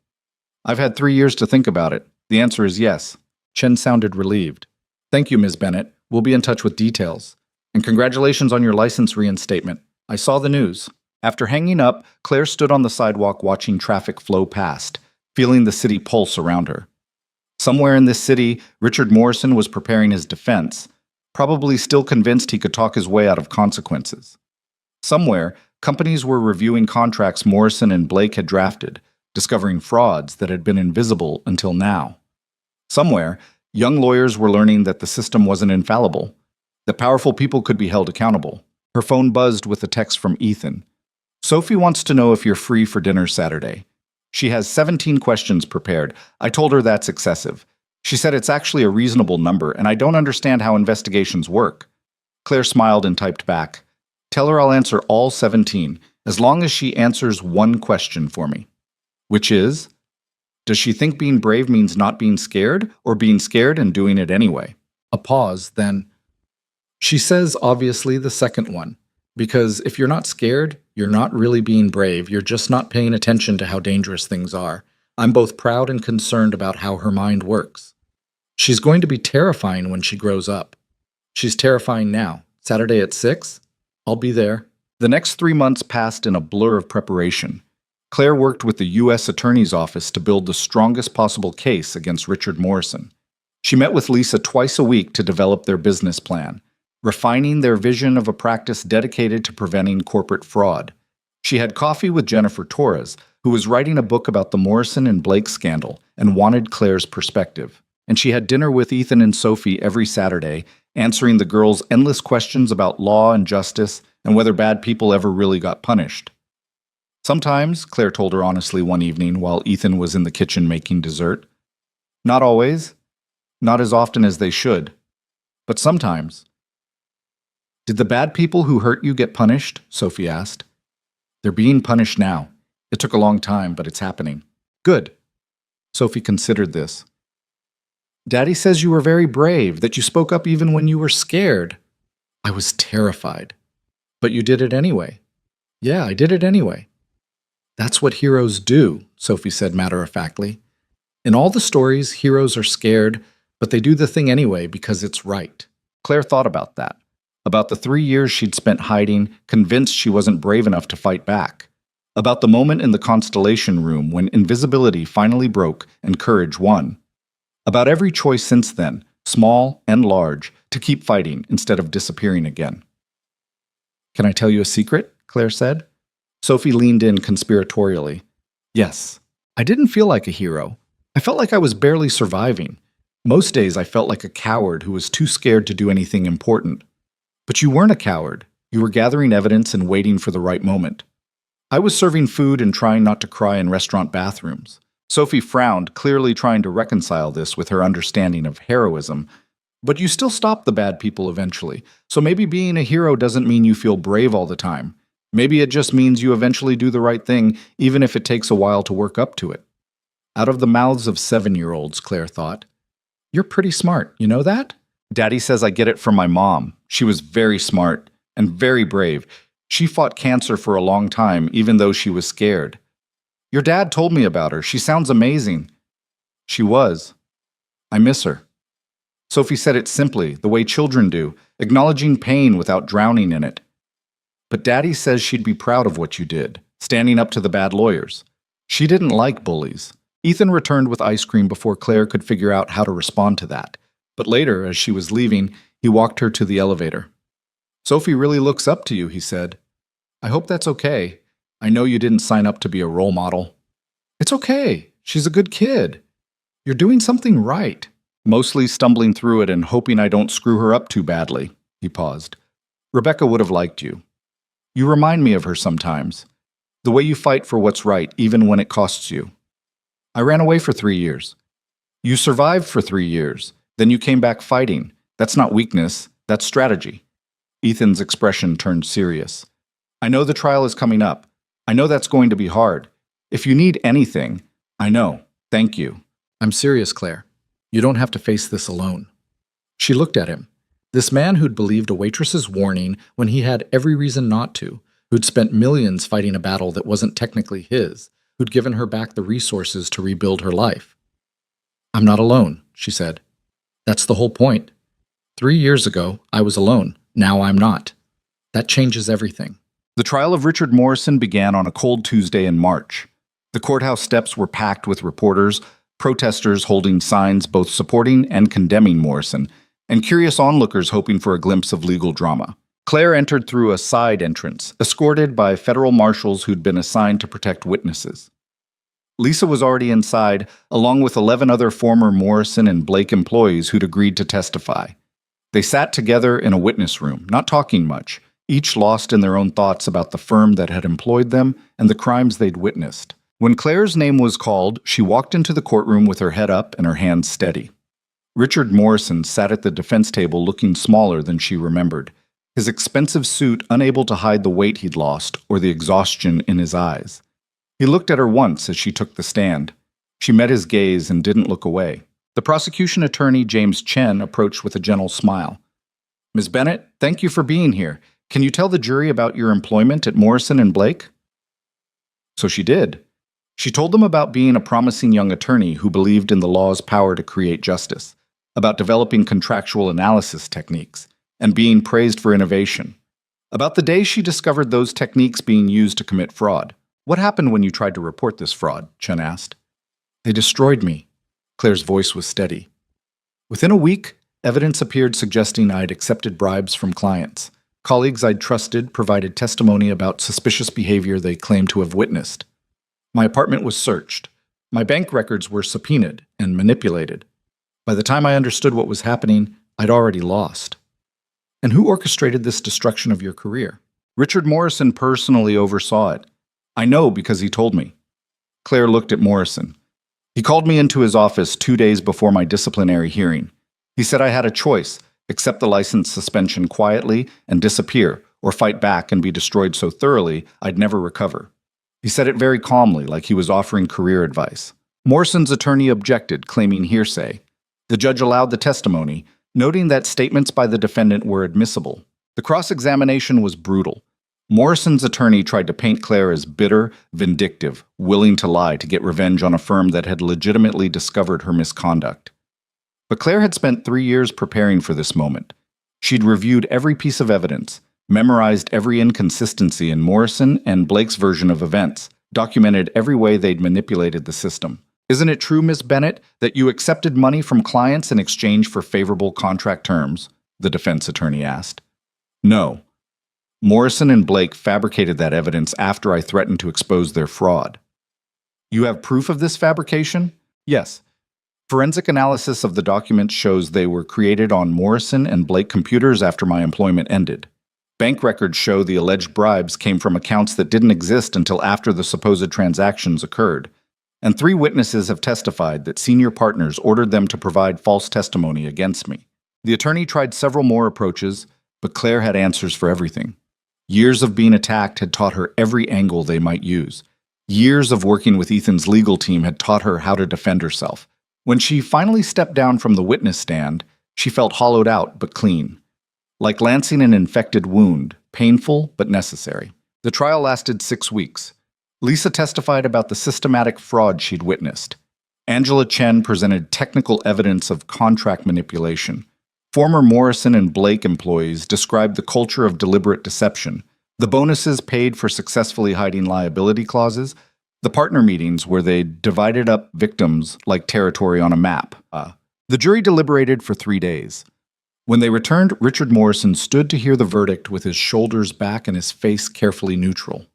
I've had 3 years to think about it. The answer is yes. Chen sounded relieved. Thank you, Ms. Bennett. We'll be in touch with details. And congratulations on your license reinstatement. I saw the news. After hanging up, Claire stood on the sidewalk watching traffic flow past, feeling the city pulse around her. Somewhere in this city, Richard Morrison was preparing his defense, probably still convinced he could talk his way out of consequences. Somewhere, companies were reviewing contracts Morrison and Blake had drafted, discovering frauds that had been invisible until now. Somewhere, young lawyers were learning that the system wasn't infallible, that powerful people could be held accountable. Her phone buzzed with a text from Ethan. Sophie wants to know if you're free for dinner Saturday. She has 17 questions prepared. I told her that's excessive. She said it's actually a reasonable number, and I don't understand how investigations work. Claire smiled and typed back. Tell her I'll answer all 17, as long as she answers one question for me. Which is, does she think being brave means not being scared, or being scared and doing it anyway? A pause, then. She says, obviously, the second one. Because if you're not scared, you're not really being brave. You're just not paying attention to how dangerous things are. I'm both proud and concerned about how her mind works. She's going to be terrifying when she grows up. She's terrifying now. Saturday at 6? I'll be there. The next 3 months passed in a blur of preparation. Claire worked with the U.S. Attorney's Office to build the strongest possible case against Richard Morrison. She met with Lisa twice a week to develop their business plan, refining their vision of a practice dedicated to preventing corporate fraud. She had coffee with Jennifer Torres, who was writing a book about the Morrison and Blake scandal and wanted Claire's perspective. And she had dinner with Ethan and Sophie every Saturday, answering the girls' endless questions about law and justice and whether bad people ever really got punished. Sometimes, Claire told her honestly one evening while Ethan was in the kitchen making dessert. Not always. Not as often as they should. But sometimes. Did the bad people who hurt you get punished? Sophie asked. They're being punished now. It took a long time, but it's happening. Good. Sophie considered this. Daddy says you were very brave, that you spoke up even when you were scared. I was terrified. But you did it anyway. Yeah, I did it anyway. That's what heroes do, Sophie said matter-of-factly. In all the stories, heroes are scared, but they do the thing anyway because it's right. Claire thought about that. About the 3 years she'd spent hiding, convinced she wasn't brave enough to fight back. About the moment in the Constellation Room when invisibility finally broke and courage won. About every choice since then, small and large, to keep fighting instead of disappearing again. Can I tell you a secret? Claire said. Sophie leaned in conspiratorially. Yes. I didn't feel like a hero. I felt like I was barely surviving. Most days I felt like a coward who was too scared to do anything important. But you weren't a coward. You were gathering evidence and waiting for the right moment. I was serving food and trying not to cry in restaurant bathrooms. Sophie frowned, clearly trying to reconcile this with her understanding of heroism. But you still stopped the bad people eventually, so maybe being a hero doesn't mean you feel brave all the time. Maybe it just means you eventually do the right thing, even if it takes a while to work up to it. Out of the mouths of 7-year-olds, Claire thought. You're pretty smart, you know that? Daddy says I get it from my mom. She was very smart and very brave. She fought cancer for a long time, even though she was scared. Your dad told me about her. She sounds amazing. She was. I miss her. Sophie said it simply, the way children do, acknowledging pain without drowning in it. But Daddy says she'd be proud of what you did, standing up to the bad lawyers. She didn't like bullies. Ethan returned with ice cream before Claire could figure out how to respond to that. But later, as she was leaving, he walked her to the elevator. Sophie really looks up to you, he said. I hope that's okay. I know you didn't sign up to be a role model. It's okay. She's a good kid. You're doing something right. Mostly stumbling through it and hoping I don't screw her up too badly. He paused. Rebecca would have liked you. You remind me of her sometimes. The way you fight for what's right, even when it costs you. I ran away for 3 years. You survived for 3 years. Then you came back fighting. That's not weakness, that's strategy. Ethan's expression turned serious. I know the trial is coming up. I know that's going to be hard. If you need anything, I know. Thank you. I'm serious, Claire. You don't have to face this alone. She looked at him. This man who'd believed a waitress's warning when he had every reason not to, who'd spent millions fighting a battle that wasn't technically his, who'd given her back the resources to rebuild her life. I'm not alone, she said. That's the whole point. 3 years ago, I was alone. Now I'm not. That changes everything. The trial of Richard Morrison began on a cold Tuesday in March. The courthouse steps were packed with reporters, protesters holding signs both supporting and condemning Morrison, and curious onlookers hoping for a glimpse of legal drama. Claire entered through a side entrance, escorted by federal marshals who'd been assigned to protect witnesses. Lisa was already inside, along with 11 other former Morrison and Blake employees who'd agreed to testify. They sat together in a witness room, not talking much, each lost in their own thoughts about the firm that had employed them and the crimes they'd witnessed. When Claire's name was called, she walked into the courtroom with her head up and her hands steady. Richard Morrison sat at the defense table looking smaller than she remembered, his expensive suit unable to hide the weight he'd lost or the exhaustion in his eyes. He looked at her once as she took the stand. She met his gaze and didn't look away. The prosecution attorney, James Chen, approached with a gentle smile. Ms. Bennett, thank you for being here. Can you tell the jury about your employment at Morrison and Blake? So she did. She told them about being a promising young attorney who believed in the law's power to create justice, about developing contractual analysis techniques, and being praised for innovation. About the day she discovered those techniques being used to commit fraud. What happened when you tried to report this fraud? Chen asked. They destroyed me. Claire's voice was steady. Within a week, evidence appeared suggesting I'd accepted bribes from clients. Colleagues I'd trusted provided testimony about suspicious behavior they claimed to have witnessed. My apartment was searched. My bank records were subpoenaed and manipulated. By the time I understood what was happening, I'd already lost. And who orchestrated this destruction of your career? Richard Morrison personally oversaw it. I know because he told me. Claire looked at Morrison. He called me into his office 2 days before my disciplinary hearing. He said I had a choice, accept the license suspension quietly and disappear, or fight back and be destroyed so thoroughly I'd never recover. He said it very calmly, like he was offering career advice. Morrison's attorney objected, claiming hearsay. The judge allowed the testimony, noting that statements by the defendant were admissible. The cross-examination was brutal. Morrison's attorney tried to paint Claire as bitter, vindictive, willing to lie to get revenge on a firm that had legitimately discovered her misconduct. But Claire had spent 3 years preparing for this moment. She'd reviewed every piece of evidence, memorized every inconsistency in Morrison and Blake's version of events, documented every way they'd manipulated the system. Isn't it true, Miss Bennett, that you accepted money from clients in exchange for favorable contract terms? The defense attorney asked. No. Morrison and Blake fabricated that evidence after I threatened to expose their fraud. You have proof of this fabrication? Yes. Forensic analysis of the documents shows they were created on Morrison and Blake computers after my employment ended. Bank records show the alleged bribes came from accounts that didn't exist until after the supposed transactions occurred. And 3 witnesses have testified that senior partners ordered them to provide false testimony against me. The attorney tried several more approaches, but Claire had answers for everything. Years of being attacked had taught her every angle they might use. Years of working with Ethan's legal team had taught her how to defend herself. When she finally stepped down from the witness stand, she felt hollowed out but clean. Like lancing an infected wound, painful but necessary. The trial lasted 6 weeks. Lisa testified about the systematic fraud she'd witnessed. Angela Chen presented technical evidence of contract manipulation. Former Morrison and Blake employees described the culture of deliberate deception, the bonuses paid for successfully hiding liability clauses, the partner meetings where they divided up victims like territory on a map. The jury deliberated for 3 days. When they returned, Richard Morrison stood to hear the verdict with his shoulders back and his face carefully neutral.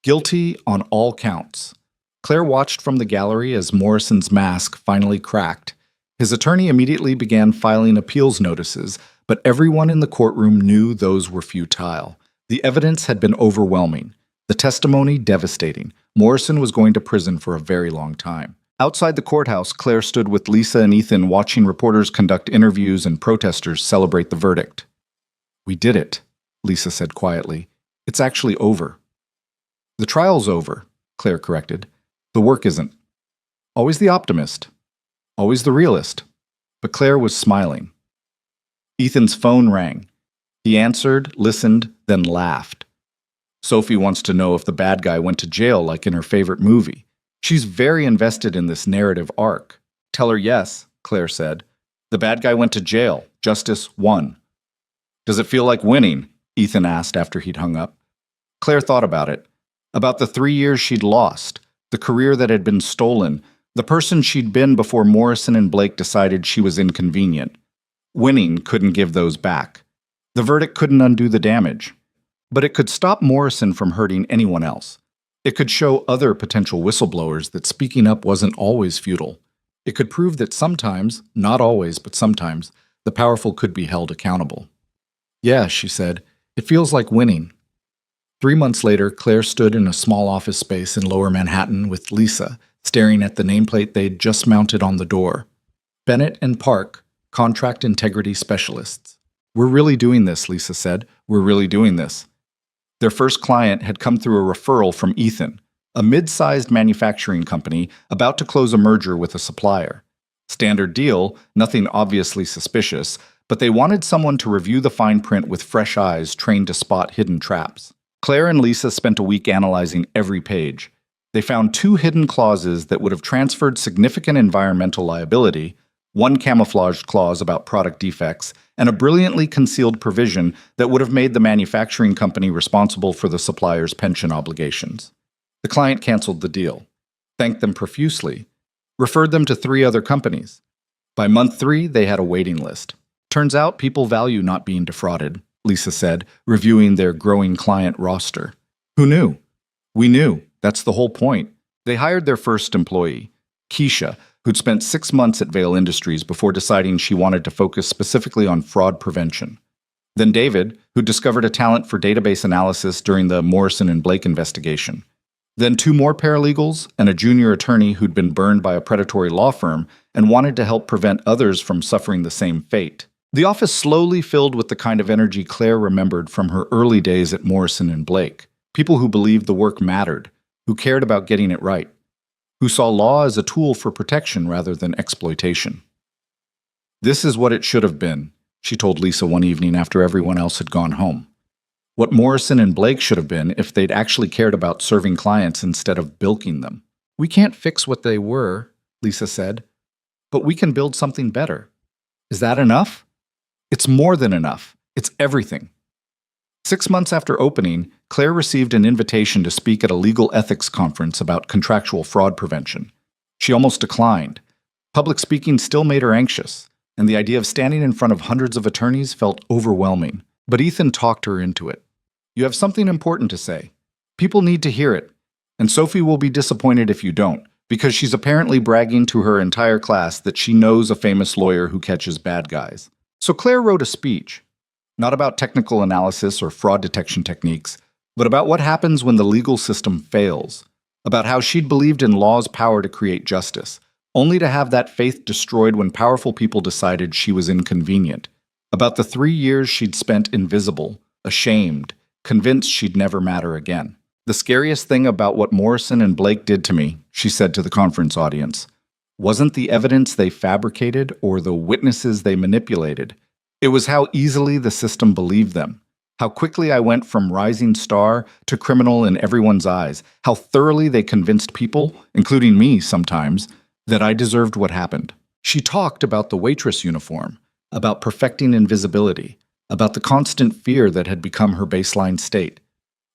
Guilty on all counts. Claire watched from the gallery as Morrison's mask finally cracked. His attorney immediately began filing appeals notices, but everyone in the courtroom knew those were futile. The evidence had been overwhelming. The testimony devastating. Morrison was going to prison for a very long time. Outside the courthouse, Claire stood with Lisa and Ethan watching reporters conduct interviews and protesters celebrate the verdict. "We did it," Lisa said quietly. "It's actually over." "The trial's over," Claire corrected. "The work isn't." Always the optimist. Always the realist. But Claire was smiling. Ethan's phone rang. He answered, listened, then laughed. "Sophie wants to know if the bad guy went to jail like in her favorite movie. She's very invested in this narrative arc." "Tell her yes," Claire said. "The bad guy went to jail. Justice won." "Does it feel like winning?" Ethan asked after he'd hung up. Claire thought about it. About the 3 years she'd lost, the career that had been stolen, the person she'd been before Morrison and Blake decided she was inconvenient. Winning couldn't give those back. The verdict couldn't undo the damage. But it could stop Morrison from hurting anyone else. It could show other potential whistleblowers that speaking up wasn't always futile. It could prove that sometimes, not always, but sometimes, the powerful could be held accountable. "Yeah," she said, "it feels like winning." 3 months later, Claire stood in a small office space in Lower Manhattan with Lisa, staring at the nameplate they'd just mounted on the door. "Bennett and Park, Contract Integrity Specialists." "We're really doing this," Lisa said. "We're really doing this." Their first client had come through a referral from Ethan, a mid-sized manufacturing company about to close a merger with a supplier. Standard deal, nothing obviously suspicious, but they wanted someone to review the fine print with fresh eyes trained to spot hidden traps. Claire and Lisa spent a week analyzing every page. They found 2 hidden clauses that would have transferred significant environmental liability, 1 camouflaged clause about product defects, and a brilliantly concealed provision that would have made the manufacturing company responsible for the supplier's pension obligations. The client canceled the deal, thanked them profusely, referred them to 3 other companies. By month 3, they had a waiting list. "Turns out people value not being defrauded," Lisa said, reviewing their growing client roster. "Who knew?" "We knew. That's the whole point." They hired their first employee, Keisha, who'd spent 6 months at Vail Industries before deciding she wanted to focus specifically on fraud prevention. Then David, who discovered a talent for database analysis during the Morrison and Blake investigation. Then 2 more paralegals and a junior attorney who'd been burned by a predatory law firm and wanted to help prevent others from suffering the same fate. The office slowly filled with the kind of energy Claire remembered from her early days at Morrison and Blake. People who believed the work mattered, who cared about getting it right, who saw law as a tool for protection rather than exploitation. "This is what it should have been," she told Lisa one evening after everyone else had gone home. "What Morrison and Blake should have been if they'd actually cared about serving clients instead of bilking them." "We can't fix what they were," Lisa said, "but we can build something better." "Is that enough?" "It's more than enough. It's everything." 6 months after opening, Claire received an invitation to speak at a legal ethics conference about contractual fraud prevention. She almost declined. Public speaking still made her anxious, and the idea of standing in front of hundreds of attorneys felt overwhelming. But Ethan talked her into it. "You have something important to say. People need to hear it, and Sophie will be disappointed if you don't, because she's apparently bragging to her entire class that she knows a famous lawyer who catches bad guys." So Claire wrote a speech. Not about technical analysis or fraud detection techniques, but about what happens when the legal system fails, about how she'd believed in law's power to create justice, only to have that faith destroyed when powerful people decided she was inconvenient, about the 3 years she'd spent invisible, ashamed, convinced she'd never matter again. "The scariest thing about what Morrison and Blake did to me," she said to the conference audience, "wasn't the evidence they fabricated or the witnesses they manipulated. It was how easily the system believed them, how quickly I went from rising star to criminal in everyone's eyes, how thoroughly they convinced people, including me sometimes, that I deserved what happened." She talked about the Waitress uniform, about perfecting invisibility, about the constant fear that had become her baseline state.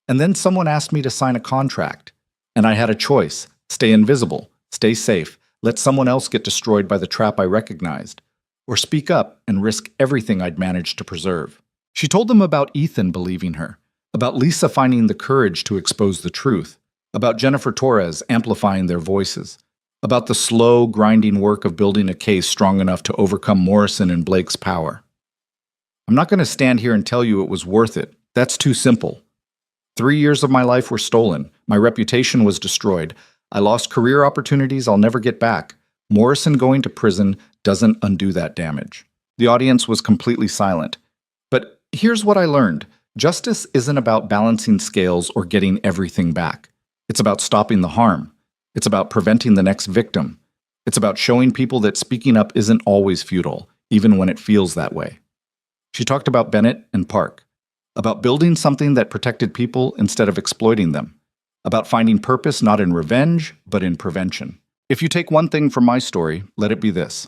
"And then someone asked me to sign a contract, and I had a choice: stay invisible, stay safe, let someone else get destroyed by the trap I recognized, or speak up and risk everything I'd managed to preserve." She told them about Ethan believing her, about Lisa finding the courage to expose the truth, about Jennifer Torres amplifying their voices, about the slow, grinding work of building a case strong enough to overcome Morrison and Blake's power. "I'm not going to stand here and tell you it was worth it. That's too simple. 3 years of my life were stolen. My reputation was destroyed. I lost career opportunities I'll never get back. Morrison going to prison doesn't undo that damage. The audience was completely silent. But here's what I learned. Justice isn't about balancing scales or getting everything back. It's about stopping the harm. It's about preventing the next victim. It's about showing people that speaking up isn't always futile, even when it feels that way. She talked about Bennett and Park, about building something that protected people instead of exploiting them, about finding purpose not in revenge, but in prevention. If you take one thing from my story, let it be this.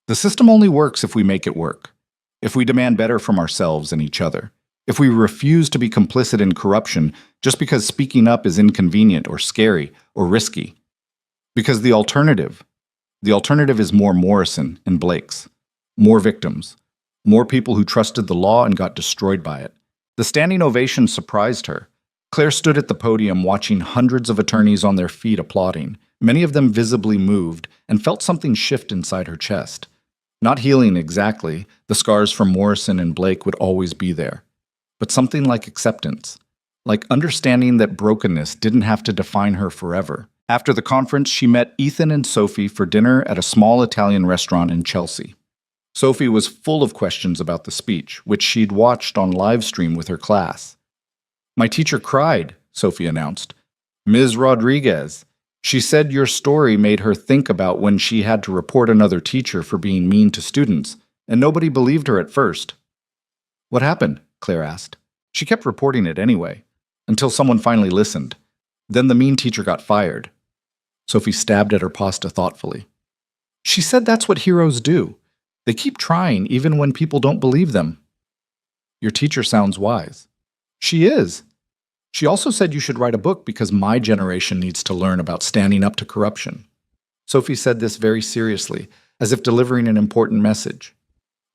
The system only works if we make it work, if we demand better from ourselves and each other, if we refuse to be complicit in corruption just because speaking up is inconvenient or scary or risky. Because the alternative is more Morrison and Blake's, more victims, more people who trusted the law and got destroyed by it. The standing ovation surprised her. Claire stood at the podium watching hundreds of attorneys on their feet applauding, many of them visibly moved, and felt something shift inside her chest. Not healing exactly, the scars from Morrison and Blake would always be there. But something like acceptance, like understanding that brokenness didn't have to define her forever. After the conference, she met Ethan and Sophie for dinner at a small Italian restaurant in Chelsea. Sophie was full of questions about the speech, which she'd watched on live stream with her class. "My teacher cried," Sophie announced. "Ms. Rodriguez. She said your story made her think about when she had to report another teacher for being mean to students, and nobody believed her at first." "What happened?" Claire asked. She kept reporting it anyway, until someone finally listened. Then the mean teacher got fired. Sophie stabbed at her pasta thoughtfully. "She said that's what heroes do. They keep trying even when people don't believe them." "Your teacher sounds wise." "She is. She also said you should write a book because my generation needs to learn about standing up to corruption." Sophie said this very seriously, as if delivering an important message.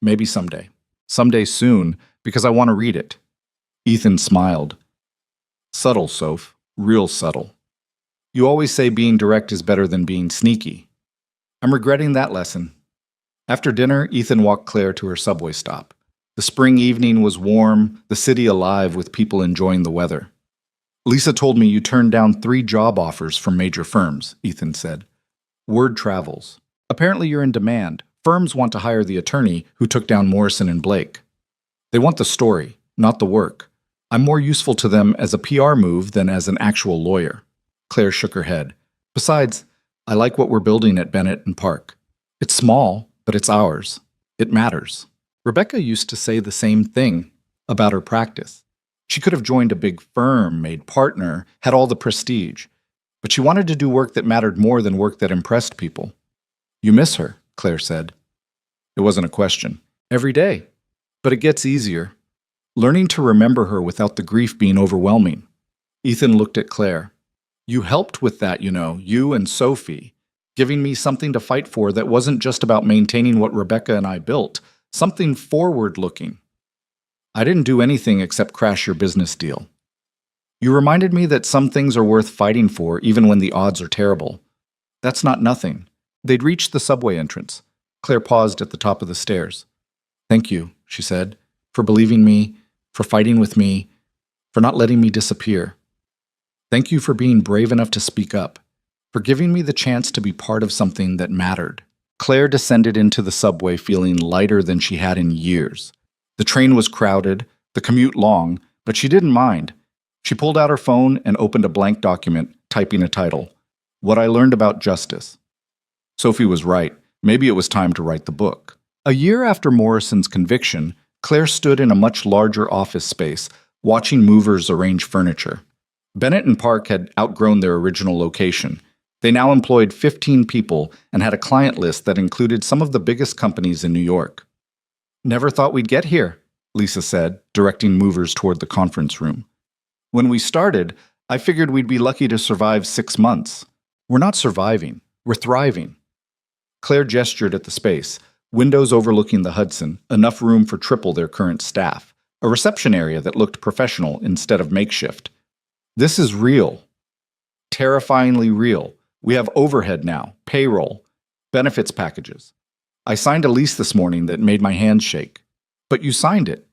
"Maybe someday. Someday soon, because I want to read it." Ethan smiled. "Subtle, Soph. Real subtle. You always say being direct is better than being sneaky. I'm regretting that lesson." After dinner, Ethan walked Claire to her subway stop. The spring evening was warm, the city alive with people enjoying the weather. "Lisa told me you turned down 3 job offers from major firms," Ethan said. "Word travels. Apparently you're in demand. Firms want to hire the attorney who took down Morrison and Blake. They want the story, not the work. I'm more useful to them as a PR move than as an actual lawyer." Claire shook her head. "Besides, I like what we're building at Bennett and Park. It's small, but it's ours. It matters." Rebecca used to say the same thing about her practice. She could have joined a big firm, made partner, had all the prestige. But she wanted to do work that mattered more than work that impressed people. "You miss her," Claire said. It wasn't a question. "Every day. But it gets easier. Learning to remember her without the grief being overwhelming." Ethan looked at Claire. "You helped with that, you and Sophie, giving me something to fight for that wasn't just about maintaining what Rebecca and I built, something forward-looking. I didn't do anything except crash your business deal. You reminded me that some things are worth fighting for even when the odds are terrible. That's not nothing." They'd reached the subway entrance. Claire paused at the top of the stairs. "Thank you," she said, "for believing me, for fighting with me, for not letting me disappear. Thank you for being brave enough to speak up, for giving me the chance to be part of something that mattered." Claire descended into the subway feeling lighter than she had in years. The train was crowded, the commute long, but she didn't mind. She pulled out her phone and opened a blank document, typing a title, "What I Learned About Justice." Sophie was right. Maybe it was time to write the book. A year after Morrison's conviction, Claire stood in a much larger office space, watching movers arrange furniture. Bennett and Park had outgrown their original location. They now employed 15 people and had a client list that included some of the biggest companies in New York. "Never thought we'd get here," Lisa said, directing movers toward the conference room. "When we started, I figured we'd be lucky to survive 6 months. We're not surviving, we're thriving." Claire gestured at the space, windows overlooking the Hudson, enough room for triple their current staff, a reception area that looked professional instead of makeshift. "This is real. Terrifyingly real. We have overhead now, payroll, benefits packages. I signed a lease this morning that made my hands shake." "But you signed it."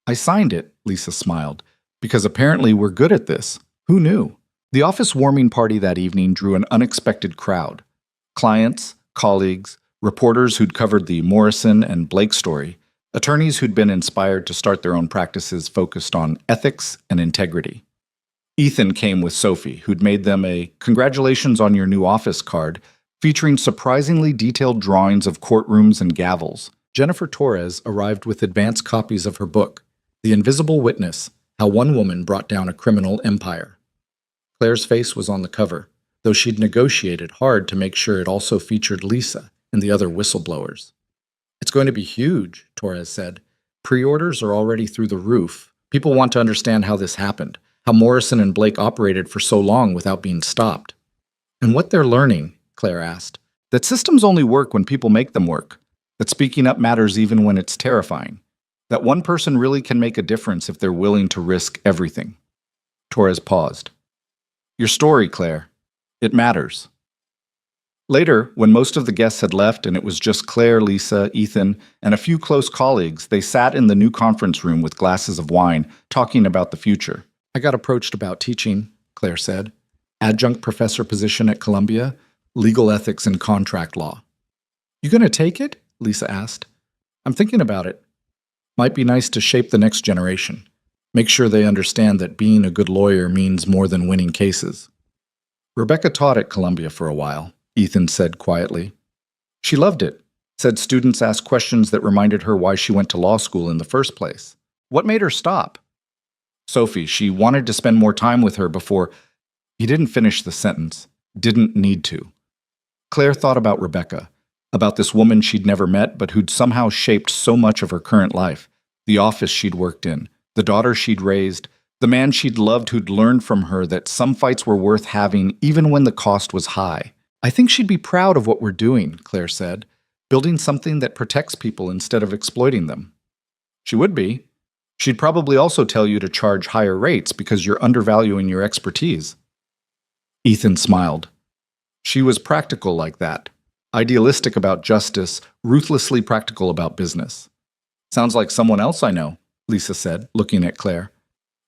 "I signed it," Lisa smiled, Because apparently we're good at this. Who knew? The office warming party that evening drew an unexpected crowd. Clients, colleagues, reporters who'd covered the Morrison and Blake story, attorneys who'd been inspired to start their own practices focused on ethics and integrity. Ethan came with Sophie, who'd made them a "Congratulations on your new office" card featuring surprisingly detailed drawings of courtrooms and gavels. Jennifer Torres arrived with advance copies of her book, The Invisible Witness: How One Woman Brought Down a Criminal Empire. Claire's face was on the cover, though she'd negotiated hard to make sure it also featured Lisa and the other whistleblowers. "It's going to be huge," Torres said. "Pre-orders are already through the roof. People want to understand how this happened, how Morrison and Blake operated for so long without being stopped." "And what they're learning," Claire asked. "That systems only work when people make them work. That speaking up matters even when it's terrifying. That one person really can make a difference if they're willing to risk everything." Torres paused. "Your story, Claire. It matters." Later, when most of the guests had left and it was just Claire, Lisa, Ethan, and a few close colleagues, they sat in the new conference room with glasses of wine, talking about the future. "I got approached about teaching," Claire said. "Adjunct professor position at Columbia, legal ethics and contract law." "You gonna take it?" Lisa asked. "I'm thinking about it. Might be nice to shape the next generation. Make sure they understand that being a good lawyer means more than winning cases." "Rebecca taught at Columbia for a while," Ethan said quietly. "She loved it. Said students asked questions that reminded her why she went to law school in the first place. What made her stop?" "Sophie, she wanted to spend more time with her before—" He didn't finish the sentence. Didn't need to. Claire thought about Rebecca, about this woman she'd never met but who'd somehow shaped so much of her current life, the office she'd worked in, the daughter she'd raised, the man she'd loved who'd learned from her that some fights were worth having even when the cost was high. "I think she'd be proud of what we're doing," Claire said, "building something that protects people instead of exploiting them." "She would be. She'd probably also tell you to charge higher rates because you're undervaluing your expertise." Ethan smiled. She was practical like that. Idealistic about justice, ruthlessly practical about business. "Sounds like someone else I know," Lisa said, looking at Claire.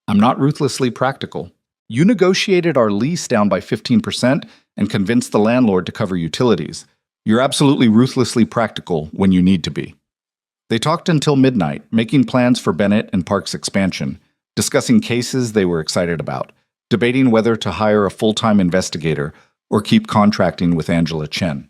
"I'm not ruthlessly practical. You negotiated our lease down by 15% and convinced the landlord to cover utilities. You're absolutely ruthlessly practical when you need to be." They talked until midnight, making plans for Bennett and Park's expansion, discussing cases they were excited about, debating whether to hire a full-time investigator or keep contracting with Angela Chen.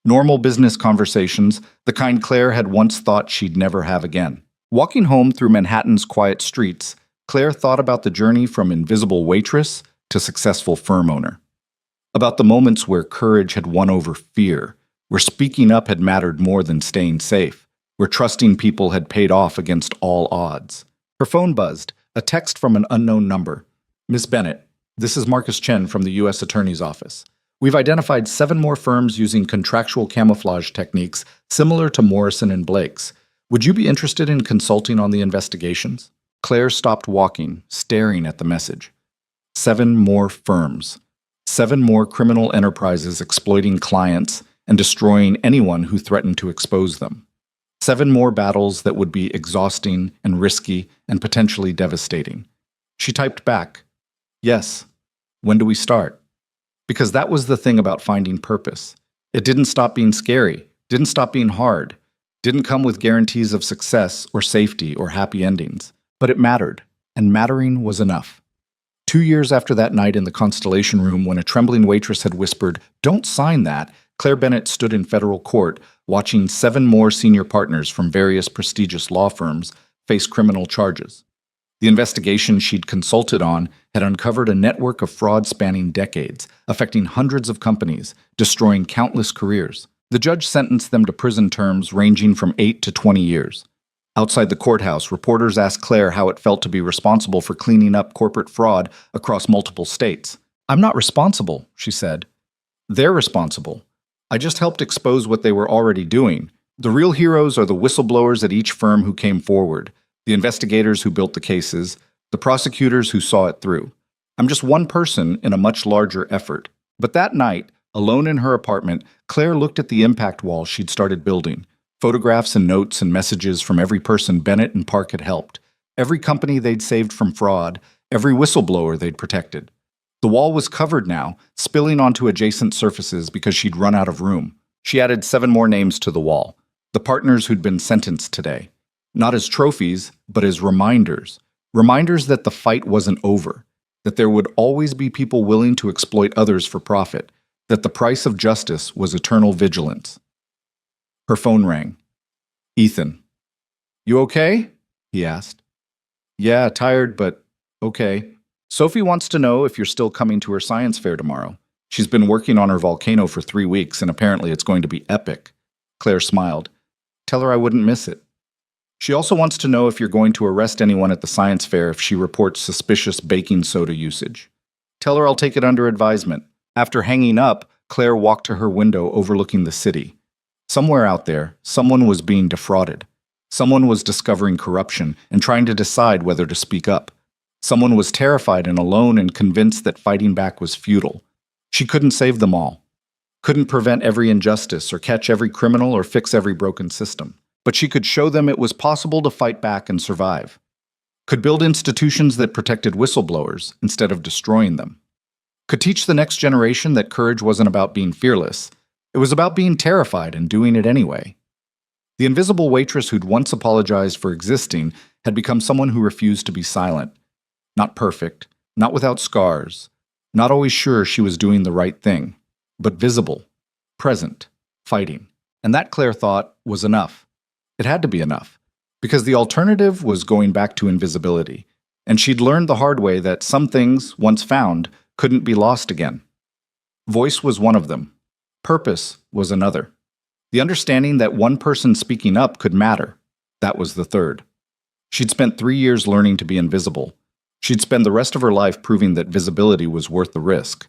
Normal business conversations, the kind Claire had once thought she'd never have again. Walking home through Manhattan's quiet streets, Claire thought about the journey from invisible waitress to successful firm owner. About the moments where courage had won over fear, where speaking up had mattered more than staying safe, where trusting people had paid off against all odds. Her phone buzzed, a text from an unknown number. "Miss Bennett, this is Marcus Chen from the U.S. Attorney's Office. We've identified 7 more firms using contractual camouflage techniques similar to Morrison and Blake's. Would you be interested in consulting on the investigations?" Claire stopped walking, staring at the message. 7 more firms. 7 more criminal enterprises exploiting clients and destroying anyone who threatened to expose them. 7 more battles that would be exhausting and risky and potentially devastating. She typed back, "Yes. When do we start?" Because that was the thing about finding purpose. It didn't stop being scary, didn't stop being hard, didn't come with guarantees of success or safety or happy endings. But it mattered, and mattering was enough. 2 years after that night in the Constellation Room when a trembling waitress had whispered, "Don't sign that," Claire Bennett stood in federal court, watching 7 more senior partners from various prestigious law firms face criminal charges. The investigation she'd consulted on had uncovered a network of fraud spanning decades, affecting hundreds of companies, destroying countless careers. The judge sentenced them to prison terms ranging from 8 to 20 years. Outside the courthouse, reporters asked Claire how it felt to be responsible for cleaning up corporate fraud across multiple states. "I'm not responsible," she said. "They're responsible. I just helped expose what they were already doing. The real heroes are the whistleblowers at each firm who came forward, the investigators who built the cases, the prosecutors who saw it through. I'm just one person in a much larger effort." But that night, alone in her apartment, Claire looked at the impact wall she'd started building. Photographs and notes and messages from every person Bennett and Park had helped, every company they'd saved from fraud, every whistleblower they'd protected. The wall was covered now, spilling onto adjacent surfaces because she'd run out of room. She added 7 more names to the wall, the partners who'd been sentenced today. Not as trophies, but as reminders. Reminders that the fight wasn't over, that there would always be people willing to exploit others for profit, that the price of justice was eternal vigilance. Her phone rang. Ethan. "You okay?" he asked. "Yeah, tired, but okay. Sophie wants to know if you're still coming to her science fair tomorrow. She's been working on her volcano for 3 weeks, and apparently it's going to be epic." Claire smiled. "Tell her I wouldn't miss it." She also wants to know if you're going to arrest anyone at the science fair if she reports suspicious baking soda usage. Tell her I'll take it under advisement. After hanging up, Claire walked to her window overlooking the city. Somewhere out there, someone was being defrauded. Someone was discovering corruption and trying to decide whether to speak up. Someone was terrified and alone and convinced that fighting back was futile. She couldn't save them all. Couldn't prevent every injustice or catch every criminal or fix every broken system. But she could show them it was possible to fight back and survive. Could build institutions that protected whistleblowers instead of destroying them. Could teach the next generation that courage wasn't about being fearless. It was about being terrified and doing it anyway. The invisible waitress who'd once apologized for existing had become someone who refused to be silent. Not perfect, not without scars, not always sure she was doing the right thing, but visible, present, fighting. And that, Claire thought, was enough. It had to be enough, because the alternative was going back to invisibility, and she'd learned the hard way that some things, once found, couldn't be lost again. Voice was one of them. Purpose was another. The understanding that one person speaking up could matter, that was the third. She'd spent 3 years learning to be invisible. She'd spend the rest of her life proving that visibility was worth the risk.